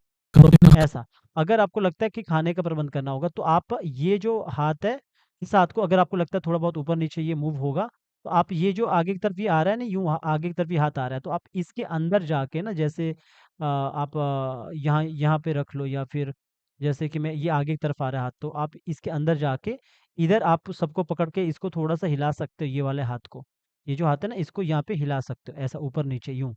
ऐसा, अगर आपको लगता है कि खाने का प्रबंध करना होगा, तो आप ये जो हाथ है, इस हाथ को अगर आपको लगता है थोड़ा बहुत ऊपर नीचे ये मूव होगा, तो आप ये जो आगे की तरफ ये आ रहा है ना, यूं आगे की तरफ ये हाथ आ रहा है, तो आप इसके अंदर जाके ना, जैसे आप यहाँ यहाँ पे रख लो, या फिर जैसे कि मैं ये आगे की तरफ आ रहा है हाथ, तो आप इसके अंदर जाके इधर आप सबको पकड़ के इसको थोड़ा सा हिला सकते हो, ये वाले हाथ को, ये जो हाथ है ना, इसको यहाँ पे हिला सकते हो ऐसा ऊपर नीचे यूं।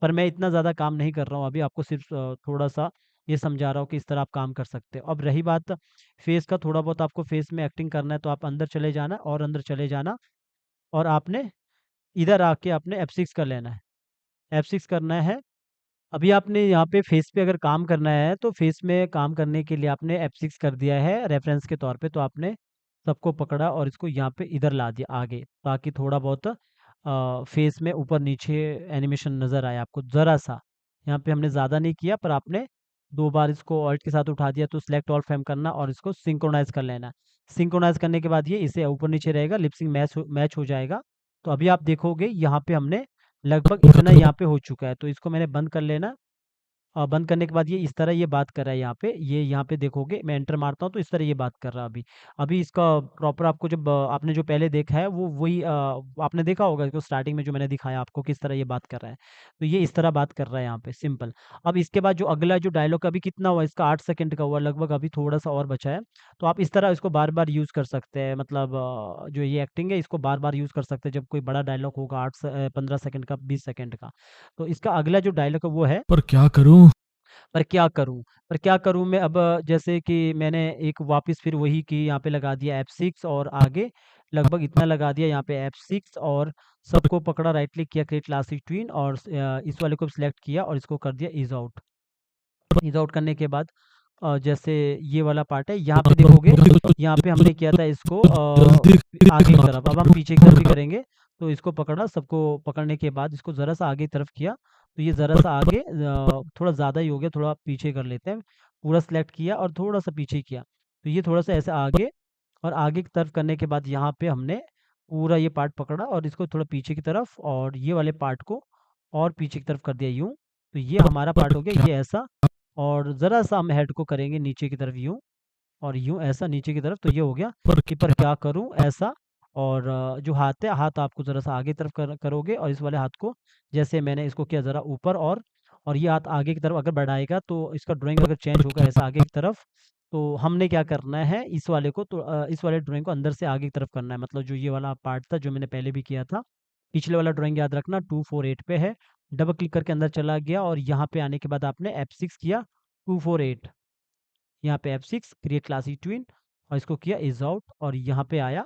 पर मैं इतना ज़्यादा काम नहीं कर रहा हूँ अभी, आपको सिर्फ थोड़ा सा ये समझा रहा हूँ कि इस तरह आप काम कर सकते हो। अब रही बात फेस का, थोड़ा बहुत आपको फेस में एक्टिंग करना है, तो आप अंदर चले जाना, और अंदर चले जाना, और आपने इधर आके आपने F6 कर लेना है, F6 करना है। अभी आपने यहाँ पे फेस पे अगर काम करना है, तो फेस में काम करने के लिए आपने F6 कर दिया है रेफरेंस के तौर पे, तो आपने सबको पकड़ा और इसको यहाँ पे इधर ला दिया आगे, ताकि थोड़ा बहुत फेस में ऊपर नीचे एनिमेशन नज़र आए आपको ज़रा सा। यहाँ पे हमने ज़्यादा नहीं किया, पर आपने 2 बार इसको ऑल्ट के साथ उठा दिया, तो सिलेक्ट ऑल फ्रेम करना और इसको सिंक्रोनाइज कर लेना। सिंक्रोनाइज करने के बाद ये इसे ऊपर नीचे रहेगा, लिपसिंग मैच हो जाएगा। तो अभी आप देखोगे यहाँ पे हमने लगभग इतना यहाँ पे हो चुका है, तो इसको मैंने बंद कर लेना। और बंद करने के बाद ये इस तरह ये बात कर रहा है यहाँ पे, ये यहाँ पे देखोगे मैं एंटर मारता हूँ, तो इस तरह ये बात कर रहा है अभी। अभी इसका प्रॉपर आपको जब आपने जो पहले देखा है वो वही आपने देखा होगा इसको स्टार्टिंग में जो मैंने दिखाया आपको किस तरह ये बात कर रहा है, तो ये इस तरह बात कर रहा है यहाँ पे सिंपल। अब इसके बाद जो अगला जो डायलॉग अभी कितना हुआ इसका, 8 सेकंड का हुआ लगभग, अभी थोड़ा सा और बचा है। तो आप इस तरह इसको बार बार यूज़ कर सकते हैं, मतलब जो ये एक्टिंग है इसको बार बार यूज़ कर सकते हैं जब कोई बड़ा डायलॉग होगा 15 सेकंड का, 20 सेकंड का। तो इसका अगला जो डायलॉग है वो है, पर क्या करूं? पर क्या करूँ? पर क्या करूँ मैं अब, जैसे कि मैंने एक वापस फिर वही की यहाँ पे लगा दिया F6, और आगे लगभग इतना लगा दिया यहाँ पे F6, और सबको पकड़ा, राइट क्लिक किया, क्रिएट क्लासिक ट्विन, और इस वाले को सिलेक्ट किया और इसको कर दिया इज़ आउट। इज़ आउट करने के बाद जैसे ये वाला पार्ट है, यहाँ पे देखोगे, यहाँ पे हमने किया था इसको जल्दी आगे की दिखना। तरफ, अब हम पीछे की तरफ भी करेंगे। तो इसको पकड़ा, सबको पकड़ने के बाद इसको ज़रा सा आगे की तरफ किया, तो ये ज़रा पर, सा आगे थोड़ा ज़्यादा ही हो गया, थोड़ा पीछे कर लेते हैं। पूरा सेलेक्ट किया और थोड़ा सा पीछे किया, तो ये थोड़ा सा ऐसे आगे, और आगे की तरफ करने के बाद यहाँ पे हमने पूरा ये पार्ट पकड़ा और इसको थोड़ा पीछे की तरफ, और ये वाले पार्ट को और पीछे की तरफ कर दिया यूँ। तो ये हमारा पर पार्ट हो गया क्या? ये ऐसा, और ज़रा सा हम हेड को करेंगे नीचे की तरफ यूँ, और यूँ ऐसा नीचे की तरफ, तो ये हो गया पर कि पर क्या? क्या करूँ ऐसा। और जो हाथ है, हाथ आपको ज़रा सा आगे की तरफ करोगे, और इस वाले हाथ को जैसे मैंने इसको किया ज़रा ऊपर, और ये हाथ आगे की तरफ अगर बढ़ाएगा तो इसका ड्राइंग अगर चेंज पर होगा क्या? ऐसा आगे की तरफ। तो हमने क्या करना है, इस वाले को तो इस वाले ड्राइंग को अंदर से आगे की तरफ करना है, मतलब जो ये वाला पार्ट था जो मैंने पहले भी किया था। पिछले वाला ड्राइंग याद रखना 248 पे है, डबल क्लिक करके अंदर चला गया, और यहाँ पे आने के बाद आपने F6 किया, 248, यहाँ पे F6 क्रिएट क्लासिक ट्विन, और इसको किया इज आउट, और यहाँ पे आया,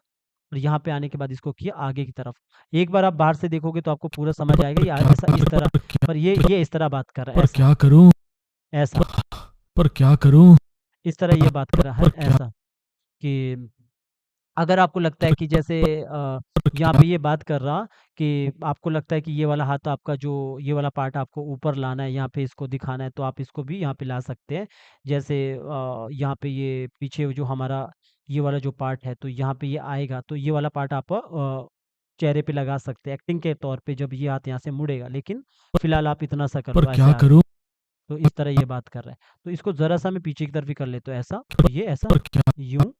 और यहाँ पे आने के बाद इसको किया आगे की तरफ। एक बार आप बाहर से देखोगे तो आपको पूरा समझ आएगा, पर ये क्या? ऐसा इस तरह, पर क्या? पर ये इस तरह बात कर रहा है पर ऐसा, क्या करूं? ऐसा पर क्या करूं? इस तरह ये बात कर रहा है पर क्या? ऐसा, कि अगर आपको लगता है पर कि जैसे यहाँ क्या? पे ये बात कर रहा कि आपको लगता है कि ये वाला हाथ आपका, जो ये वाला पार्ट आपको ऊपर लाना है, यहाँ पे इसको दिखाना है, तो आप इसको भी यहाँ पे ला सकते हैं। जैसे यहाँ पे ये पीछे जो हमारा ये वाला जो पार्ट है, तो यहाँ पे ये आएगा, तो ये वाला पार्ट आप चेहरे पे लगा सकते हैं एक्टिंग के तौर पे, जब ये हाथ यहाँ से मुड़ेगा। लेकिन फिलहाल आप इतना सा कर पर लो ऐसे क्या आगे, करूं? तो इस तरह ये बात कर रहा है। तो इसको ज़रा सा मैं पीछे की तरफ भी कर लेता हूँ ऐसा, तो ये ऐसा पर क्या? यूं,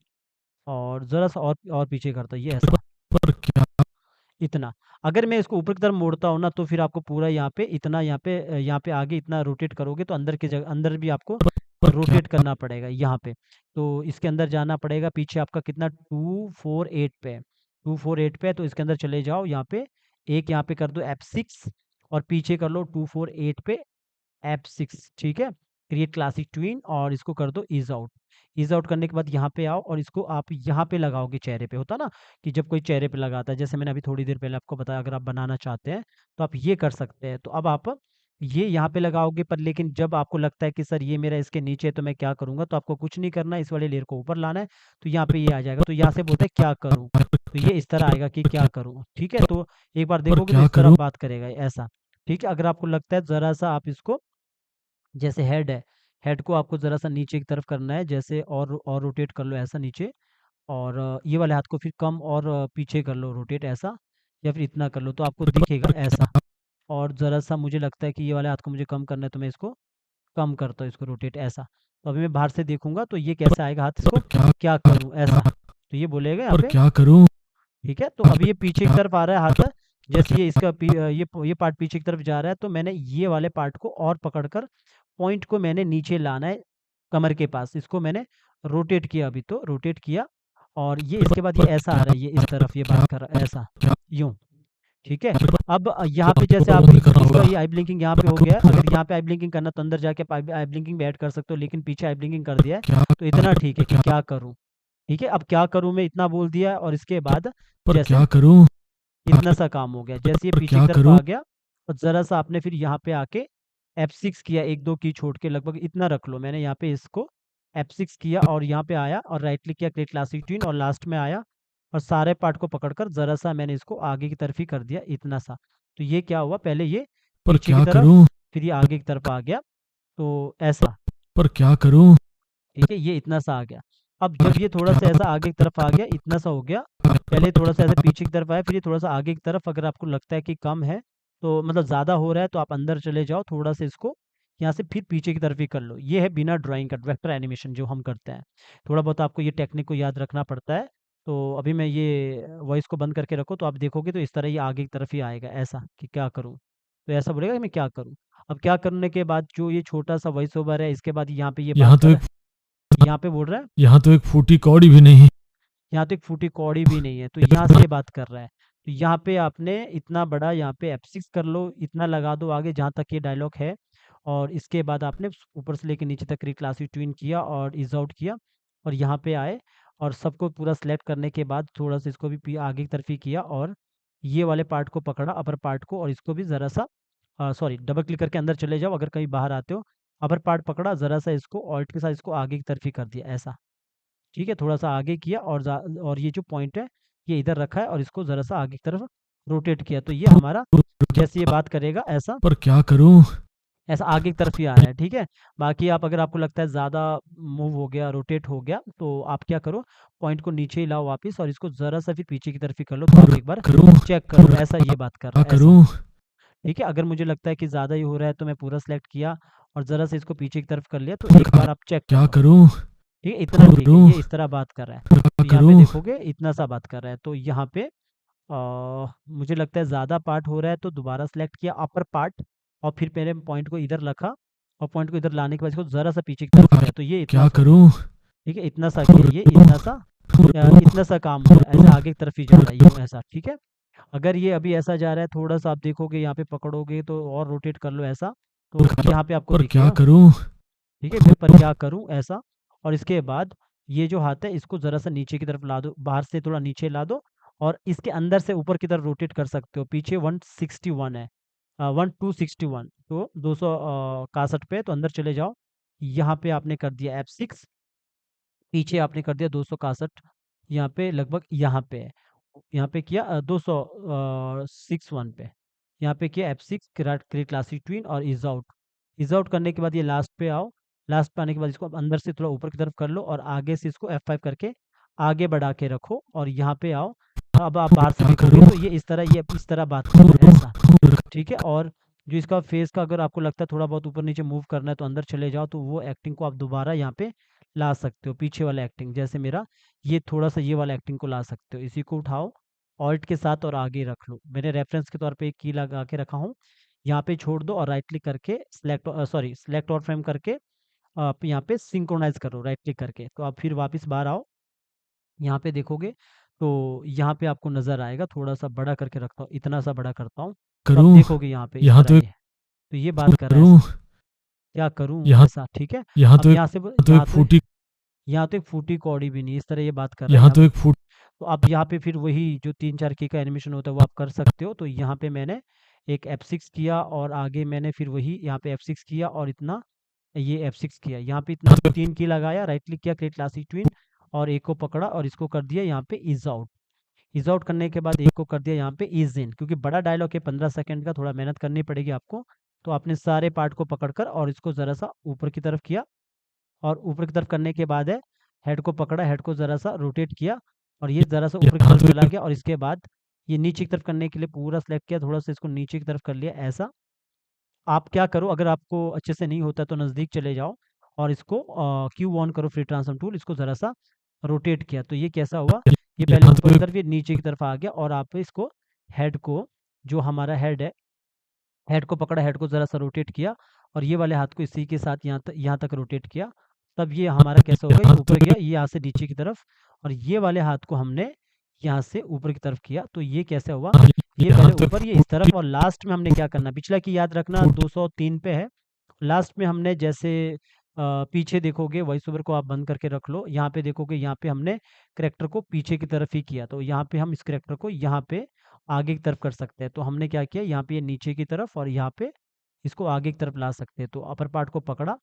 और ज़रा सा और पीछे करता हूँ ये ऐसा, पर क्या? इतना। अगर मैं इसको ऊपर की तरफ मोड़ता हूँ ना, तो फिर आपको पूरा यहाँ पे इतना, यहाँ पे आगे इतना रोटेट करोगे, तो अंदर की जगह अंदर भी आपको पर क्या? रोटेट करना पड़ेगा यहाँ पे। तो इसके अंदर जाना पड़ेगा, पीछे आपका कितना 248 पे है, 248 पे है, तो इसके अंदर चले जाओ, यहाँ पे एक यहाँ पे कर दो F6, और पीछे कर लो 248 पे F6, ठीक है। क्रिएट क्लासिक ट्विन और इसको कर दो ईज आउट। ईज आउट करने के बाद यहाँ पे आओ और इसको आप यहाँ पे लगाओगे, चेहरे पे होता ना कि जब कोई चेहरे पे लगाता है, जैसे मैंने अभी थोड़ी देर पहले आपको बताया, अगर आप बनाना चाहते हैं तो आप ये कर सकते हैं। तो अब आप ये यहाँ पे लगाओगे, पर लेकिन जब आपको लगता है कि सर ये मेरा इसके नीचे है, तो मैं क्या करूँगा, तो आपको कुछ नहीं करना है, इस वाले लेयर को ऊपर लाना है, तो यहाँ पे ये आ जाएगा। तो यहाँ से बोलते हैं क्या करूँ, तो ये इस तरह आएगा कि क्या करूँ, ठीक है। तो एक बार पर देखोगे तो क्या इस तरह करूं? बात करेगा ऐसा, ठीक है। अगर आपको लगता है ज़रा सा आप इसको, जैसे हेड है, हेड को आपको ज़रा सा नीचे की तरफ करना है, जैसे और रोटेट कर लो ऐसा नीचे, और ये वाले हाथ को फिर कम और पीछे कर लो रोटेट ऐसा, या फिर इतना कर लो तो आपको दिखेगा पर ऐसा। और ज़रा सा मुझे लगता है कि ये वाले हाथ को मुझे कम करना है, तो मैं इसको कम करता हूँ, इसको रोटेट ऐसा। तो अभी मैं बाहर से देखूंगा तो ये कैसे आएगा हाथ, इसको क्या क्या करूँ ऐसा, तो ये बोलेगा यहाँ पर पे, क्या करूं? ठीक है। तो अभी ये पीछे की तरफ आ रहा है हाथ, जैसे ये इसका ये पार्ट पीछे की तरफ जा रहा है, तो मैंने ये वाले पार्ट को और पकड़कर पॉइंट को मैंने नीचे लाना है कमर के पास, इसको मैंने रोटेट किया, अभी तो रोटेट किया, और ये इसके बाद ये ऐसा आ रहा है, ये इस तरफ ये बात कर रहा है ऐसा, यूं, ठीक है। अब यहाँ पे जैसे आप प्रबंध करना इसका होगा। ये आई ब्लिंकिंग यहाँ पे हो गया है, अगर यहाँ पे आई ब्लिंकिंग करना तो अंदर जाके आई ब्लिंकिंग भी ऐड कर सकते हो, लेकिन पीछे आई ब्लिंकिंग कर दिया है, क्या तो इतना ठीक है कि क्या करूँ, ठीक है। अब क्या करूँ मैं इतना बोल दिया, और इसके बाद पर जैसे क्या करूं? इतना सा काम हो गया, जैसे ये पर पीछे की क्या तरफ करूं? आ गया, और ज़रा सा आपने फिर यहाँ पे आके F6 किया, एक दो की छोड़ के लगभग इतना रख लो, मैंने यहाँ पे इसको F6 किया और यहाँ पे आया और राइट क्लिक किया, क्रिएट क्लासिक ट्विन, और लास्ट में आया और सारे पार्ट को पकड़कर ज़रा सा मैंने इसको आगे की तरफ ही कर दिया, इतना सा। तो ये क्या हुआ, पहले ये पर पीछे की क्या तरफ, करूं? फिर ये आगे की तरफ आ गया, तो ऐसा, पर क्या करूं? ठीक है, ये इतना सा आ गया। अब जब ये थोड़ा सा ऐसा आगे की तरफ आ गया, इतना सा हो गया, पहले थोड़ा सा ऐसे पीछे की तरफ आया, फिर ये थोड़ा सा आगे की तरफ, अगर आपको लगता है कि कम है, तो मतलब ज़्यादा हो रहा है, तो आप अंदर चले जाओ थोड़ा सा, इसको यहाँ से फिर पीछे की तरफ ही कर लो। ये है बिना ड्राइंग का वेक्टर एनिमेशन जो हम करते हैं। थोड़ा बहुत आपको ये टेक्निक को याद रखना पड़ता है। तो अभी मैं ये वॉइस को बंद करके रखो, तो आप देखोगे तो इस तरह ये आगे की तरफ ही आएगा ऐसा, कि क्या करूँ, तो ऐसा बोलेगा कि मैं क्या करूँ। अब क्या करने के बाद जो ये छोटा सा वॉइस ओवर है, इसके बाद यहाँ पे ये बात यहाँ कर तो एक रहा है, यहाँ पे बोल रहा है, यहाँ तो एक फूटी कौड़ी भी नहीं। यहाँ तो एक फूटी कौड़ी भी नहीं है, तो यहाँ से ये बात कर रहा है। तो यहाँ पे आपने इतना बड़ा यहाँ पे F6 कर लो, इतना लगा दो आगे जहाँ तक ये डायलॉग है, और इसके बाद आपने ऊपर से लेके नीचे तक क्लासिक ट्यून किया और इज आउट किया, और यहाँ पे आए और सबको पूरा सेलेक्ट करने के बाद थोड़ा सा इसको भी आगे की तरफ ही किया, और ये वाले पार्ट को पकड़ा, अपर पार्ट को, और इसको भी ज़रा सा सॉरी डबल क्लिक करके अंदर चले जाओ अगर कहीं बाहर आते हो, अपर पार्ट पकड़ा, ज़रा सा इसको ऑल्ट के साथ इसको आगे की तरफ ही कर दिया ऐसा, ठीक है। थोड़ा सा आगे किया, और ये जो पॉइंट है ये इधर रखा है, और इसको ज़रा सा आगे की तरफ रोटेट किया, तो ये हमारा जैसे ये बात करेगा ऐसा, पर क्या करूं? ऐसा आगे की तरफ ही आ रहा है, ठीक है। बाकी आप अगर आपको लगता है ज़्यादा मूव हो गया, रोटेट हो गया, तो आप क्या करो, पॉइंट को नीचे ही लाओ वापस, और इसको ज़रा सा फिर पीछे की तरफ ही कर लो, तो आप एक बार करूं? चेक कर लो, ऐसा ये बात कर क्या रहा है ऐसा, करूं? ठीक है। अगर मुझे लगता है कि ज़्यादा ही हो रहा है, तो मैं पूरा सेलेक्ट किया और ज़रा सा इसको पीछे की तरफ कर लिया, तो पर एक बार आप चेक कर क्या लो, करूं? ठीक है, इतना ठीक है, करूं? ये इस तरह बात कर रहा है। क्या तो यहाँ पे करूं? देखोगे इतना सा बात कर रहा है, तो यहाँ पे मुझे लगता है ज़्यादा पार्ट हो रहा है, तो दोबारा सेलेक्ट किया अपर पार्ट, और फिर पहले पॉइंट को इधर रखा, और पॉइंट को इधर लाने के बाद इसको ज़रा सा पीछे की तरफ किया, तो ये इतना क्या सा हो गया, करूं? ठीक है, इतना सा किया, ये इतना सा इतना सा काम हो रहा है, ऐसे आगे की तरफ ही जा रहा है यूँ ऐसा, ठीक है। अगर ये अभी ऐसा जा रहा है, थोड़ा सा आप देखोगे यहाँ पे पकड़ोगे तो और रोटेट कर लो ऐसा, तो यहाँ पे आपको पर क्या दिखेगा, करूं? ठीक है। फिर पर क्या करूँ ऐसा, और इसके बाद ये जो हाथ है इसको ज़रा सा नीचे की तरफ ला दो, बाहर से थोड़ा नीचे ला दो, और इसके अंदर से ऊपर की तरफ रोटेट कर सकते हो। पीछे 161 है, 1261, तो 261 पे, तो अंदर चले जाओ, यहाँ पे आपने कर दिया F6, पीछे आपने कर दिया 261, यहाँ पे लगभग यहाँ पे है, यहाँ पे किया 261 पे, यहाँ पे किया F6, क्रिएट क्लासिक ट्विन और इज आउट। इज आउट करने के बाद ये लास्ट पे आओ, लास्ट पे आने के बाद इसको अंदर से थोड़ा ऊपर की तरफ कर लो, और आगे से इसको F5 करके आगे बढ़ा के रखो, और यहाँ पे आओ। अब आप बाहर से क्या देखोगे करूं? तो ये इस तरह बात कर रहा है ऐसा, ठीक है। और जो इसका फेस का अगर आपको लगता है थोड़ा बहुत ऊपर नीचे मूव करना है, तो अंदर चले जाओ, तो वो एक्टिंग को आप दोबारा यहाँ पे ला सकते हो, पीछे वाला एक्टिंग, जैसे मेरा ये थोड़ा सा ये वाला एक्टिंग को ला सकते हो, इसी को उठाओ ऑल्ट के साथ और आगे रख लो। मैंने रेफरेंस के तौर पे एक की लगा के रखा हूँ, यहाँ पे छोड़ दो और राइट क्लिक करके सेलेक्ट और फ्रेम करके आप यहाँ पे सिंक्रोनाइज करो राइट क्लिक करके, तो आप फिर वापस बाहर आओ, यहाँ पे देखोगे तो यहाँ पे आपको नज़र आएगा, थोड़ा सा बड़ा करके रखता हूँ, इतना सा बड़ा करता हूँ, तो आप करूं? देखोगे यहाँ पे इस यहाँ तरह तो एक ये, तो ये बात कर रहा है करूं? ऐसा, क्या करूँ यहाँ ऐसा, ठीक है। यहाँ अब तो एक यहाँ से यहाँ तो एक फूटी कौड़ी भी नहीं, इस तरह ये बात कर रहा है यहाँ यहाँ तो पे। एक फूट तो अब यहाँ पे फिर वही जो 3-4 की का एनिमेशन होता है वो आप कर सकते हो। तो यहाँ पे मैंने एक F6 किया और आगे मैंने फिर वही यहाँ पे F6 किया और इतना ये F6 किया। यहाँ पे इतना यहाँ तो 3 की लगाया, राइट क्लिक किया, क्रिएट क्लासिक ट्विन और एक को पकड़ा और इसको कर दिया यहाँ पे ईज़ आउट। ईज़ आउट करने के बाद एक को कर दिया यहाँ पे ईज़ इन, क्योंकि बड़ा डायलॉग है 15 सेकंड का, थोड़ा मेहनत करनी पड़ेगी आपको। तो आपने सारे पार्ट को पकड़कर और इसको ज़रा-सा ऊपर की तरफ किया और ऊपर की तरफ करने के बाद है हेड को पकड़ा, हेड को ज़रा-सा रोटेट किया और ये ज़रा-सा ऊपर की यहाँ तरफ तो चला एक गया और इसके बाद ये नीचे की तरफ करने के लिए पूरा सेलेक्ट किया, थोड़ा-सा इसको नीचे की तरफ कर लिया ऐसा। आप क्या करो, अगर आपको अच्छे से नहीं होता तो नज़दीक चले जाओ और इसको क्यू ऑन करो फ्री ट्रांसफॉर्म टूल, इसको ज़रा-सा रोटेट किया। तो ये कैसा हुआ, ये पहले यहाँ ऊपर तो की एक तरफ, ये नीचे की तरफ आ गया और आप इसको हेड को, जो हमारा हेड है, हेड को पकड़ा, हेड को ज़रा-सा रोटेट किया और ये वाले हाथ को इसी के साथ यहाँ तक रोटेट किया। तब ये हमारा कैसा होगा, ये यहाँ तो ऊपर गया, ये यहाँ से नीचे की तरफ और ये वाले हाथ को हमने यहाँ से ऊपर की तरफ किया। तो ये कैसे हुआ, ये यहाँ पहले तो एक ऊपर, ये इस तरफ और लास्ट में हमने क्या करना, पिछला की याद रखना फूट 203 पे है। लास्ट में हमने जैसे पीछे देखोगे, वॉइस ओवर को आप बंद करके रख लो, यहाँ पे देखोगे, यहाँ पे हमने करैक्टर को पीछे की तरफ ही किया। तो यहाँ पे हम इस करैक्टर को यहाँ पे आगे की तरफ कर सकते हैं। तो हमने क्या किया, यहाँ पे ये नीचे की तरफ और यहाँ पे इसको आगे की तरफ ला सकते हैं। तो अपर पार्ट को पकड़ा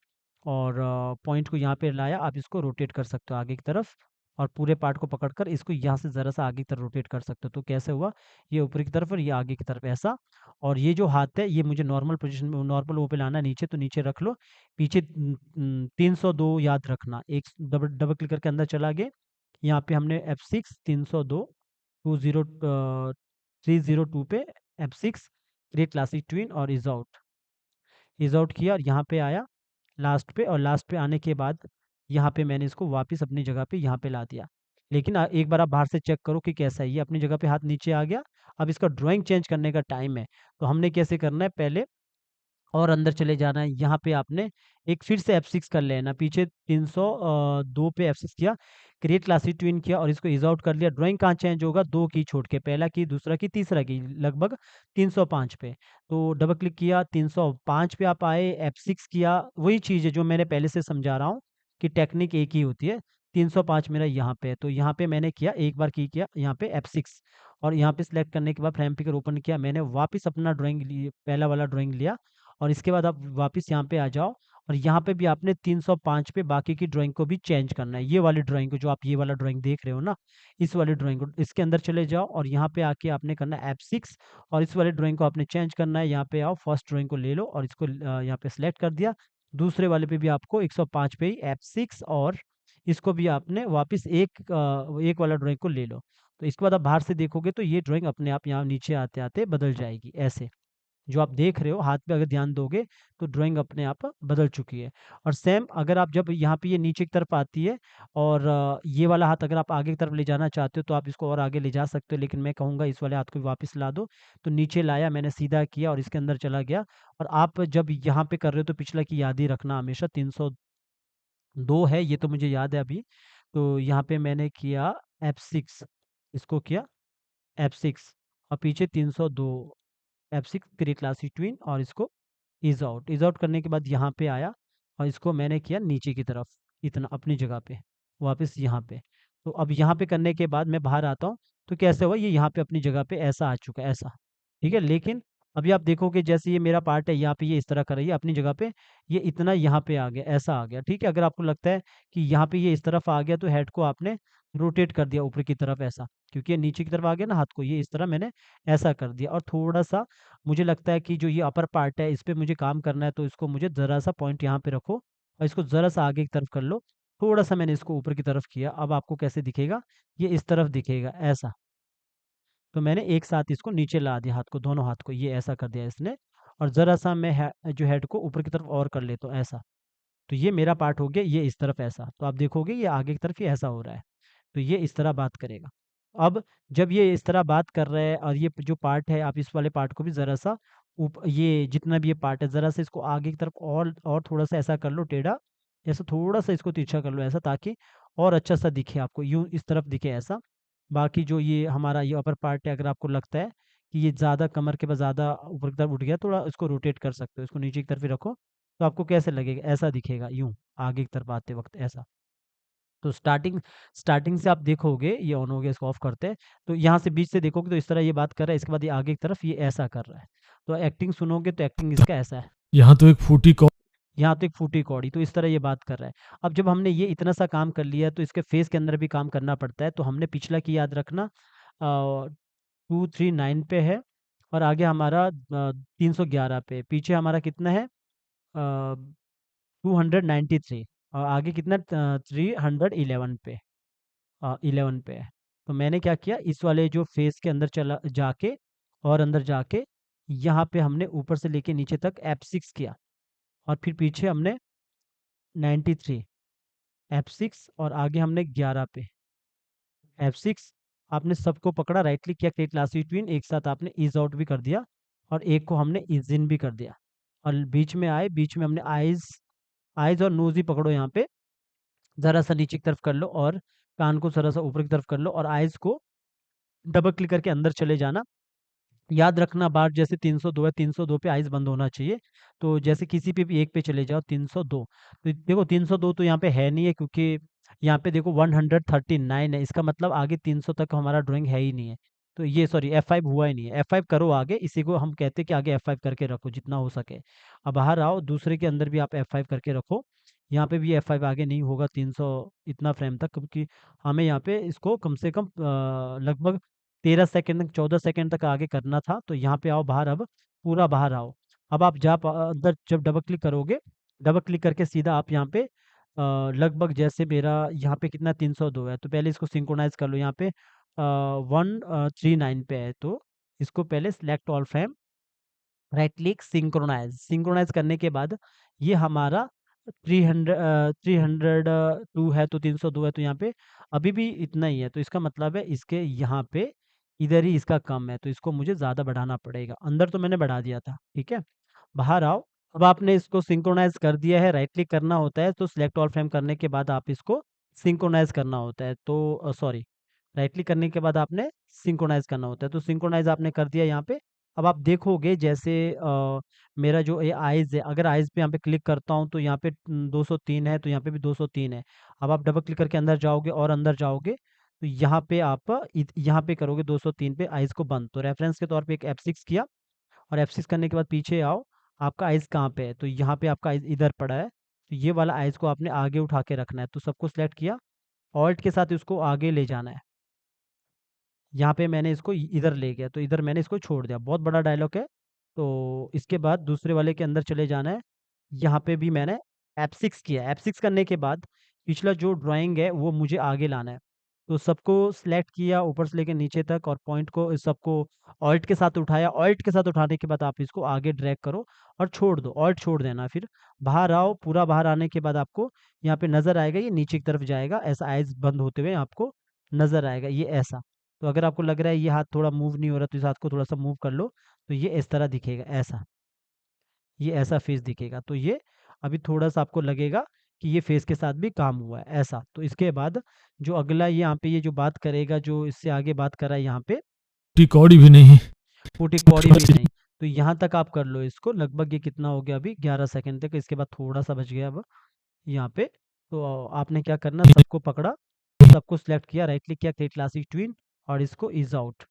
और पॉइंट को यहाँ पे लाया, आप इसको रोटेट कर सकते हो आगे की तरफ और पूरे पार्ट को पकड़कर इसको यहाँ से ज़रा सा आगे की तरफ रोटेट कर सकते हो। तो कैसे हुआ, ये ऊपर की तरफ और ये आगे की तरफ ऐसा। और ये जो हाथ है ये मुझे नॉर्मल पोजीशन में, नॉर्मल वो पे लाना है नीचे, तो नीचे रख लो। पीछे 302 याद रखना, एक डबल डबल क्लिक करके अंदर चला गए। यहाँ पे हमने F6 302 302 पे F6 क्रिएट क्लासिक ट्विन और इज आउट किया और यहाँ पे आया लास्ट पे, और लास्ट पे आने के बाद यहाँ पे मैंने इसको वापस अपनी जगह पे यहाँ पे ला दिया। लेकिन एक बार आप बाहर से चेक करो कि कैसा है, ये अपनी जगह पे हाथ नीचे आ गया। अब इसका ड्राइंग चेंज करने का टाइम है। तो हमने कैसे करना है, पहले और अंदर चले जाना है। यहाँ पे आपने एक फिर से F6 कर लेना, पीछे 302 पे F6 किया, क्रिएट क्लासिक ट्विन किया और इसको इज आउट कर लिया। ड्राइंग कहाँ चेंज होगा, 2 की छोड़ के, पहला की, दूसरा की, तीसरा की, लगभग 305 पे। तो डबल क्लिक किया, 305 पे आप आए, F6 किया, वही चीज़ है जो मैंने पहले से समझा रहा हूँ कि टेक्निक एक ही होती है। 305 मेरा यहाँ पे है, तो यहाँ पे मैंने किया, एक बार की किया यहाँ पे F6 और यहाँ पे सिलेक्ट करने के बाद फ्रेम पिकर ओपन किया, मैंने वापस अपना ड्राइंग लिए, पहला वाला ड्राइंग लिया और इसके बाद आप वापस यहाँ पे आ जाओ और यहाँ पे भी आपने 305 पे बाकी की ड्राइंग को भी चेंज करना है। ये वाली ड्राइंग को, जो आप ये वाला ड्राइंग देख रहे हो ना, इस वाली ड्राइंग को इसके अंदर चले जाओ और यहाँ पे आके आपने करना है F6 और इस वाले ड्राइंग को आपने चेंज करना है। यहाँ पे आओ, फर्स्ट ड्राइंग को ले लो और इसको यहाँ पे सिलेक्ट कर दिया। दूसरे वाले पे भी आपको 105 पे ही F6 और इसको भी आपने वापस एक वाला ड्राइंग को ले लो। तो इसके बाद आप बाहर से देखोगे तो ये ड्राइंग अपने आप यहाँ नीचे आते आते बदल जाएगी। ऐसे जो आप देख रहे हो हाथ पे अगर ध्यान दोगे तो ड्राइंग अपने आप बदल चुकी है। और सेम अगर आप जब यहाँ पे ये नीचे की तरफ आती है और ये वाला हाथ अगर आप आगे की तरफ ले जाना चाहते हो तो आप इसको और आगे ले जा सकते हो, लेकिन मैं कहूँगा इस वाले हाथ को भी वापस ला दो। तो नीचे लाया, मैंने सीधा किया और इसके अंदर चला गया। और आप जब यहाँ पे कर रहे हो तो पिछला की याद ही रखना हमेशा, 302 है ये तो मुझे याद है अभी। तो यहाँ पे मैंने किया F6, इसको किया F6 और पीछे 302 F6 क्रिएट क्लासिक ट्विन और इसको इज आउट करने के बाद यहाँ पे आया और इसको मैंने किया नीचे की तरफ, इतना अपनी जगह पे, वापस यहाँ पे। तो अब यहाँ पे करने के बाद मैं बाहर आता हूँ तो कैसे हुआ, ये यहाँ पे अपनी जगह पे ऐसा आ चुका है, ऐसा, ठीक है। लेकिन अभी आप देखोगे जैसे ये मेरा पार्ट है, यहाँ पे ये इस तरह कर रही है अपनी जगह पे, ये इतना यहाँ पे आ गया, ऐसा आ गया, ठीक है। अगर आपको लगता है कि यहाँ पे ये इस तरफ आ गया तो हेड को आपने रोटेट कर दिया ऊपर की तरफ ऐसा, क्योंकि ये नीचे की तरफ आ गया ना, हाथ को ये इस तरह मैंने ऐसा कर दिया। और थोड़ा सा मुझे लगता है कि जो ये अपर पार्ट है इस पे मुझे काम करना है, तो इसको मुझे ज़रा सा पॉइंट यहाँ पे रखो और इसको ज़रा सा आगे की तरफ कर लो। थोड़ा सा मैंने इसको ऊपर की तरफ किया, अब आपको कैसे दिखेगा, ये इस तरफ दिखेगा ऐसा। तो मैंने एक साथ इसको नीचे ला दिया, हाथ को, दोनों हाथ को, ये ऐसा कर दिया इसने। और ज़रा सा मैं जो हेड को ऊपर की तरफ और कर लेता हूँ ऐसा। तो ये मेरा पार्ट हो गया, ये इस तरफ ऐसा। तो आप देखोगे ये आगे की तरफ ही ऐसा हो रहा है। तो ये इस तरह बात करेगा। अब जब ये इस तरह बात कर रहा है और ये जो पार्ट है, आप इस वाले पार्ट को भी ज़रा सा ये जितना भी ये पार्ट है ज़रा सा इसको आगे की तरफ और थोड़ा सा ऐसा कर लो टेढ़ा, ऐसा थोड़ा सा इसको तिरछा कर लो ऐसा, ताकि और अच्छा सा दिखे आपको, यूँ इस तरफ दिखे ऐसा। बाकी जो ये हमारा ये अपर पार्ट है, अगर आपको लगता है कि ये ज़्यादा कमर के पास ज़्यादा ऊपर की तरफ उठ गया, थोड़ा इसको रोटेट कर सकते हो, इसको नीचे की तरफ ही रखो तो आपको कैसे लगेगा? ऐसा दिखेगा यूं, आगे की तरफ आते वक्त ऐसा। तो स्टार्टिंग से आप देखोगे ये ऑन हो गया, इसको ऑफ करते हैं। तो यहाँ से बीच से देखोगे तो इस तरह ये बात कर रहा है, इसके बाद ये आगे की तरफ ये ऐसा कर रहा है। तो एक्टिंग सुनोगे तो एक्टिंग इसका ऐसा है। यहाँ तो एक फूटी कौ यहाँ तो एक फूटी कौड़ी, तो इस तरह ये बात कर रहा है। अब जब हमने ये इतना सा काम कर लिया तो इसके फेस के अंदर भी काम करना पड़ता है। तो हमने पिछला की याद रखना, 239 पे है, और आगे हमारा 311 पे, पीछे हमारा कितना है 293, और आगे कितना 311 पे, 11 पे है। तो मैंने क्या किया, इस वाले जो फेस के अंदर चला जाके, और अंदर जाके यहाँ पे हमने ऊपर से लेके नीचे तक F6 किया, और फिर पीछे हमने 93 F6, और आगे हमने 11 पे F6। आपने सबको पकड़ा, राइट क्लिक किया, क्रिएट क्लास बिटवीन, एक साथ आपने ईज आउट भी कर दिया, और एक को हमने ईज इन भी कर दिया। और बीच में आए, बीच में हमने आइज आइज और नोज ही पकड़ो, यहाँ पे ज़रा सा नीचे की तरफ कर लो, और कान को ज़रा सा ऊपर की तरफ कर लो, और आइज को डबल क्लिक करके अंदर चले जाना। याद रखना, बार जैसे 302 है, 302 पे आइज बंद होना चाहिए। तो जैसे किसी पे भी एक पे चले जाओ, 302, तो देखो 302 तो यहाँ पे है नहीं है, क्योंकि यहाँ पे देखो 139 है, इसका मतलब आगे 300 तक हमारा ड्राइंग है ही नहीं है। तो ये सॉरी F5 हुआ ही नहीं है, F5 करो आगे, इसी को हम कहते हैं कि आगे F5 करके रखो जितना हो सके। अब बाहर आओ, दूसरे के अंदर भी आप F5 करके रखो। यहाँ पे भी F5 आगे नहीं होगा 300 इतना फ्रेम तक, क्योंकि हमें यहाँ पे इसको कम से कम लगभग 13 सेकंड तक, 14 सेकंड तक आगे करना था। तो यहाँ पे आओ बाहर, अब पूरा बाहर आओ। अब आप अंदर जब डबल क्लिक करोगे, डबल क्लिक करके सीधा आप यहाँ पे लगभग जैसे मेरा यहाँ पे कितना 302 है, तो पहले इसको सिंक्रोनाइज कर लो। यहाँ पे 139 पे है, तो इसको पहले select all frame, right click, synchronize. Synchronize करने के बाद ये हमारा 302 है, तो 302 है, तो यहाँ पे अभी भी इतना ही है। तो इसका मतलब है इसके यहाँ पे इधर ही इसका कम है, तो इसको मुझे ज़्यादा बढ़ाना पड़ेगा। अंदर तो मैंने बढ़ा दिया था, ठीक है। बाहर आओ, अब आपने इसको सिंक्रोनाइज कर दिया है, राइट क्लिक करना होता है, तो सिलेक्ट ऑल फ्रेम करने के बाद आप इसको सिंक्रोनाइज करना होता है। तो सॉरी, राइट क्लिक करने के बाद आपने सिंक्रोनाइज करना होता है, तो सिंक्रोनाइज आपने कर दिया यहाँ पे। अब आप देखोगे जैसे मेरा जो ये आइज़ है, अगर आइज़ पे यहाँ पे क्लिक करता हूँ तो यहाँ पे 203 है, तो यहाँ पे भी 203 है। अब आप डबल क्लिक करके अंदर जाओगे, और अंदर जाओगे तो यहाँ पे आप यहाँ पे करोगे 203 पे आइज़ को बंद। तो रेफरेंस के तौर पे एक F6 किया, और F6 करने के बाद पीछे आओ, आपका आइज़ कहाँ पे है, तो यहाँ पे आपका आइज़ इधर पड़ा है। तो ये वाला आइज़ को आपने आगे उठा के रखना है, तो सबको सिलेक्ट किया, ऑल्ट के साथ इसको आगे ले जाना है। यहाँ पे मैंने इसको इधर ले गया, तो इधर मैंने इसको छोड़ दिया। बहुत बड़ा डायलॉग है। तो इसके बाद दूसरे वाले के अंदर चले जाना है। यहाँ पे भी मैंने F6 किया, F6 करने के बाद पिछला जो ड्राइंग है वो मुझे आगे लाना है। तो सबको सिलेक्ट किया ऊपर से लेकर नीचे तक, और पॉइंट को सबको ऑल्ट के साथ उठाया। ऑल्ट के साथ उठाने के बाद आप इसको आगे ड्रैग करो और छोड़ दो, ऑल्ट छोड़ देना। फिर बाहर आओ, पूरा बाहर आने के बाद आपको यहाँ पे नज़र आएगा, ये नीचे की तरफ जाएगा, ऐसा आइज बंद होते हुए आपको नज़र आएगा, ये ऐसा। तो अगर आपको लग रहा है ये हाथ थोड़ा मूव नहीं हो रहा, तो इस हाथ को थोड़ा सा मूव कर लो, तो ये इस तरह दिखेगा, ऐसा, ये ऐसा फेस दिखेगा। तो ये अभी थोड़ा सा आपको लगेगा कि ये फेस के साथ भी काम हुआ है, ऐसा। तो इसके बाद जो अगला ये यहाँ पे ये जो बात करेगा, जो इससे आगे बात कर रहा है यहाँ पे, फूटी कौड़ी भी नहीं। फूटी कौड़ी भी नहीं। तो यहाँ तक आप कर लो इसको, लगभग ये कितना हो गया अभी 11 सेकंड तक। इसके बाद थोड़ा सा बच गया अब यहाँ पे। तो आपने क्या करना, सबको पकड़ा, सबको सिलेक्ट किया, राइट क्लिक किया, क्रिएट क्लासिक ट्विन, और इसको इज आउट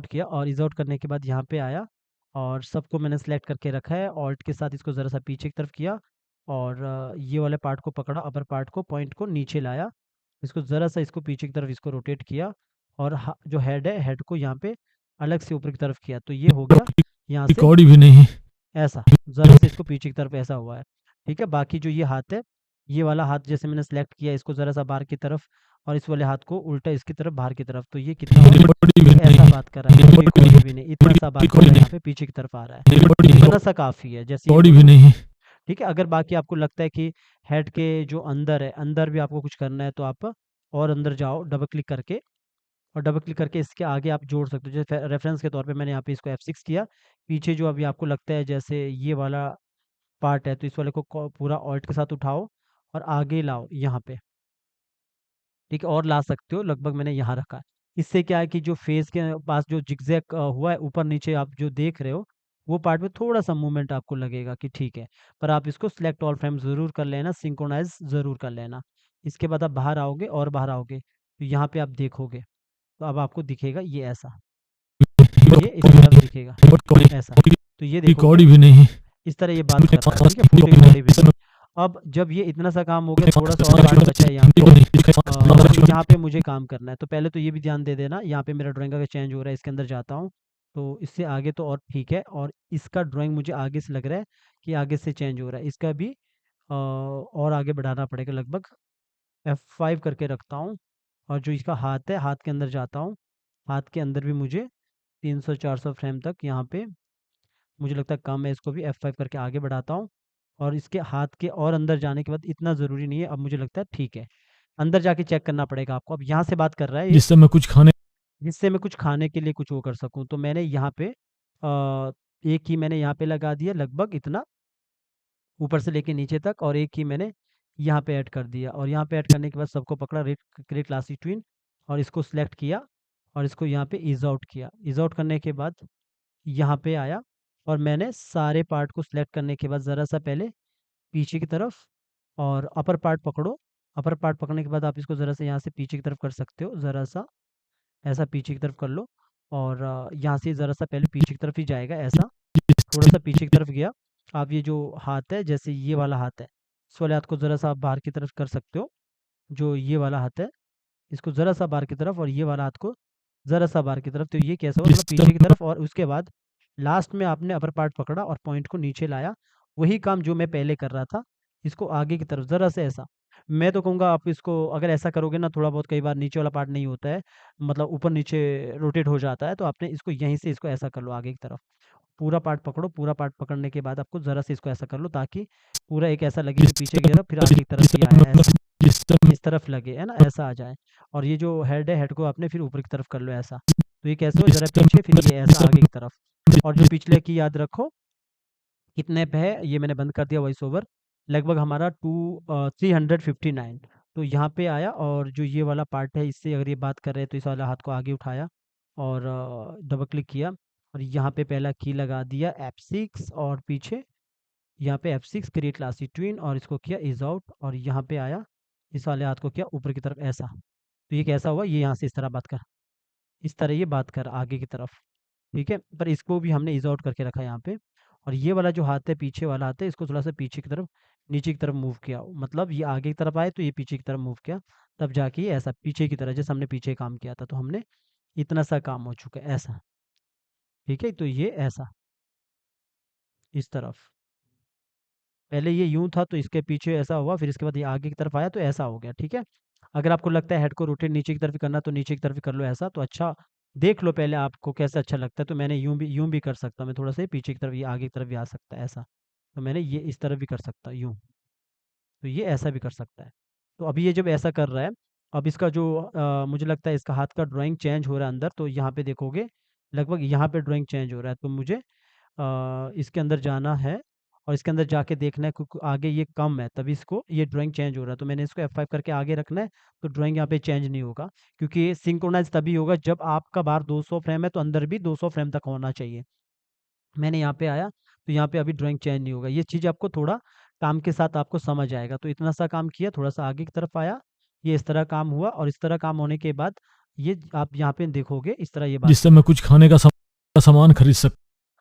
किया। और इज आउट करने के बाद यहाँ पे आया, और सबको मैंने सेलेक्ट करके रखा है। ऑल्ट के साथ इसको ज़रा सा पीछे की तरफ किया, और ये वाले पार्ट को पकड़ा, अपर पार्ट को, पॉइंट को नीचे लाया, इसको ज़रा सा इसको पीछे की तरफ इसको रोटेट किया, और जो हेड है, हेड को यहाँ पे अलग से ऊपर की तरफ किया। तो ये हो गया यहाँ से कौड़ी भी नहीं। ऐसा, ज़रा से इसको पीछे की तरफ ऐसा हुआ है, ठीक है। बाकी जो ये हाथ है, ये वाला हाथ जैसे मैंने सेलेक्ट किया, इसको ज़रा सा बाहर की तरफ, और इस वाले हाथ को उल्टा इसकी तरफ, बाहर की तरफ। तो ये कितना हो गया, कौड़ी भी ऐसा नहीं। बात कर रहा है, कोई कौड़ी भी नहीं, इतना सा बात कर रहा है, यहाँ पे पीछे की तरफ आ रहा है, इतना सा काफ़ी है, जैसे ये कौड़ी भी बोलो, नहीं। ठीक है। अगर बाकी आपको लगता है कि हेड के जो अंदर है, अंदर भी आपको कुछ करना है, तो आप और अंदर जाओ डबल क्लिक करके, और डबल क्लिक करके इसके आगे आप जोड़ सकते हो। जैसे रेफरेंस के तौर पे मैंने यहाँ पे इसको F6 किया, पीछे जो अभी आपको लगता है जैसे ये वाला पार्ट है, तो इस वाले को पूरा ऑल्ट के साथ उठाओ और आगे लाओ यहाँ पे, ठीक है, और ला सकते हो, लगभग मैंने यहाँ रखा है। इससे क्या है कि जो फेस के पास जो जिगजैग हुआ है ऊपर नीचे आप जो देख रहे हो, वो पार्ट में थोड़ा-सा मूवमेंट आपको लगेगा कि ठीक है, पर आप इसको सिलेक्ट ऑल फ्रेम ज़रूर कर लेना, सिंक्रोनाइज़ ज़रूर कर लेना। इसके बाद आप बाहर आओगे और बाहर आओगे, तो यहाँ पे आप देखोगे, तो अब आपको दिखेगा ये ऐसा, ये इस तरफ दिखेगा, ऐसा। तो ये देखोगे, कौड़ी भी नहीं। इस तरह ये बात कर रहा है, ठीक है? फूटी कौड़ी भी नहीं। अब जब ये इतना सा काम हो गया, थोड़ा-सा और पार्ट बचा है यहाँ पे। तो यहाँ पे मुझे काम करना है, तो पहले तो ये भी ध्यान दे देना, यहाँ पे मेरा ड्राइंग अगर चेंज हो रहा है, इसके अंदर जाता हूँ, तो इससे आगे तो और ठीक है, और इसका ड्राइंग मुझे आगे से लग रहा है कि आगे से चेंज हो रहा है, इसका भी और आगे बढ़ाना पड़ेगा, लगभग F5 करके रखता हूँ, और जो इसका हाथ है, हाथ के अंदर जाता हूँ, हाथ के अंदर भी मुझे 300-400 फ्रेम तक यहाँ पे मुझे लगता है कम है, इसको भी F5 करके आगे बढ़ाता हूँ, और इसके हाथ के और अंदर जाने के बाद इतना ज़रूरी नहीं है, अब मुझे लगता है ठीक है। अंदर जाके चेक करना पड़ेगा आपको। अब यहाँ से बात कर रहा है ये, जिससे मैं कुछ खाने जिससे मैं कुछ खाने के लिए कुछ वो कर सकूँ। तो मैंने यहाँ पे एक ही मैंने यहाँ पे लगा दिया, लगभग इतना ऊपर से लेके नीचे तक, और एक ही मैंने यहाँ पे ऐड कर दिया, और यहाँ पे ऐड करने के बाद सबको पकड़ा, क्रिएट क्लासिक ट्विन, और इसको सिलेक्ट किया, और इसको यहाँ पे ईज़ आउट किया। ईज़ आउट करने के बाद यहाँ पे आया, और मैंने सारे पार्ट को सिलेक्ट करने के बाद ज़रा सा पहले पीछे की तरफ, और अपर पार्ट पकड़ो। अपर पार्ट पकड़ने के बाद आप इसको ज़रा सा यहाँ से पीछे की तरफ कर सकते हो, ज़रा सा ऐसा पीछे की तरफ कर लो, और यहाँ से ज़रा सा पहले पीछे की तरफ ही जाएगा, ऐसा थोड़ा सा पीछे की तरफ गया। आप ये जो हाथ है, जैसे ये वाला हाथ है, इस वाले हाथ को ज़रा सा आप बाहर की तरफ कर सकते हो। जो ये वाला हाथ है, इसको ज़रा सा बाहर की तरफ, और ये वाला हाथ को ज़रा सा बाहर की तरफ। तो ये कैसा हुआ, मतलब जिससे पीछे की तरफ, और उसके बाद लास्ट में आपने अपर पार्ट पकड़ा और पॉइंट को नीचे लाया। वही काम जो मैं पहले कर रहा था, इसको आगे की तरफ ज़रा से ऐसा। मैं तो कहूँगा आप इसको अगर ऐसा करोगे ना, थोड़ा बहुत कई बार नीचे वाला पार्ट नहीं होता है, मतलब ऊपर नीचे रोटेट हो जाता है, तो आपने इसको यहीं से इसको ऐसा कर लो आगे की तरफ। पूरा पार्ट पकड़ो, पूरा पार्ट पकड़ने के बाद आपको ज़रा से इसको ऐसा कर लो, ताकि पूरा एक ऐसा लगे कि पीछे की तरफ, फिर आगे की तरफ ये आया, ऐसा इस तरफ लगे, है ना, ऐसा आ जाए। और ये जो हेड है, हेड को आपने फिर ऊपर की तरफ कर लो ऐसा। तो ये कैसे हो, ज़रा पीछे, फिर ये ऐसा आगे की तरफ। और जो पिछले की याद रखो कितने पे है, ये मैंने बंद कर दिया वॉइस ओवर। लगभग हमारा 359। तो यहाँ पे आया, और जो ये वाला पार्ट है, इससे अगर ये बात कर रहे हैं, तो इस वाला हाथ को आगे उठाया, और डबल क्लिक किया, और यहाँ पे पहला की लगा दिया F6, और पीछे यहाँ पे F6 क्रिएट क्लासिक ट्विन, और इसको किया इज आउट, और यहाँ पे आया, इस वाले हाथ को किया ऊपर की तरफ ऐसा। तो ये कैसा हुआ, ये यहाँ से इस तरह बात कर, इस तरह ये बात कर आगे की तरफ, ठीक है। पर इसको भी हमने इज आउट करके रखा यहाँ पे। और ये वाला जो हाथ है, पीछे वाला हाथ है, इसको थोड़ा सा पीछे की तरफ, नीचे की तरफ मूव किया, मतलब ये आगे की तरफ आए तो ये पीछे की तरफ मूव किया, तब जाके ये ऐसा पीछे की तरह, जैसे हमने पीछे काम किया था। तो हमने इतना सा काम हो चुका है ऐसा, ठीक है। तो ये ऐसा इस तरफ, पहले ये यूं था तो इसके पीछे ऐसा हुआ, फिर इसके बाद ये आगे की तरफ आया तो ऐसा हो गया, ठीक है। अगर आपको लगता है हेड को रोटेट नीचे की तरफ ही करना, तो नीचे की तरफ ही कर लो ऐसा, तो अच्छा देख लो पहले आपको कैसा अच्छा लगता है। तो मैंने यूं भी कर सकता, मैं थोड़ा सा पीछे की तरफ, ये आगे की तरफ भी आ सकता है ऐसा। तो मैंने ये इस तरफ भी कर सकता यूं, तो ये ऐसा भी कर सकता है। तो अभी ये जब ऐसा कर रहा है, अब इसका जो मुझे लगता है इसका हाथ का ड्राइंग चेंज हो रहा है अंदर, तो यहाँ पे देखोगे लगभग यहाँ पे ड्राइंग चेंज हो रहा है। तो मुझे इसके अंदर जाना है, और इसके अंदर जाके देखना है, क्योंकि आगे ये कम है, तभी इसको ये ड्राइंग चेंज हो रहा है। तो मैंने इसको F5 करके आगे रखना है, तो ड्राइंग यहाँ पे चेंज नहीं होगा, क्योंकि ये सिंक्रोनाइज तभी होगा जब आपका बाहर 200 फ्रेम है, तो अंदर भी 200 फ्रेम तक होना चाहिए। मैंने यहाँ पे आया, तो यहाँ पे अभी ड्राइंग चेंज नहीं होगा। ये चीज़ आपको थोड़ा काम के साथ आपको समझ आएगा। तो इतना सा काम किया, थोड़ा सा आगे की तरफ आया, ये इस तरह काम हुआ, और इस तरह काम होने के बाद ये आप यहाँ पे देखोगे इस तरह ये बात जिससे मैं कुछ खाने का सामान खरीद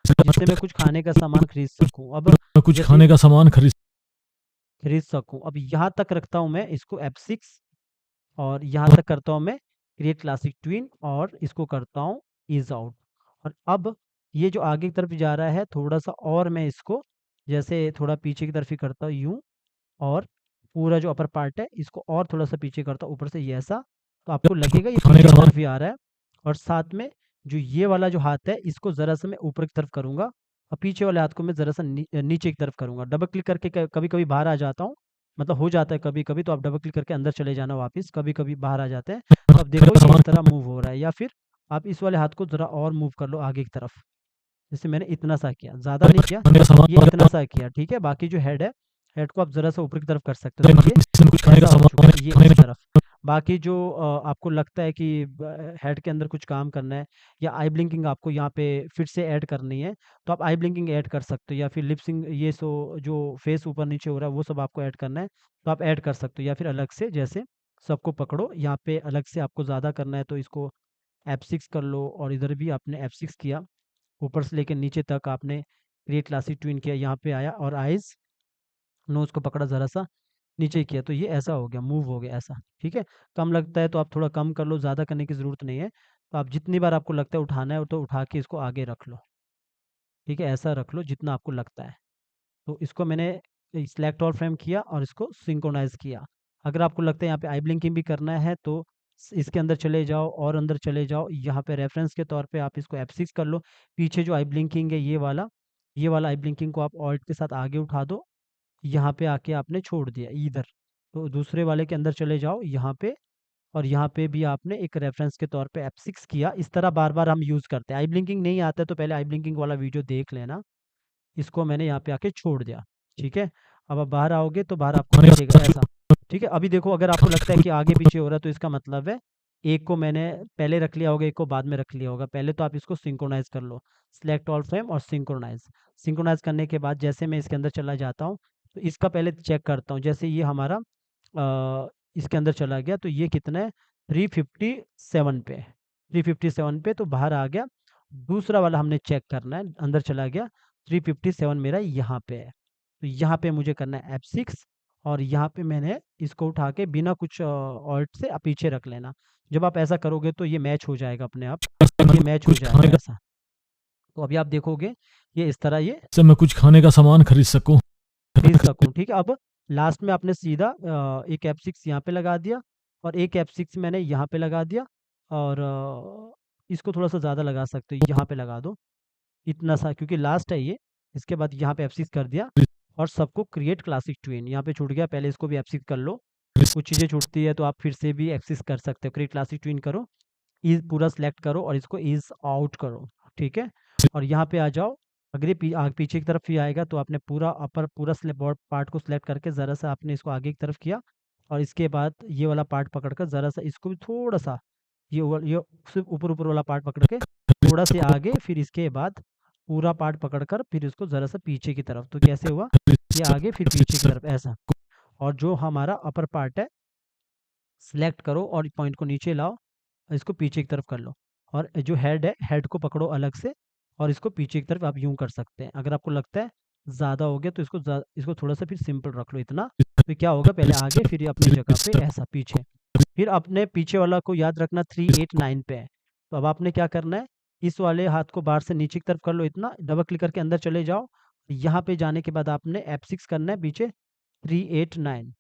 जिससे मैं कुछ खाने का सामान खरीद सकूँ। अब मैं कुछ जैसे खाने का सामान खरीद सकूँ, अब यहाँ तक रखता हूँ मैं इसको F6, और यहाँ तक करता हूँ मैं क्रिएट क्लासिक ट्विन, और इसको करता हूँ इज आउट। और अब ये जो आगे की तरफ जा रहा है, थोड़ा सा और मैं इसको जैसे थोड़ा पीछे की तरफ ही करता हूँ यूं, और पूरा जो अपर पार्ट है इसको और थोड़ा सा पीछे करता हूँ ऊपर से ये ऐसा। तो आपको लगेगा ये खाने पीछे का की सामान तरफ ही आ रहा है। और साथ में जो ये वाला जो हाथ है, इसको ज़रा सा मैं ऊपर की तरफ करूँगा, और पीछे वाले हाथ को मैं ज़रा सा नीचे की तरफ करूँगा। डबल क्लिक करके कभी कभी बाहर आ जाता हूँ, मतलब हो जाता है कभी कभी, तो आप डबल क्लिक करके अंदर चले जाना वापस, कभी कभी बाहर आ जाते हैं। तो अब देखो ये इस तरह मूव हो रहा है, या फिर आप इस वाले हाथ को ज़रा और मूव कर लो आगे की तरफ, जैसे मैंने इतना सा किया, ज़्यादा नहीं किया, खाने का ये इतना सामान सा किया, ठीक है। बाकी जो हेड है, हेड को आप ज़रा सा ऊपर की तरफ कर सकते हो, तो ये जिससे मैं कुछ खाने का ऐसा हो चुका है, ये सामान इस तरफ। बाकी जो आपको लगता है कि हेड के अंदर कुछ काम करना है या आई ब्लिंकिंग आपको यहाँ पे फिर से ऐड करनी है, तो आप आई ब्लिंकिंग ऐड कर सकते हो, या फिर लिपसिंग ये सो जो फेस ऊपर नीचे हो रहा है वो सब आपको ऐड करना है तो आप ऐड कर सकते हो, या फिर अलग से जैसे सबको पकड़ो यहाँ पे अलग से आपको ज़्यादा करना है तो इसको F6 कर लो, और इधर भी आपने F6 किया, ऊपर से लेकर नीचे तक आपने क्रिएट क्लासिक ट्विन किया, यहाँ पे आया और आइज़ नोज को पकड़ा ज़रा सा नीचे किया, तो ये ऐसा हो गया, मूव हो गया ऐसा। ठीक है, कम लगता है तो आप थोड़ा कम कर लो, ज़्यादा करने की ज़रूरत नहीं है। तो आप जितनी बार आपको लगता है उठाना है तो उठा के इसको आगे रख लो। ठीक है, ऐसा रख लो जितना आपको लगता है। तो इसको मैंने सिलेक्ट ऑल फ्रेम किया और इसको सिंक्रोनाइज़ किया। अगर आपको लगता है यहाँ पे आई ब्लिंकिंग भी करना है तो इसके अंदर चले जाओ और अंदर चले जाओ, यहाँ पे रेफरेंस के तौर पे आप इसको F6 कर लो। पीछे जो आई ब्लिंकिंग है ये वाला आई ब्लिंकिंग को आप ऑल्ट के साथ आगे उठा दो, यहाँ पे आके आपने छोड़ दिया इधर। तो दूसरे वाले के अंदर चले जाओ यहाँ पे, और यहाँ पे भी आपने एक रेफरेंस के तौर पे F6 किया। इस तरह बार बार हम यूज़ करते हैं। आई ब्लिंकिंग नहीं आता है तो पहले आई ब्लिंकिंग वाला वीडियो देख लेना। इसको मैंने यहाँ पे आके छोड़ दिया। ठीक है, अब आप बाहर आओगे तो बाहर आपको दिखेगा ऐसा। ठीक है, अभी देखो अगर आपको लगता है कि आगे पीछे हो रहा है तो इसका मतलब है एक को मैंने पहले रख लिया होगा, एक को बाद में रख लिया होगा। पहले तो आप इसको सिंक्रोनाइज कर लो, सिलेक्ट ऑल फ्रेम और सिंक्रोनाइज। सिंक्रोनाइज करने के बाद जैसे मैं इसके अंदर चला जाता हूँ तो इसका पहले चेक करता हूँ। जैसे ये हमारा इसके अंदर चला गया तो ये कितना है 357 पे, 357 पे तो बाहर आ गया। दूसरा वाला हमने चेक करना है, अंदर चला गया 357 मेरा यहाँ पे है। तो यहाँ पे मुझे करना है F6, और यहाँ पे मैंने इसको उठा के बिना कुछ ऑल्ट से आप पीछे रख लेना। जब आप ऐसा करोगे तो ये मैच हो जाएगा अपने आप, ये मैच हो कुछ खाने जाएगा का ऐसा। तो अभी आप देखोगे ये इस तरह ये से मैं कुछ खाने का सामान खरीद सकूं। खरीद सकूँ। ठीक है, अब लास्ट में आपने सीधा एक F6 यहाँ पे लगा दिया और एक F6 मैंने यहाँ पे लगा दिया, और इसको थोड़ा सा ज़्यादा लगा सकते हो, यहाँ पे लगा दो इतना सा क्योंकि लास्ट है ये। इसके बाद यहाँ पे F6 कर दिया और सबको क्रिएट क्लासिक ट्विन यहाँ पे छूट गया, पहले इसको भी F6 कर लो। कुछ चीज़ें छूटती है तो आप फिर से भी F6 कर सकते हो। क्रिएट क्लासिक ट्विन करो, ईज पूरा सेलेक्ट करो और इसको ईज आउट करो। ठीक है, और यहाँ पे आ जाओ। अगर ये पीछे की तरफ ही आएगा तो आपने पूरा अपर पूरा बॉड पार्ट को सिलेक्ट करके ज़रा सा आपने इसको आगे की तरफ किया, और इसके बाद ये वाला पार्ट पकड़कर ज़रा सा इसको भी थोड़ा सा ये सिर्फ ऊपर ऊपर वाला पार्ट पकड़ के थोड़ा से आगे, फिर इसके बाद पूरा पार्ट पकड़कर फिर इसको ज़रा सा पीछे की तरफ। तो कैसे हुआ, ये आगे फिर पीछे की तरफ ऐसा। और जो हमारा अपर पार्ट है सिलेक्ट करो और पॉइंट को नीचे लाओ, इसको पीछे की तरफ कर लो, और जो हेड है हेड को पकड़ो अलग से और इसको पीछे की तरफ आप यूं कर सकते हैं। अगर आपको लगता है ज़्यादा हो गया तो इसको थोड़ा सा फिर सिंपल रख लो इतना। तो क्या होगा, पहले आगे फिर अपनी जगह पे ऐसा पीछे। फिर अपने पीछे वाला को याद रखना 389 पे है। तो अब आपने क्या करना है, इस वाले हाथ को बाहर से नीचे की तरफ कर लो इतना, डबल क्लिक करके अंदर चले जाओ। यहाँ पे जाने के बाद आपने F6 करना है पीछे 389,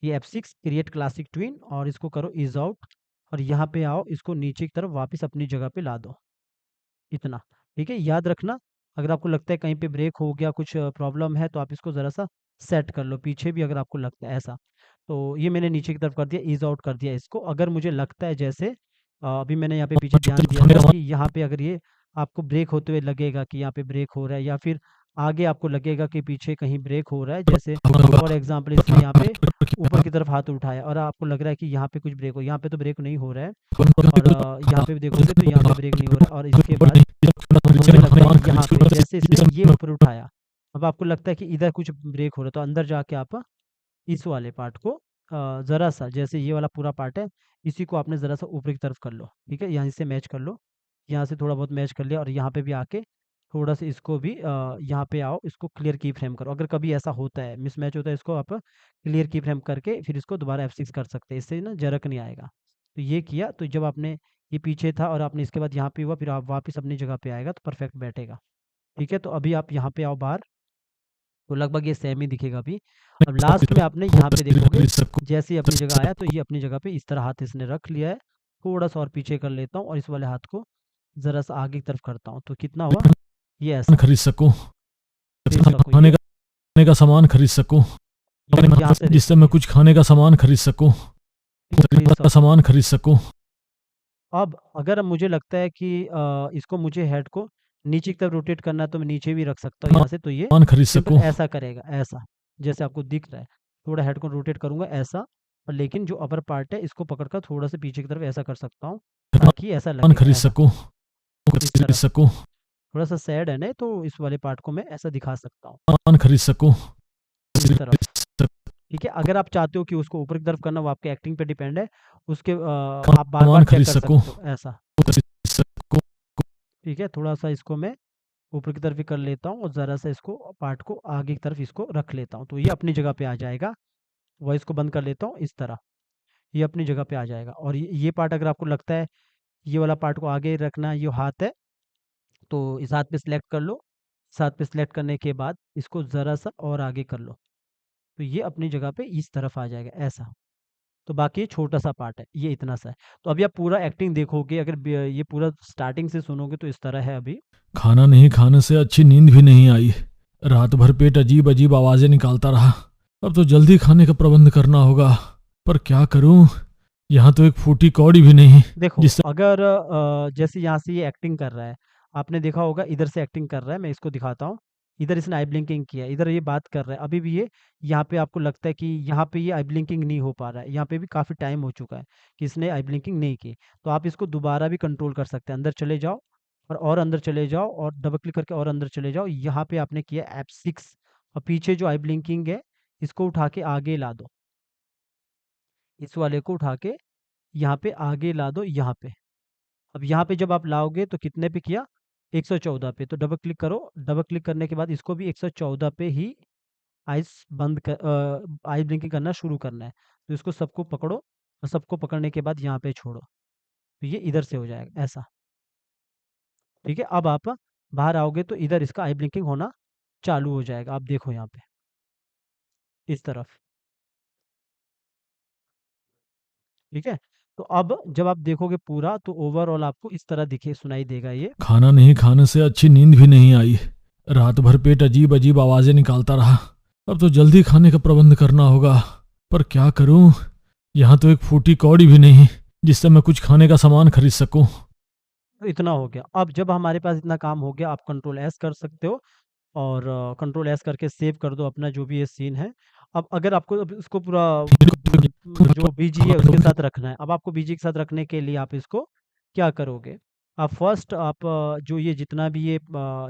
ये F6 क्रिएट क्लासिक ट्विन, और इसको करो इज आउट, और यहाँ पे आओ इसको नीचे की तरफ वापस अपनी जगह पे ला दो इतना। ठीक है, याद रखना अगर आपको लगता है कहीं पे ब्रेक हो गया, कुछ प्रॉब्लम है तो आप इसको ज़रा सा सेट कर लो पीछे भी, अगर आपको लगता है ऐसा। तो ये मैंने नीचे की तरफ कर दिया, ईज आउट कर दिया इसको। अगर मुझे लगता है जैसे अभी मैंने यहाँ पे पीछे ध्यान दिया था कि यहाँ पे अगर ये आपको ब्रेक होते हुए लगेगा कि यहाँ पे ब्रेक हो रहा है, या फिर आगे आपको लगेगा कि पीछे कहीं ब्रेक हो रहा है, जैसे फॉर एग्जाम्पल इसने यहाँ पे ऊपर की तरफ हाथ उठाया और आपको लग रहा है कि यहाँ पे कुछ ब्रेक हो, यहाँ पे तो ब्रेक नहीं हो रहा है, और यहाँ पे भी देखोगे तो यहाँ पे ब्रेक नहीं हो रहा है। और इसके बाद मुझे लग रहा है कि यहाँ पे जैसे इसने ये ऊपर उठाया, अब आपको लगता है कि इधर कुछ ब्रेक हो रहा है, तो अंदर जाके आप इस वाले पार्ट को ज़रा सा, जैसे ये वाला पूरा पार्ट है इसी को आपने ज़रा सा ऊपर की तरफ कर लो। ठीक है, यहाँ से मैच कर लो, यहाँ से थोड़ा बहुत मैच कर लिया, और यहाँ पे भी आके थोड़ा सा इसको भी यहाँ पे आओ, इसको क्लियर की फ्रेम करो। अगर कभी ऐसा होता है मिसमैच होता है, इसको आप क्लियर की फ्रेम करके फिर इसको दोबारा F6 कर सकते हैं, इससे ना जरक नहीं आएगा। तो ये किया, तो जब आपने ये पीछे था और आपने इसके बाद यहाँ पे हुआ, फिर आप वापस अपनी जगह पे आएगा तो परफेक्ट बैठेगा। ठीक है, तो अभी आप यहाँ पे आओ बाहर, तो लगभग ये सेम ही दिखेगा अभी। अब लास्ट में आपने यहाँ पे देखोगे जैसे ही अपनी जगह आया तो ये अपनी जगह पे इस तरह हाथ इसने रख लिया है। थोड़ा सा और पीछे कर लेता हूँ और इस वाले हाथ को ज़रा सा आगे की तरफ करता हूँ, तो कितना हुआ ये ऐसा खरीद सकूं, खरीद सको खाने ये। का सामान खरीद सकूं, यहाँ से जिससे मैं कुछ खाने का सामान खरीद सकूं, खरीद का सको। सामान खरीद सकूं। अब अगर मुझे लगता है कि इसको मुझे हेड को नीचे की तरफ रोटेट करना है तो मैं नीचे भी रख सकता हूँ यहाँ से, तो ये सामान खरीद सिंपल सकूं। ऐसा करेगा, ऐसा जैसे आपको दिख रहा है। थोड़ा हेड को रोटेट करूँगा ऐसा, और लेकिन जो अपर पार्ट है इसको पकड़कर थोड़ा सा पीछे की तरफ ऐसा कर सकता हूँ ताकि ऐसा सामान लगे खरीद ऐसा सकूं, इस खरीद तरफ सकूं, थोड़ा सा सैड है ना, तो इस वाले पार्ट को मैं ऐसा दिखा सकता हूँ सामान खरीद सकूं, इस तरफ। ठीक है, अगर आप चाहते हो कि उसको ऊपर की तरफ करना, वो आपके एक्टिंग पे डिपेंड है, उसके आप बार सामान बार चेक खरीद कर सकूं, सकते हो ऐसा। खरीद सकूं। ठीक है, थोड़ा सा इसको मैं ऊपर की तरफ भी कर लेता हूँ और ज़रा सा इसको पार्ट को आगे की तरफ इसको रख लेता हूँ, तो ये अपनी जगह पे आ जाएगा। वॉइस को बंद कर लेता हूँ इस तरह, ये अपनी जगह पे आ जाएगा। और ये पार्ट अगर आपको लगता है ये वाला पार्ट को आगे रखना, ये हाथ है, तो इस हाथ पे सिलेक्ट कर लो। इस हाथ पे सिलेक्ट करने के बाद इसको ज़रा सा और आगे कर लो, तो ये अपनी जगह पे इस तरफ आ जाएगा ऐसा। तो बाकी ये छोटा सा पार्ट है, ये इतना सा है। तो अभी आप पूरा एक्टिंग देखोगे, अगर ये पूरा स्टार्टिंग से सुनोगे तो इस तरह है अभी। खाना नहीं खाने से अच्छी नींद भी नहीं आई। रात भर पेट अजीब अजीब आवाजें निकालता रहा। अब तो जल्दी खाने का प्रबंध करना होगा, पर क्या करूं? यहाँ तो एक फूटी कौड़ी भी नहीं देखो, जिससे अगर जैसे यहाँ से ये एक्टिंग कर रहा है, आपने देखा होगा इधर से एक्टिंग कर रहा है, मैं इसको दिखाता हूँ। इधर इसने आई ब्लिंकिंग किया, इधर ये बात कर रहा है, अभी भी ये यहाँ पे आपको लगता है कि यहाँ पे ये आई ब्लिंकिंग नहीं हो पा रहा है, यहाँ पे भी काफ़ी टाइम हो चुका है कि इसने आई ब्लिंकिंग नहीं की। तो आप इसको दोबारा भी कंट्रोल कर सकते हैं, अंदर चले जाओ और अंदर चले जाओ और डबल क्लिक करके और अंदर चले जाओ। यहाँ पे आपने किया F6 और पीछे जो आई ब्लिंकिंग है इसको उठा के आगे ला दो, इस वाले को उठा के यहाँ पे आगे ला दो यहाँ पे। अब यहाँ पे जब आप लाओगे तो कितने पे किया, 114 पे, तो डबल क्लिक करो। डबल क्लिक करने के बाद इसको भी 114 पे ही आइस बंद कर आई ब्लिंकिंग करना शुरू करना है। तो इसको सबको पकड़ो और सबको पकड़ने के बाद यहाँ पे छोड़ो, तो ये इधर से हो जाएगा ऐसा। ठीक है, अब आप बाहर आओगे तो इधर इसका आई ब्लिंकिंग होना चालू हो जाएगा, आप देखो यहाँ पे इस तरफ। ठीक है, तो अब जब आप देखोगे पूरा तो ओवरऑल आपको इस तरह दिखे सुनाई देगा ये। खाना नहीं खाने से अच्छी नींद भी नहीं आई। रात भर पेट अजीब अजीब आवाजें निकालता रहा। अब तो जल्दी खाने का प्रबंध करना होगा, पर क्या करूं? यहाँ तो एक फूटी कौड़ी भी नहीं जिससे मैं कुछ खाने का सामान खरीद सकूं। तो इतना हो गया। अब जब हमारे पास इतना काम हो गया, आप कंट्रोल एस कर सकते हो और कंट्रोल एस करके सेव कर दो अपना जो भी ये सीन है। अब अगर आपको अब इसको पूरा जो बीजी है उसके साथ रखना है, अब आपको बीजी के साथ रखने के लिए आप इसको क्या करोगे, आप फर्स्ट आप जो ये जितना भी ये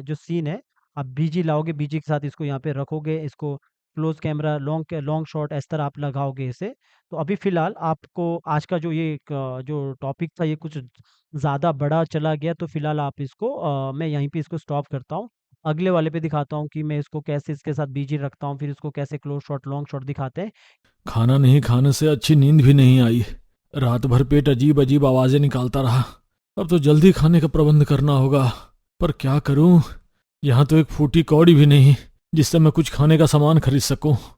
जो सीन है आप बीजी लाओगे, बीजी के साथ इसको यहाँ पे रखोगे, इसको close camera long long shot इस तरह आप लगाओगे इसे। तो अभी फ़िलहाल आपको आज का जो ये जो टॉपिक था ये कुछ ज़्यादा बड़ा चला गया, तो फ़िलहाल आप इसको मैं यहीं पे इसको स्टॉप करता हूँ। अगले वाले पे दिखाता हूँ कि मैं इसको कैसे इसके साथ बीजी रखता हूँ, फिर इसको कैसे क्लोज शॉट लॉन्ग शॉट दिखाते हैं। खाना नहीं खाने से अच्छी नींद भी नहीं आई। रात भर पेट अजीब अजीब आवाजें निकालता रहा। अब तो जल्दी खाने का प्रबंध करना होगा, पर क्या करूं? यहाँ तो एक फूटी कौड़ी भी नहीं जिससे मैं कुछ खाने का सामान खरीद सकूं।